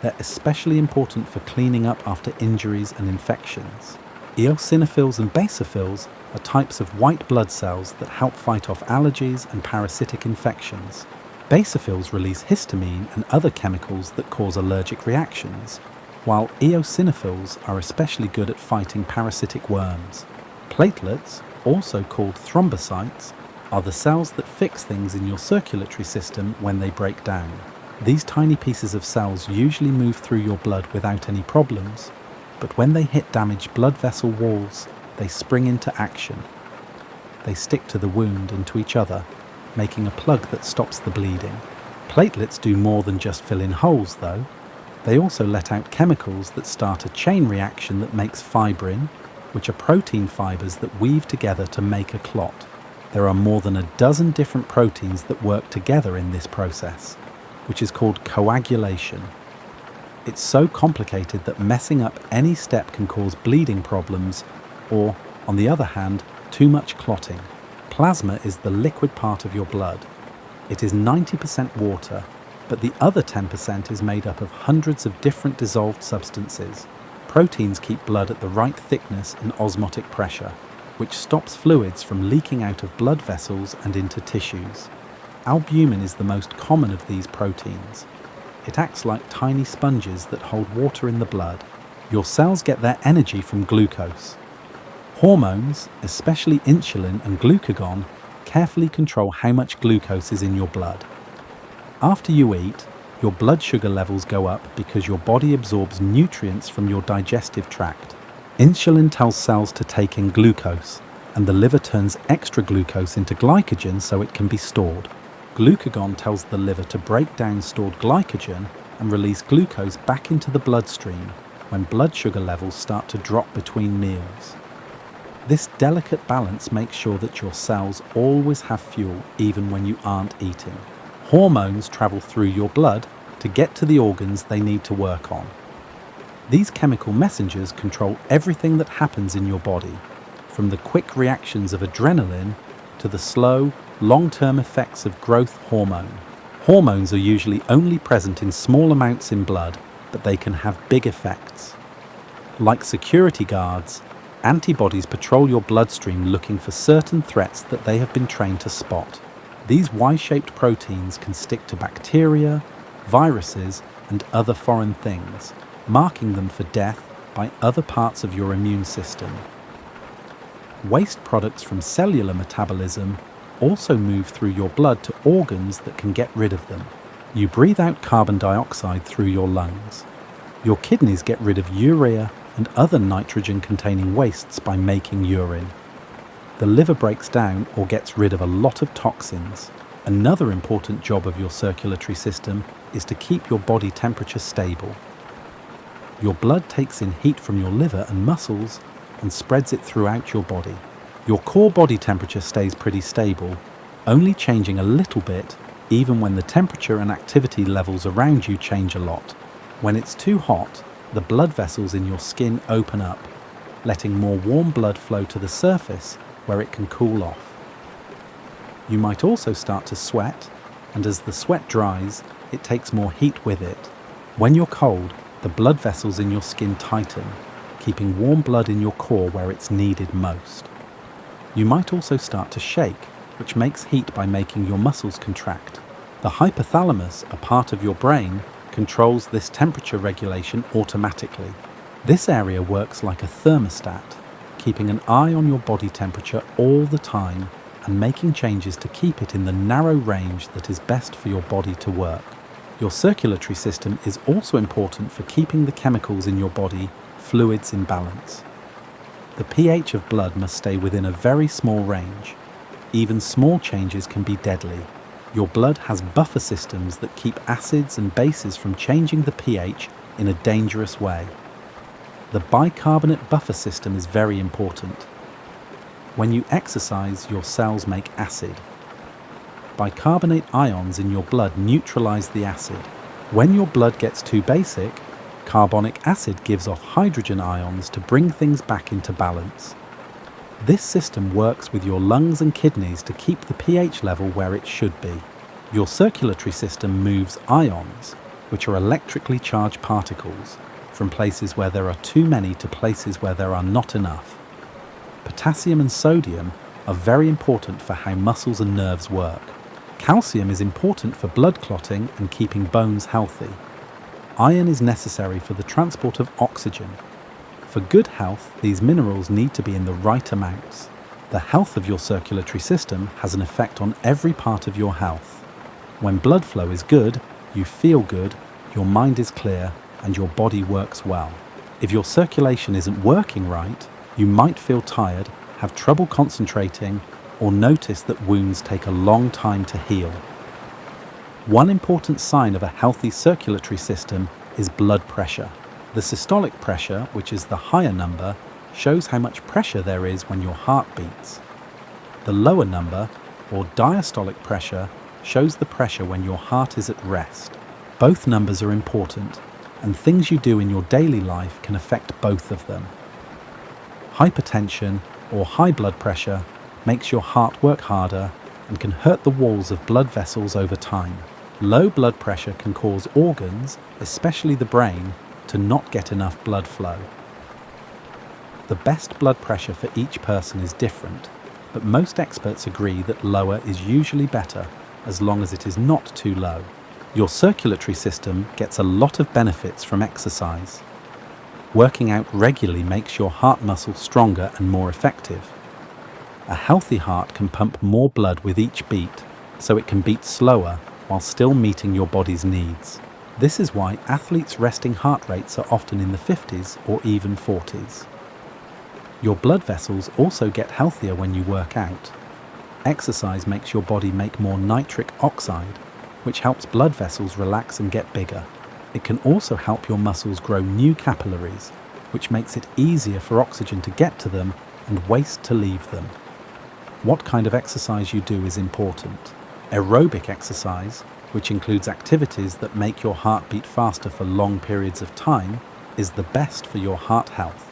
They're especially important for cleaning up after injuries and infections. Eosinophils and basophils are types of white blood cells that help fight off allergies and parasitic infections. Basophils release histamine and other chemicals that cause allergic reactions, while eosinophils are especially good at fighting parasitic worms. Platelets, also called thrombocytes, are the cells that fix things in your circulatory system when they break down. These tiny pieces of cells usually move through your blood without any problems, but when they hit damaged blood vessel walls, they spring into action. They stick to the wound and to each other, making a plug that stops the bleeding. Platelets do more than just fill in holes, though. They also let out chemicals that start a chain reaction that makes fibrin, which are protein fibers that weave together to make a clot. There are more than a dozen different proteins that work together in this process, which is called coagulation. It's so complicated that messing up any step can cause bleeding problems or, on the other hand, too much clotting. Plasma is the liquid part of your blood. It is 90% water, but the other 10% is made up of hundreds of different dissolved substances. Proteins keep blood at the right thickness and osmotic pressure, which stops fluids from leaking out of blood vessels and into tissues. Albumin is the most common of these proteins. It acts like tiny sponges that hold water in the blood. Your cells get their energy from glucose. Hormones, especially insulin and glucagon, carefully control how much glucose is in your blood. After you eat, your blood sugar levels go up because your body absorbs nutrients from your digestive tract. Insulin tells cells to take in glucose, and the liver turns extra glucose into glycogen so it can be stored. Glucagon tells the liver to break down stored glycogen and release glucose back into the bloodstream when blood sugar levels start to drop between meals. This delicate balance makes sure that your cells always have fuel even when you aren't eating. Hormones travel through your blood to get to the organs they need to work on. These chemical messengers control everything that happens in your body, from the quick reactions of adrenaline to the slow, long-term effects of growth hormone. Hormones are usually only present in small amounts in blood, but they can have big effects. Like security guards, antibodies patrol your bloodstream looking for certain threats that they have been trained to spot. These Y-shaped proteins can stick to bacteria, viruses, and other foreign things, marking them for death by other parts of your immune system. Waste products from cellular metabolism also move through your blood to organs that can get rid of them. You breathe out carbon dioxide through your lungs. Your kidneys get rid of urea and other nitrogen-containing wastes by making urine. The liver breaks down or gets rid of a lot of toxins. Another important job of your circulatory system is to keep your body temperature stable. Your blood takes in heat from your liver and muscles and spreads it throughout your body. Your core body temperature stays pretty stable, only changing a little bit even when the temperature and activity levels around you change a lot. When it's too hot, the blood vessels in your skin open up, letting more warm blood flow to the surface where it can cool off. You might also start to sweat, and as the sweat dries, it takes more heat with it. When you're cold, the blood vessels in your skin tighten, keeping warm blood in your core where it's needed most. You might also start to shake, which makes heat by making your muscles contract. The hypothalamus, a part of your brain, controls this temperature regulation automatically. This area works like a thermostat, keeping an eye on your body temperature all the time and making changes to keep it in the narrow range that is best for your body to work. Your circulatory system is also important for keeping the chemicals in your body, fluids, in balance. The pH of blood must stay within a very small range. Even small changes can be deadly. Your blood has buffer systems that keep acids and bases from changing the pH in a dangerous way. The bicarbonate buffer system is very important. When you exercise, your cells make acid. Bicarbonate ions in your blood neutralize the acid. When your blood gets too basic, carbonic acid gives off hydrogen ions to bring things back into balance. This system works with your lungs and kidneys to keep the pH level where it should be. Your circulatory system moves ions, which are electrically charged particles, from places where there are too many to places where there are not enough. Potassium and sodium are very important for how muscles and nerves work. Calcium is important for blood clotting and keeping bones healthy. Iron is necessary for the transport of oxygen. For good health, these minerals need to be in the right amounts. The health of your circulatory system has an effect on every part of your health. When blood flow is good, you feel good, your mind is clear, and your body works well. If your circulation isn't working right, you might feel tired, have trouble concentrating, or notice that wounds take a long time to heal. One important sign of a healthy circulatory system is blood pressure. The systolic pressure, which is the higher number, shows how much pressure there is when your heart beats. The lower number, or diastolic pressure, shows the pressure when your heart is at rest. Both numbers are important, and things you do in your daily life can affect both of them. Hypertension, or high blood pressure, makes your heart work harder and can hurt the walls of blood vessels over time. Low blood pressure can cause organs, especially the brain, to not get enough blood flow. The best blood pressure for each person is different, but most experts agree that lower is usually better, as long as it is not too low. Your circulatory system gets a lot of benefits from exercise. Working out regularly makes your heart muscle stronger and more effective. A healthy heart can pump more blood with each beat, so it can beat slower while still meeting your body's needs. This is why athletes' resting heart rates are often in the 50s or even 40s. Your blood vessels also get healthier when you work out. Exercise makes your body make more nitric oxide, which helps blood vessels relax and get bigger. It can also help your muscles grow new capillaries, which makes it easier for oxygen to get to them and waste to leave them. What kind of exercise you do is important. Aerobic exercise, which includes activities that make your heart beat faster for long periods of time, is the best for your heart health.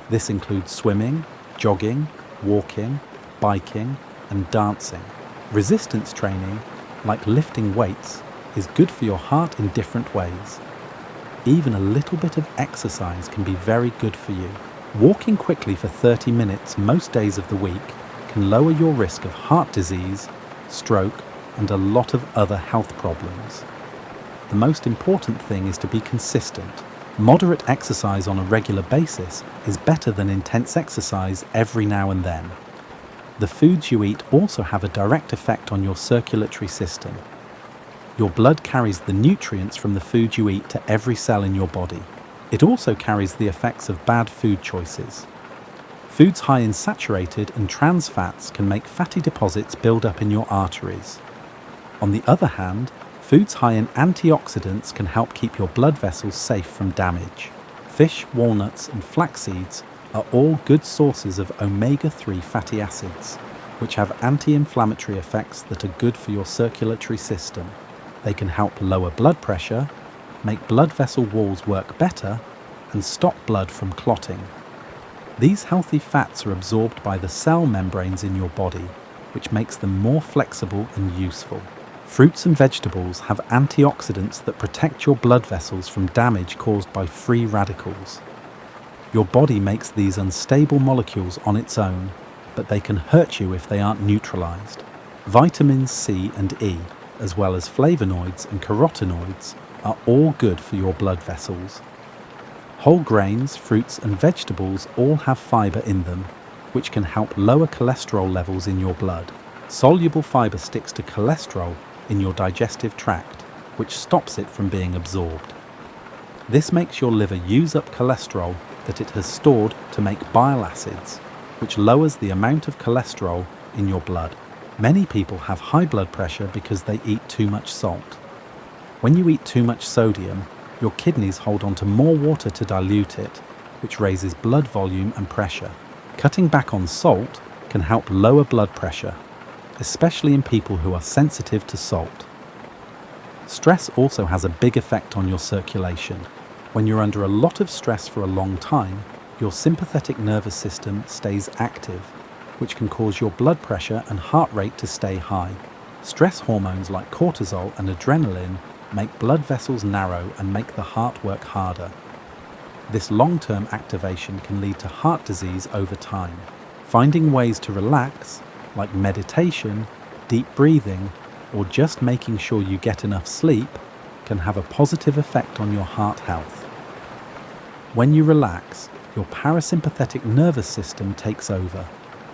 This includes swimming, jogging, walking, biking, and dancing. Resistance training, like lifting weights, is good for your heart in different ways. Even a little bit of exercise can be very good for you. Walking quickly for 30 minutes most days of the week can lower your risk of heart disease, stroke, and a lot of other health problems. The most important thing is to be consistent. Moderate exercise on a regular basis is better than intense exercise every now and then. The foods you eat also have a direct effect on your circulatory system. Your blood carries the nutrients from the food you eat to every cell in your body. It also carries the effects of bad food choices. Foods high in saturated and trans fats can make fatty deposits build up in your arteries. On the other hand, foods high in antioxidants can help keep your blood vessels safe from damage. Fish, walnuts, and flax seeds are all good sources of omega-3 fatty acids, which have anti-inflammatory effects that are good for your circulatory system. They can help lower blood pressure, make blood vessel walls work better, and stop blood from clotting. These healthy fats are absorbed by the cell membranes in your body, which makes them more flexible and useful. Fruits and vegetables have antioxidants that protect your blood vessels from damage caused by free radicals. Your body makes these unstable molecules on its own, but they can hurt you if they aren't neutralized. Vitamins C and E, as well as flavonoids and carotenoids, are all good for your blood vessels. Whole grains, fruits and vegetables all have fiber in them, which can help lower cholesterol levels in your blood. Soluble fiber sticks to cholesterol in your digestive tract, which stops it from being absorbed. This makes your liver use up cholesterol that it has stored to make bile acids, which lowers the amount of cholesterol in your blood. Many people have high blood pressure because they eat too much salt. When you eat too much sodium, your kidneys hold on to more water to dilute it, which raises blood volume and pressure. Cutting back on salt can help lower blood pressure, especially in people who are sensitive to salt. Stress also has a big effect on your circulation. When you're under a lot of stress for a long time, your sympathetic nervous system stays active, which can cause your blood pressure and heart rate to stay high. Stress hormones like cortisol and adrenaline make blood vessels narrow and make the heart work harder. This long-term activation can lead to heart disease over time. Finding ways to relax, like meditation, deep breathing, or just making sure you get enough sleep, can have a positive effect on your heart health. When you relax, your parasympathetic nervous system takes over.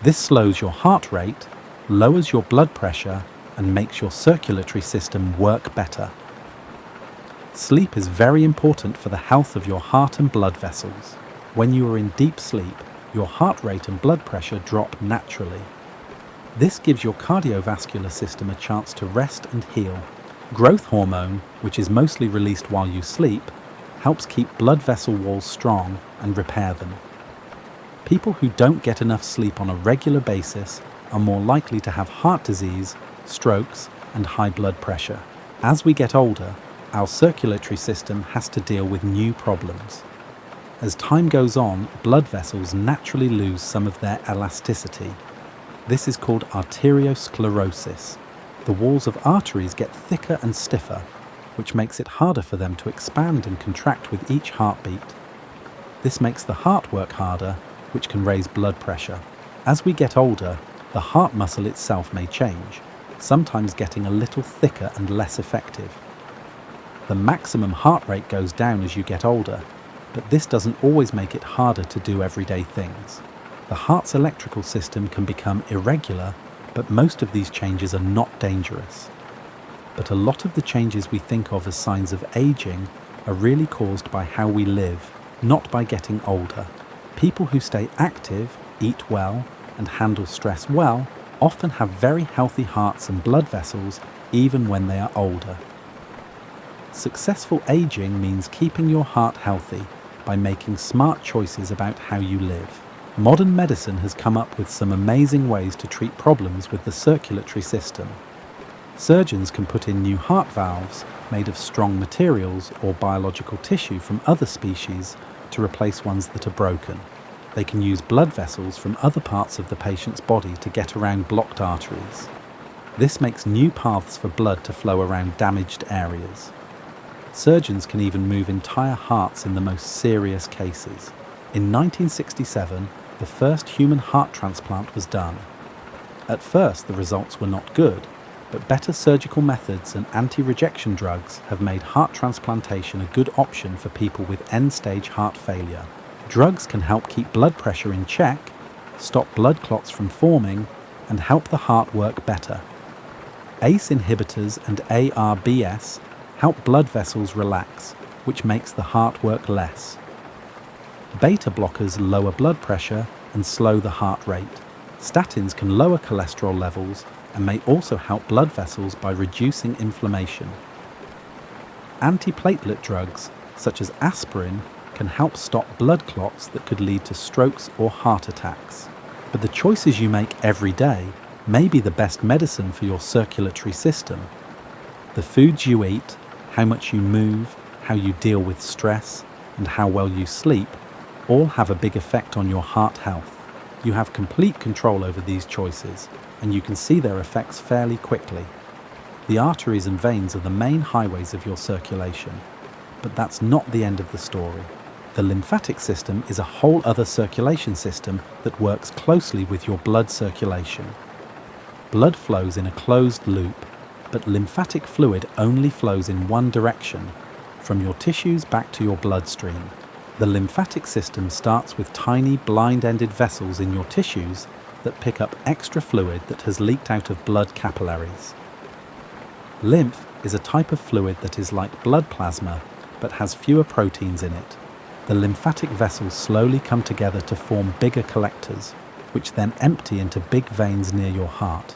This slows your heart rate, lowers your blood pressure, and makes your circulatory system work better. Sleep is very important for the health of your heart and blood vessels. When you are in deep sleep, your heart rate and blood pressure drop naturally. This gives your cardiovascular system a chance to rest and heal. Growth hormone, which is mostly released while you sleep, helps keep blood vessel walls strong and repair them. People who don't get enough sleep on a regular basis are more likely to have heart disease, strokes, and high blood pressure. As we get older, our circulatory system has to deal with new problems. As time goes on, blood vessels naturally lose some of their elasticity. This is called arteriosclerosis. The walls of arteries get thicker and stiffer, which makes it harder for them to expand and contract with each heartbeat. This makes the heart work harder, which can raise blood pressure. As we get older, the heart muscle itself may change. sometimes getting a little thicker and less effective. The maximum heart rate goes down as you get older, but this doesn't always make it harder to do everyday things. The heart's electrical system can become irregular, but most of these changes are not dangerous. But a lot of the changes we think of as signs of aging are really caused by how we live, not by getting older. People who stay active, eat well, and handle stress well often have very healthy hearts and blood vessels even when they are older. Successful aging means keeping your heart healthy by making smart choices about how you live. Modern medicine has come up with some amazing ways to treat problems with the circulatory system. Surgeons can put in new heart valves made of strong materials or biological tissue from other species to replace ones that are broken. They can use blood vessels from other parts of the patient's body to get around blocked arteries. This makes new paths for blood to flow around damaged areas. Surgeons can even move entire hearts in the most serious cases. In 1967, the first human heart transplant was done. At first, the results were not good, but better surgical methods and anti-rejection drugs have made heart transplantation a good option for people with end-stage heart failure. Drugs can help keep blood pressure in check, stop blood clots from forming, and help the heart work better. ACE inhibitors and ARBs help blood vessels relax, which makes the heart work less. Beta blockers lower blood pressure and slow the heart rate. Statins can lower cholesterol levels and may also help blood vessels by reducing inflammation. Antiplatelet drugs, such as aspirin, can help stop blood clots that could lead to strokes or heart attacks. But the choices you make every day may be the best medicine for your circulatory system. The foods you eat, how much you move, how you deal with stress, and how well you sleep all have a big effect on your heart health. You have complete control over these choices, and you can see their effects fairly quickly. The arteries and veins are the main highways of your circulation, but that's not the end of the story. The lymphatic system is a whole other circulation system that works closely with your blood circulation. Blood flows in a closed loop, but lymphatic fluid only flows in one direction, from your tissues back to your bloodstream. The lymphatic system starts with tiny blind-ended vessels in your tissues that pick up extra fluid that has leaked out of blood capillaries. Lymph is a type of fluid that is like blood plasma, but has fewer proteins in it. The lymphatic vessels slowly come together to form bigger collectors, which then empty into big veins near your heart.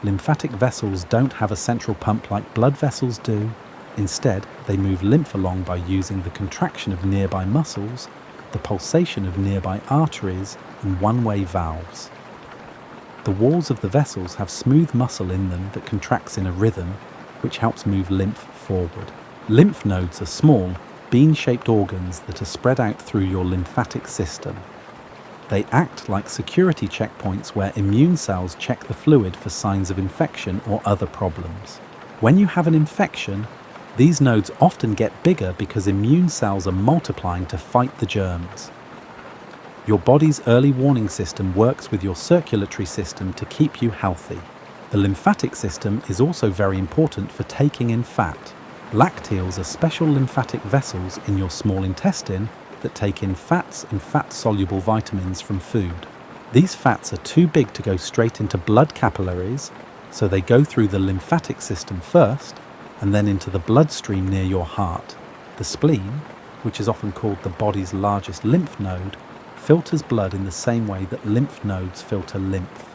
Lymphatic vessels don't have a central pump like blood vessels do. Instead, they move lymph along by using the contraction of nearby muscles, the pulsation of nearby arteries, and one-way valves. The walls of the vessels have smooth muscle in them that contracts in a rhythm, which helps move lymph forward. Lymph nodes are small, bean-shaped organs that are spread out through your lymphatic system. They act like security checkpoints where immune cells check the fluid for signs of infection or other problems. When you have an infection, these nodes often get bigger because immune cells are multiplying to fight the germs. Your body's early warning system works with your circulatory system to keep you healthy. The lymphatic system is also very important for taking in fat. Lacteals are special lymphatic vessels in your small intestine that take in fats and fat-soluble vitamins from food. These fats are too big to go straight into blood capillaries, so they go through the lymphatic system first and then into the bloodstream near your heart. The spleen, which is often called the body's largest lymph node, filters blood in the same way that lymph nodes filter lymph.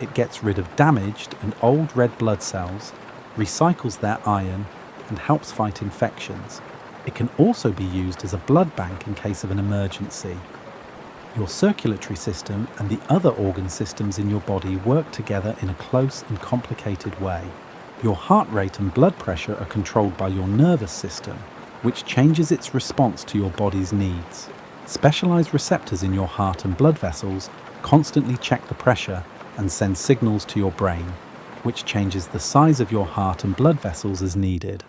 It gets rid of damaged and old red blood cells, recycles their iron, and helps fight infections. It can also be used as a blood bank in case of an emergency. Your circulatory system and the other organ systems in your body work together in a close and complicated way. Your heart rate and blood pressure are controlled by your nervous system, which changes its response to your body's needs. Specialized receptors in your heart and blood vessels constantly check the pressure and send signals to your brain, which changes the size of your heart and blood vessels as needed.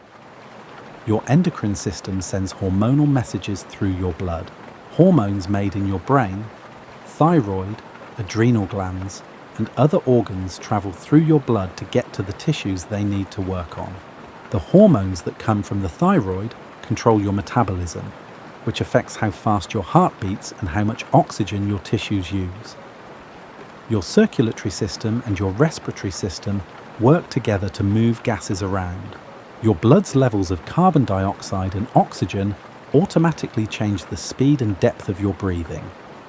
Your endocrine system sends hormonal messages through your blood. Hormones made in your brain, thyroid, adrenal glands, and other organs travel through your blood to get to the tissues they need to work on. The hormones that come from the thyroid control your metabolism, which affects how fast your heart beats and how much oxygen your tissues use. Your circulatory system and your respiratory system work together to move gases around. Your blood's levels of carbon dioxide and oxygen automatically change the speed and depth of your breathing.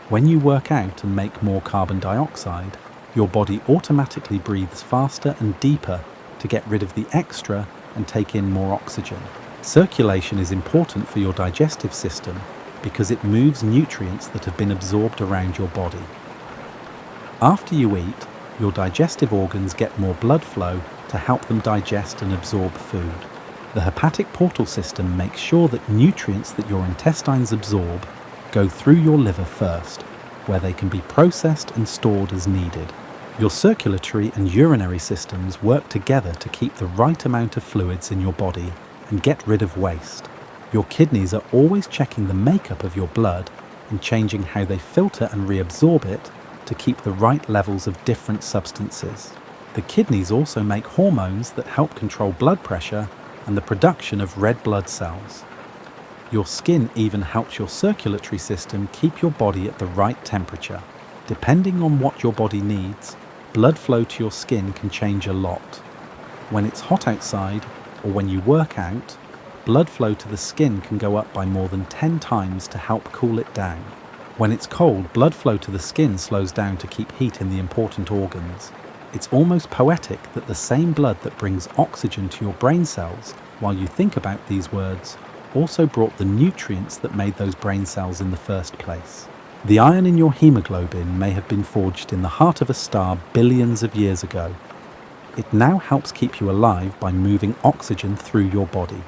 When you work out and make more carbon dioxide, your body automatically breathes faster and deeper to get rid of the extra and take in more oxygen. Circulation is important for your digestive system because it moves nutrients that have been absorbed around your body. After you eat, your digestive organs get more blood flow to help them digest and absorb food. The hepatic portal system makes sure that nutrients that your intestines absorb go through your liver first, where they can be processed and stored as needed. Your circulatory and urinary systems work together to keep the right amount of fluids in your body and get rid of waste. Your kidneys are always checking the makeup of your blood and changing how they filter and reabsorb it to keep the right levels of different substances. The kidneys also make hormones that help control blood pressure and the production of red blood cells. Your skin even helps your circulatory system keep your body at the right temperature. Depending on what your body needs, blood flow to your skin can change a lot. When it's hot outside or when you work out, blood flow to the skin can go up by more than 10 times to help cool it down. When it's cold, blood flow to the skin slows down to keep heat in the important organs. It's almost poetic that the same blood that brings oxygen to your brain cells while you think about these words also brought the nutrients that made those brain cells in the first place. The iron in your hemoglobin may have been forged in the heart of a star billions of years ago. It now helps keep you alive by moving oxygen through your body.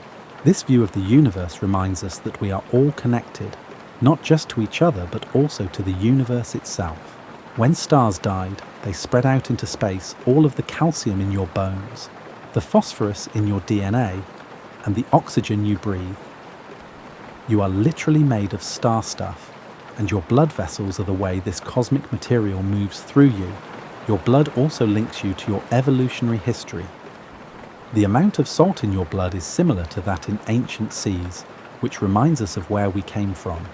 This view of the universe reminds us that we are all connected, not just to each other but also to the universe itself. When stars died, they spread out into space all of the calcium in your bones, the phosphorus in your DNA, and the oxygen you breathe. You are literally made of star stuff, and your blood vessels are the way this cosmic material moves through you. Your blood also links you to your evolutionary history. The amount of salt in your blood is similar to that in ancient seas, which reminds us of where we came from.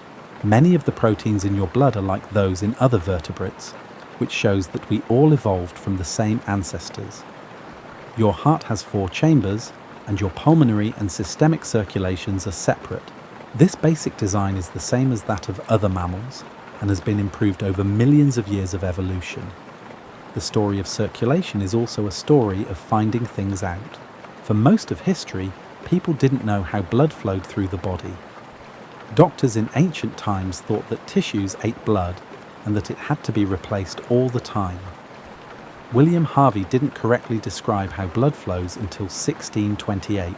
Many of the proteins in your blood are like those in other vertebrates, which shows that we all evolved from the same ancestors. Your heart has 4 chambers, and your pulmonary and systemic circulations are separate. This basic design is the same as that of other mammals and has been improved over millions of years of evolution. The story of circulation is also a story of finding things out. For most of history, people didn't know how blood flowed through the body. Doctors in ancient times thought that tissues ate blood and that it had to be replaced all the time. William Harvey didn't correctly describe how blood flows until 1628.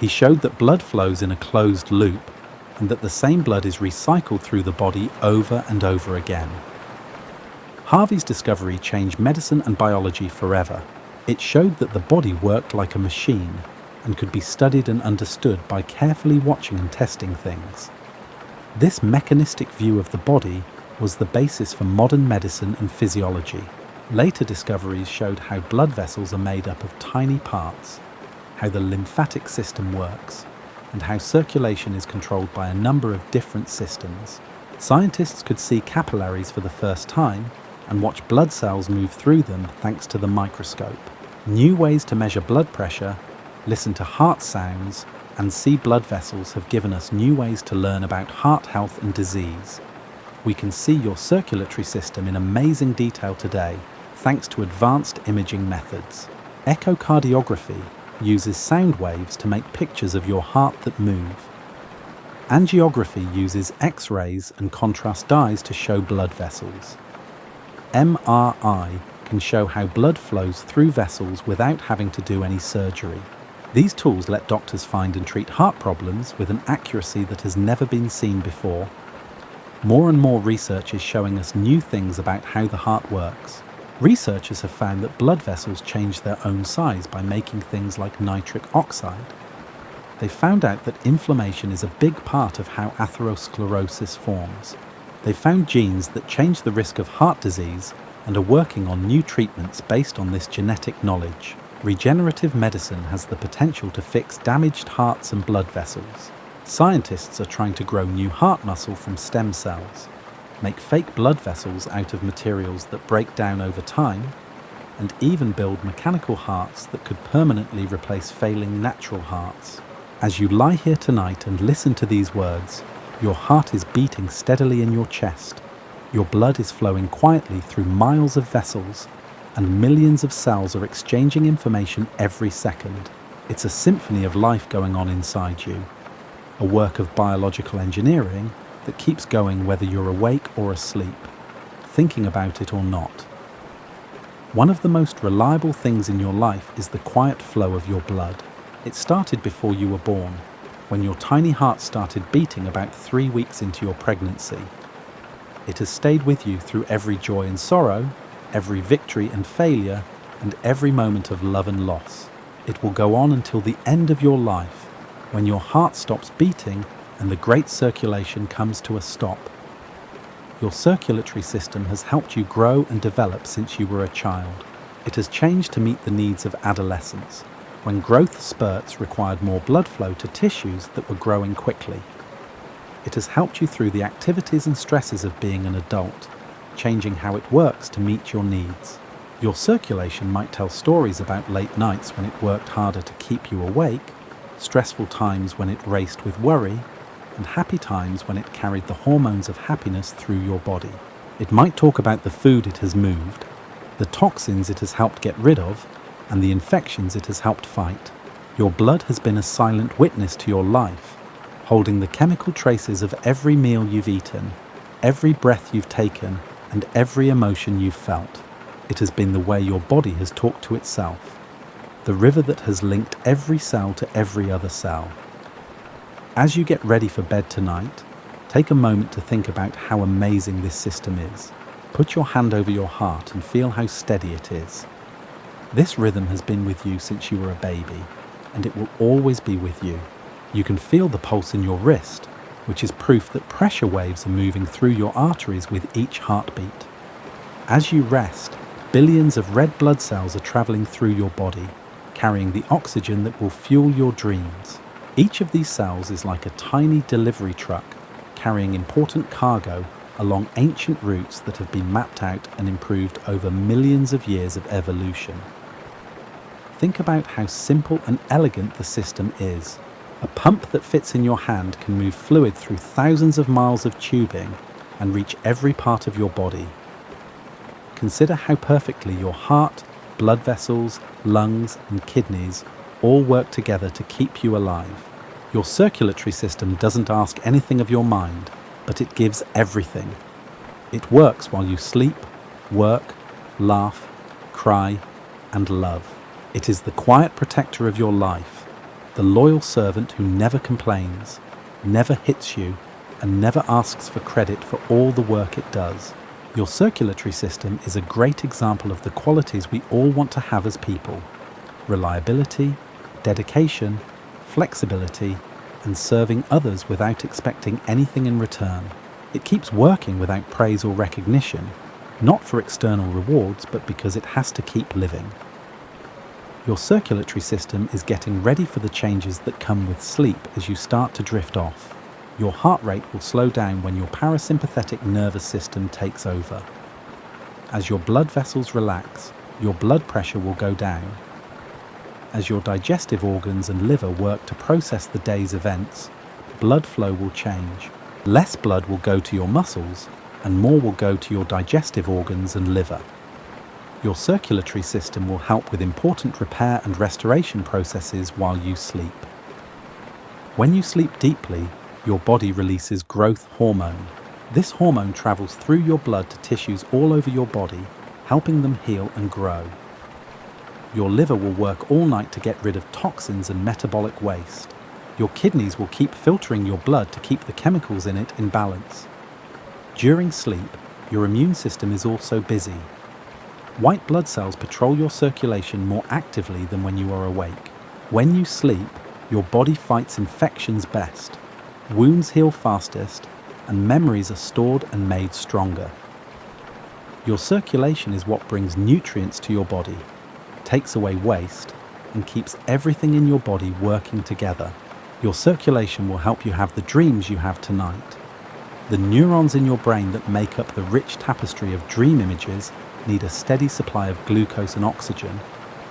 He showed that blood flows in a closed loop and that the same blood is recycled through the body over and over again. Harvey's discovery changed medicine and biology forever. It showed that the body worked like a machine and could be studied and understood by carefully watching and testing things. This mechanistic view of the body was the basis for modern medicine and physiology. Later discoveries showed how blood vessels are made up of tiny parts, how the lymphatic system works, and how circulation is controlled by a number of different systems. Scientists could see capillaries for the first time and watch blood cells move through them thanks to the microscope. New ways to measure blood pressure, listen to heart sounds, and see blood vessels have given us new ways to learn about heart health and disease. We can see your circulatory system in amazing detail today, thanks to advanced imaging methods. Echocardiography uses sound waves to make pictures of your heart that move. Angiography uses X-rays and contrast dyes to show blood vessels. MRI can show how blood flows through vessels without having to do any surgery. These tools let doctors find and treat heart problems with an accuracy that has never been seen before. More and more research is showing us new things about how the heart works. Researchers have found that blood vessels change their own size by making things like nitric oxide. They found out that inflammation is a big part of how atherosclerosis forms. They found genes that change the risk of heart disease and are working on new treatments based on this genetic knowledge. Regenerative medicine has the potential to fix damaged hearts and blood vessels. Scientists are trying to grow new heart muscle from stem cells, make fake blood vessels out of materials that break down over time, and even build mechanical hearts that could permanently replace failing natural hearts. As you lie here tonight and listen to these words, your heart is beating steadily in your chest. Your blood is flowing quietly through miles of vessels, and millions of cells are exchanging information every second. It's a symphony of life going on inside you, a work of biological engineering that keeps going whether you're awake or asleep, thinking about it or not. One of the most reliable things in your life is the quiet flow of your blood. It started before you were born, when your tiny heart started beating about 3 weeks into your pregnancy. It has stayed with you through every joy and sorrow, every victory and failure, and every moment of love and loss. It will go on until the end of your life, when your heart stops beating and the great circulation comes to a stop. Your circulatory system has helped you grow and develop since you were a child. It has changed to meet the needs of adolescence, when growth spurts required more blood flow to tissues that were growing quickly. It has helped you through the activities and stresses of being an adult, changing how it works to meet your needs. Your circulation might tell stories about late nights when it worked harder to keep you awake, stressful times when it raced with worry, and happy times when it carried the hormones of happiness through your body. It might talk about the food it has moved, the toxins it has helped get rid of, and the infections it has helped fight. Your blood has been a silent witness to your life, holding the chemical traces of every meal you've eaten, every breath you've taken, and every emotion you've felt. It has been the way your body has talked to itself, the river that has linked every cell to every other cell. As you get ready for bed tonight, take a moment to think about how amazing this system is. Put your hand over your heart and feel how steady it is. This rhythm has been with you since you were a baby, and it will always be with you. You can feel the pulse in your wrist, which is proof that pressure waves are moving through your arteries with each heartbeat. As you rest, billions of red blood cells are traveling through your body, carrying the oxygen that will fuel your dreams. Each of these cells is like a tiny delivery truck, carrying important cargo along ancient routes that have been mapped out and improved over millions of years of evolution. Think about how simple and elegant the system is. A pump that fits in your hand can move fluid through thousands of miles of tubing and reach every part of your body. Consider how perfectly your heart, blood vessels, lungs, and kidneys all work together to keep you alive. Your circulatory system doesn't ask anything of your mind, but it gives everything. It works while you sleep, work, laugh, cry, and love. It is the quiet protector of your life, the loyal servant who never complains, never hits you, and never asks for credit for all the work it does. Your circulatory system is a great example of the qualities we all want to have as people: reliability, dedication, flexibility, and serving others without expecting anything in return. It keeps working without praise or recognition, not for external rewards, but because it has to keep living. Your circulatory system is getting ready for the changes that come with sleep as you start to drift off. Your heart rate will slow down when your parasympathetic nervous system takes over. As your blood vessels relax, your blood pressure will go down. As your digestive organs and liver work to process the day's events, blood flow will change. Less blood will go to your muscles, and more will go to your digestive organs and liver. Your circulatory system will help with important repair and restoration processes while you sleep. When you sleep deeply, your body releases growth hormone. This hormone travels through your blood to tissues all over your body, helping them heal and grow. Your liver will work all night to get rid of toxins and metabolic waste. Your kidneys will keep filtering your blood to keep the chemicals in it in balance. During sleep, your immune system is also busy. White blood cells patrol your circulation more actively than when you are awake. When you sleep, your body fights infections best. Wounds heal fastest, and memories are stored and made stronger. Your circulation is what brings nutrients to your body, takes away waste, and keeps everything in your body working together. Your circulation will help you have the dreams you have tonight. The neurons in your brain that make up the rich tapestry of dream images need a steady supply of glucose and oxygen,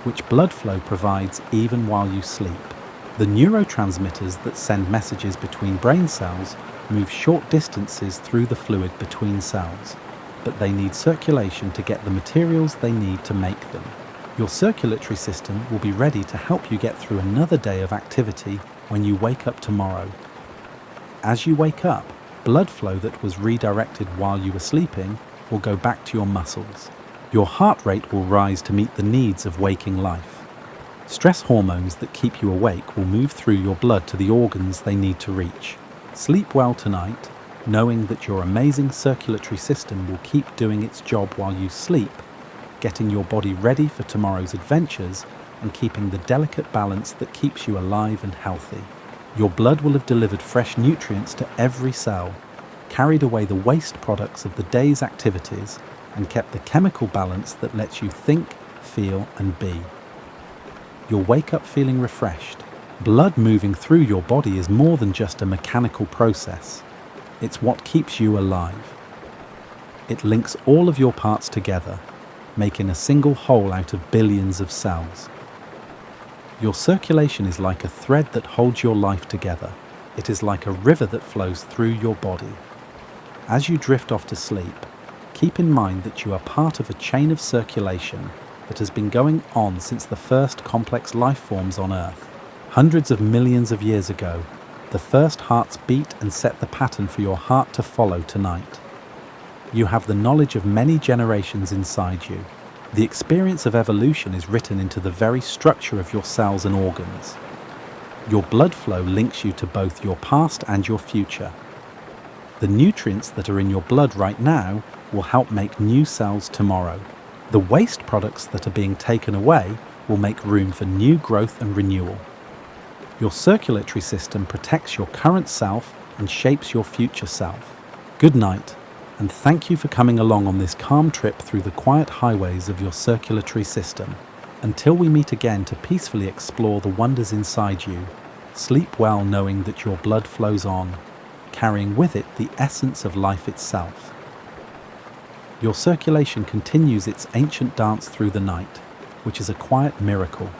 which blood flow provides even while you sleep. The neurotransmitters that send messages between brain cells move short distances through the fluid between cells, but they need circulation to get the materials they need to make them. Your circulatory system will be ready to help you get through another day of activity when you wake up tomorrow. As you wake up, blood flow that was redirected while you were sleeping will go back to your muscles. Your heart rate will rise to meet the needs of waking life. Stress hormones that keep you awake will move through your blood to the organs they need to reach. Sleep well tonight, knowing that your amazing circulatory system will keep doing its job while you sleep, getting your body ready for tomorrow's adventures and keeping the delicate balance that keeps you alive and healthy. Your blood will have delivered fresh nutrients to every cell, carried away the waste products of the day's activities, and kept the chemical balance that lets you think, feel, and be. You'll wake up feeling refreshed. Blood moving through your body is more than just a mechanical process. It's what keeps you alive. It links all of your parts together, making a single whole out of billions of cells. Your circulation is like a thread that holds your life together. It is like a river that flows through your body. As you drift off to sleep, keep in mind that you are part of a chain of circulation that has been going on since the first complex life forms on Earth. Hundreds of millions of years ago, the first hearts beat and set the pattern for your heart to follow tonight. You have the knowledge of many generations inside you. The experience of evolution is written into the very structure of your cells and organs. Your blood flow links you to both your past and your future. The nutrients that are in your blood right now will help make new cells tomorrow. The waste products that are being taken away will make room for new growth and renewal. Your circulatory system protects your current self and shapes your future self. Good night, and thank you for coming along on this calm trip through the quiet highways of your circulatory system. Until we meet again to peacefully explore the wonders inside you, sleep well knowing that your blood flows on, carrying with it the essence of life itself. Your circulation continues its ancient dance through the night, which is a quiet miracle.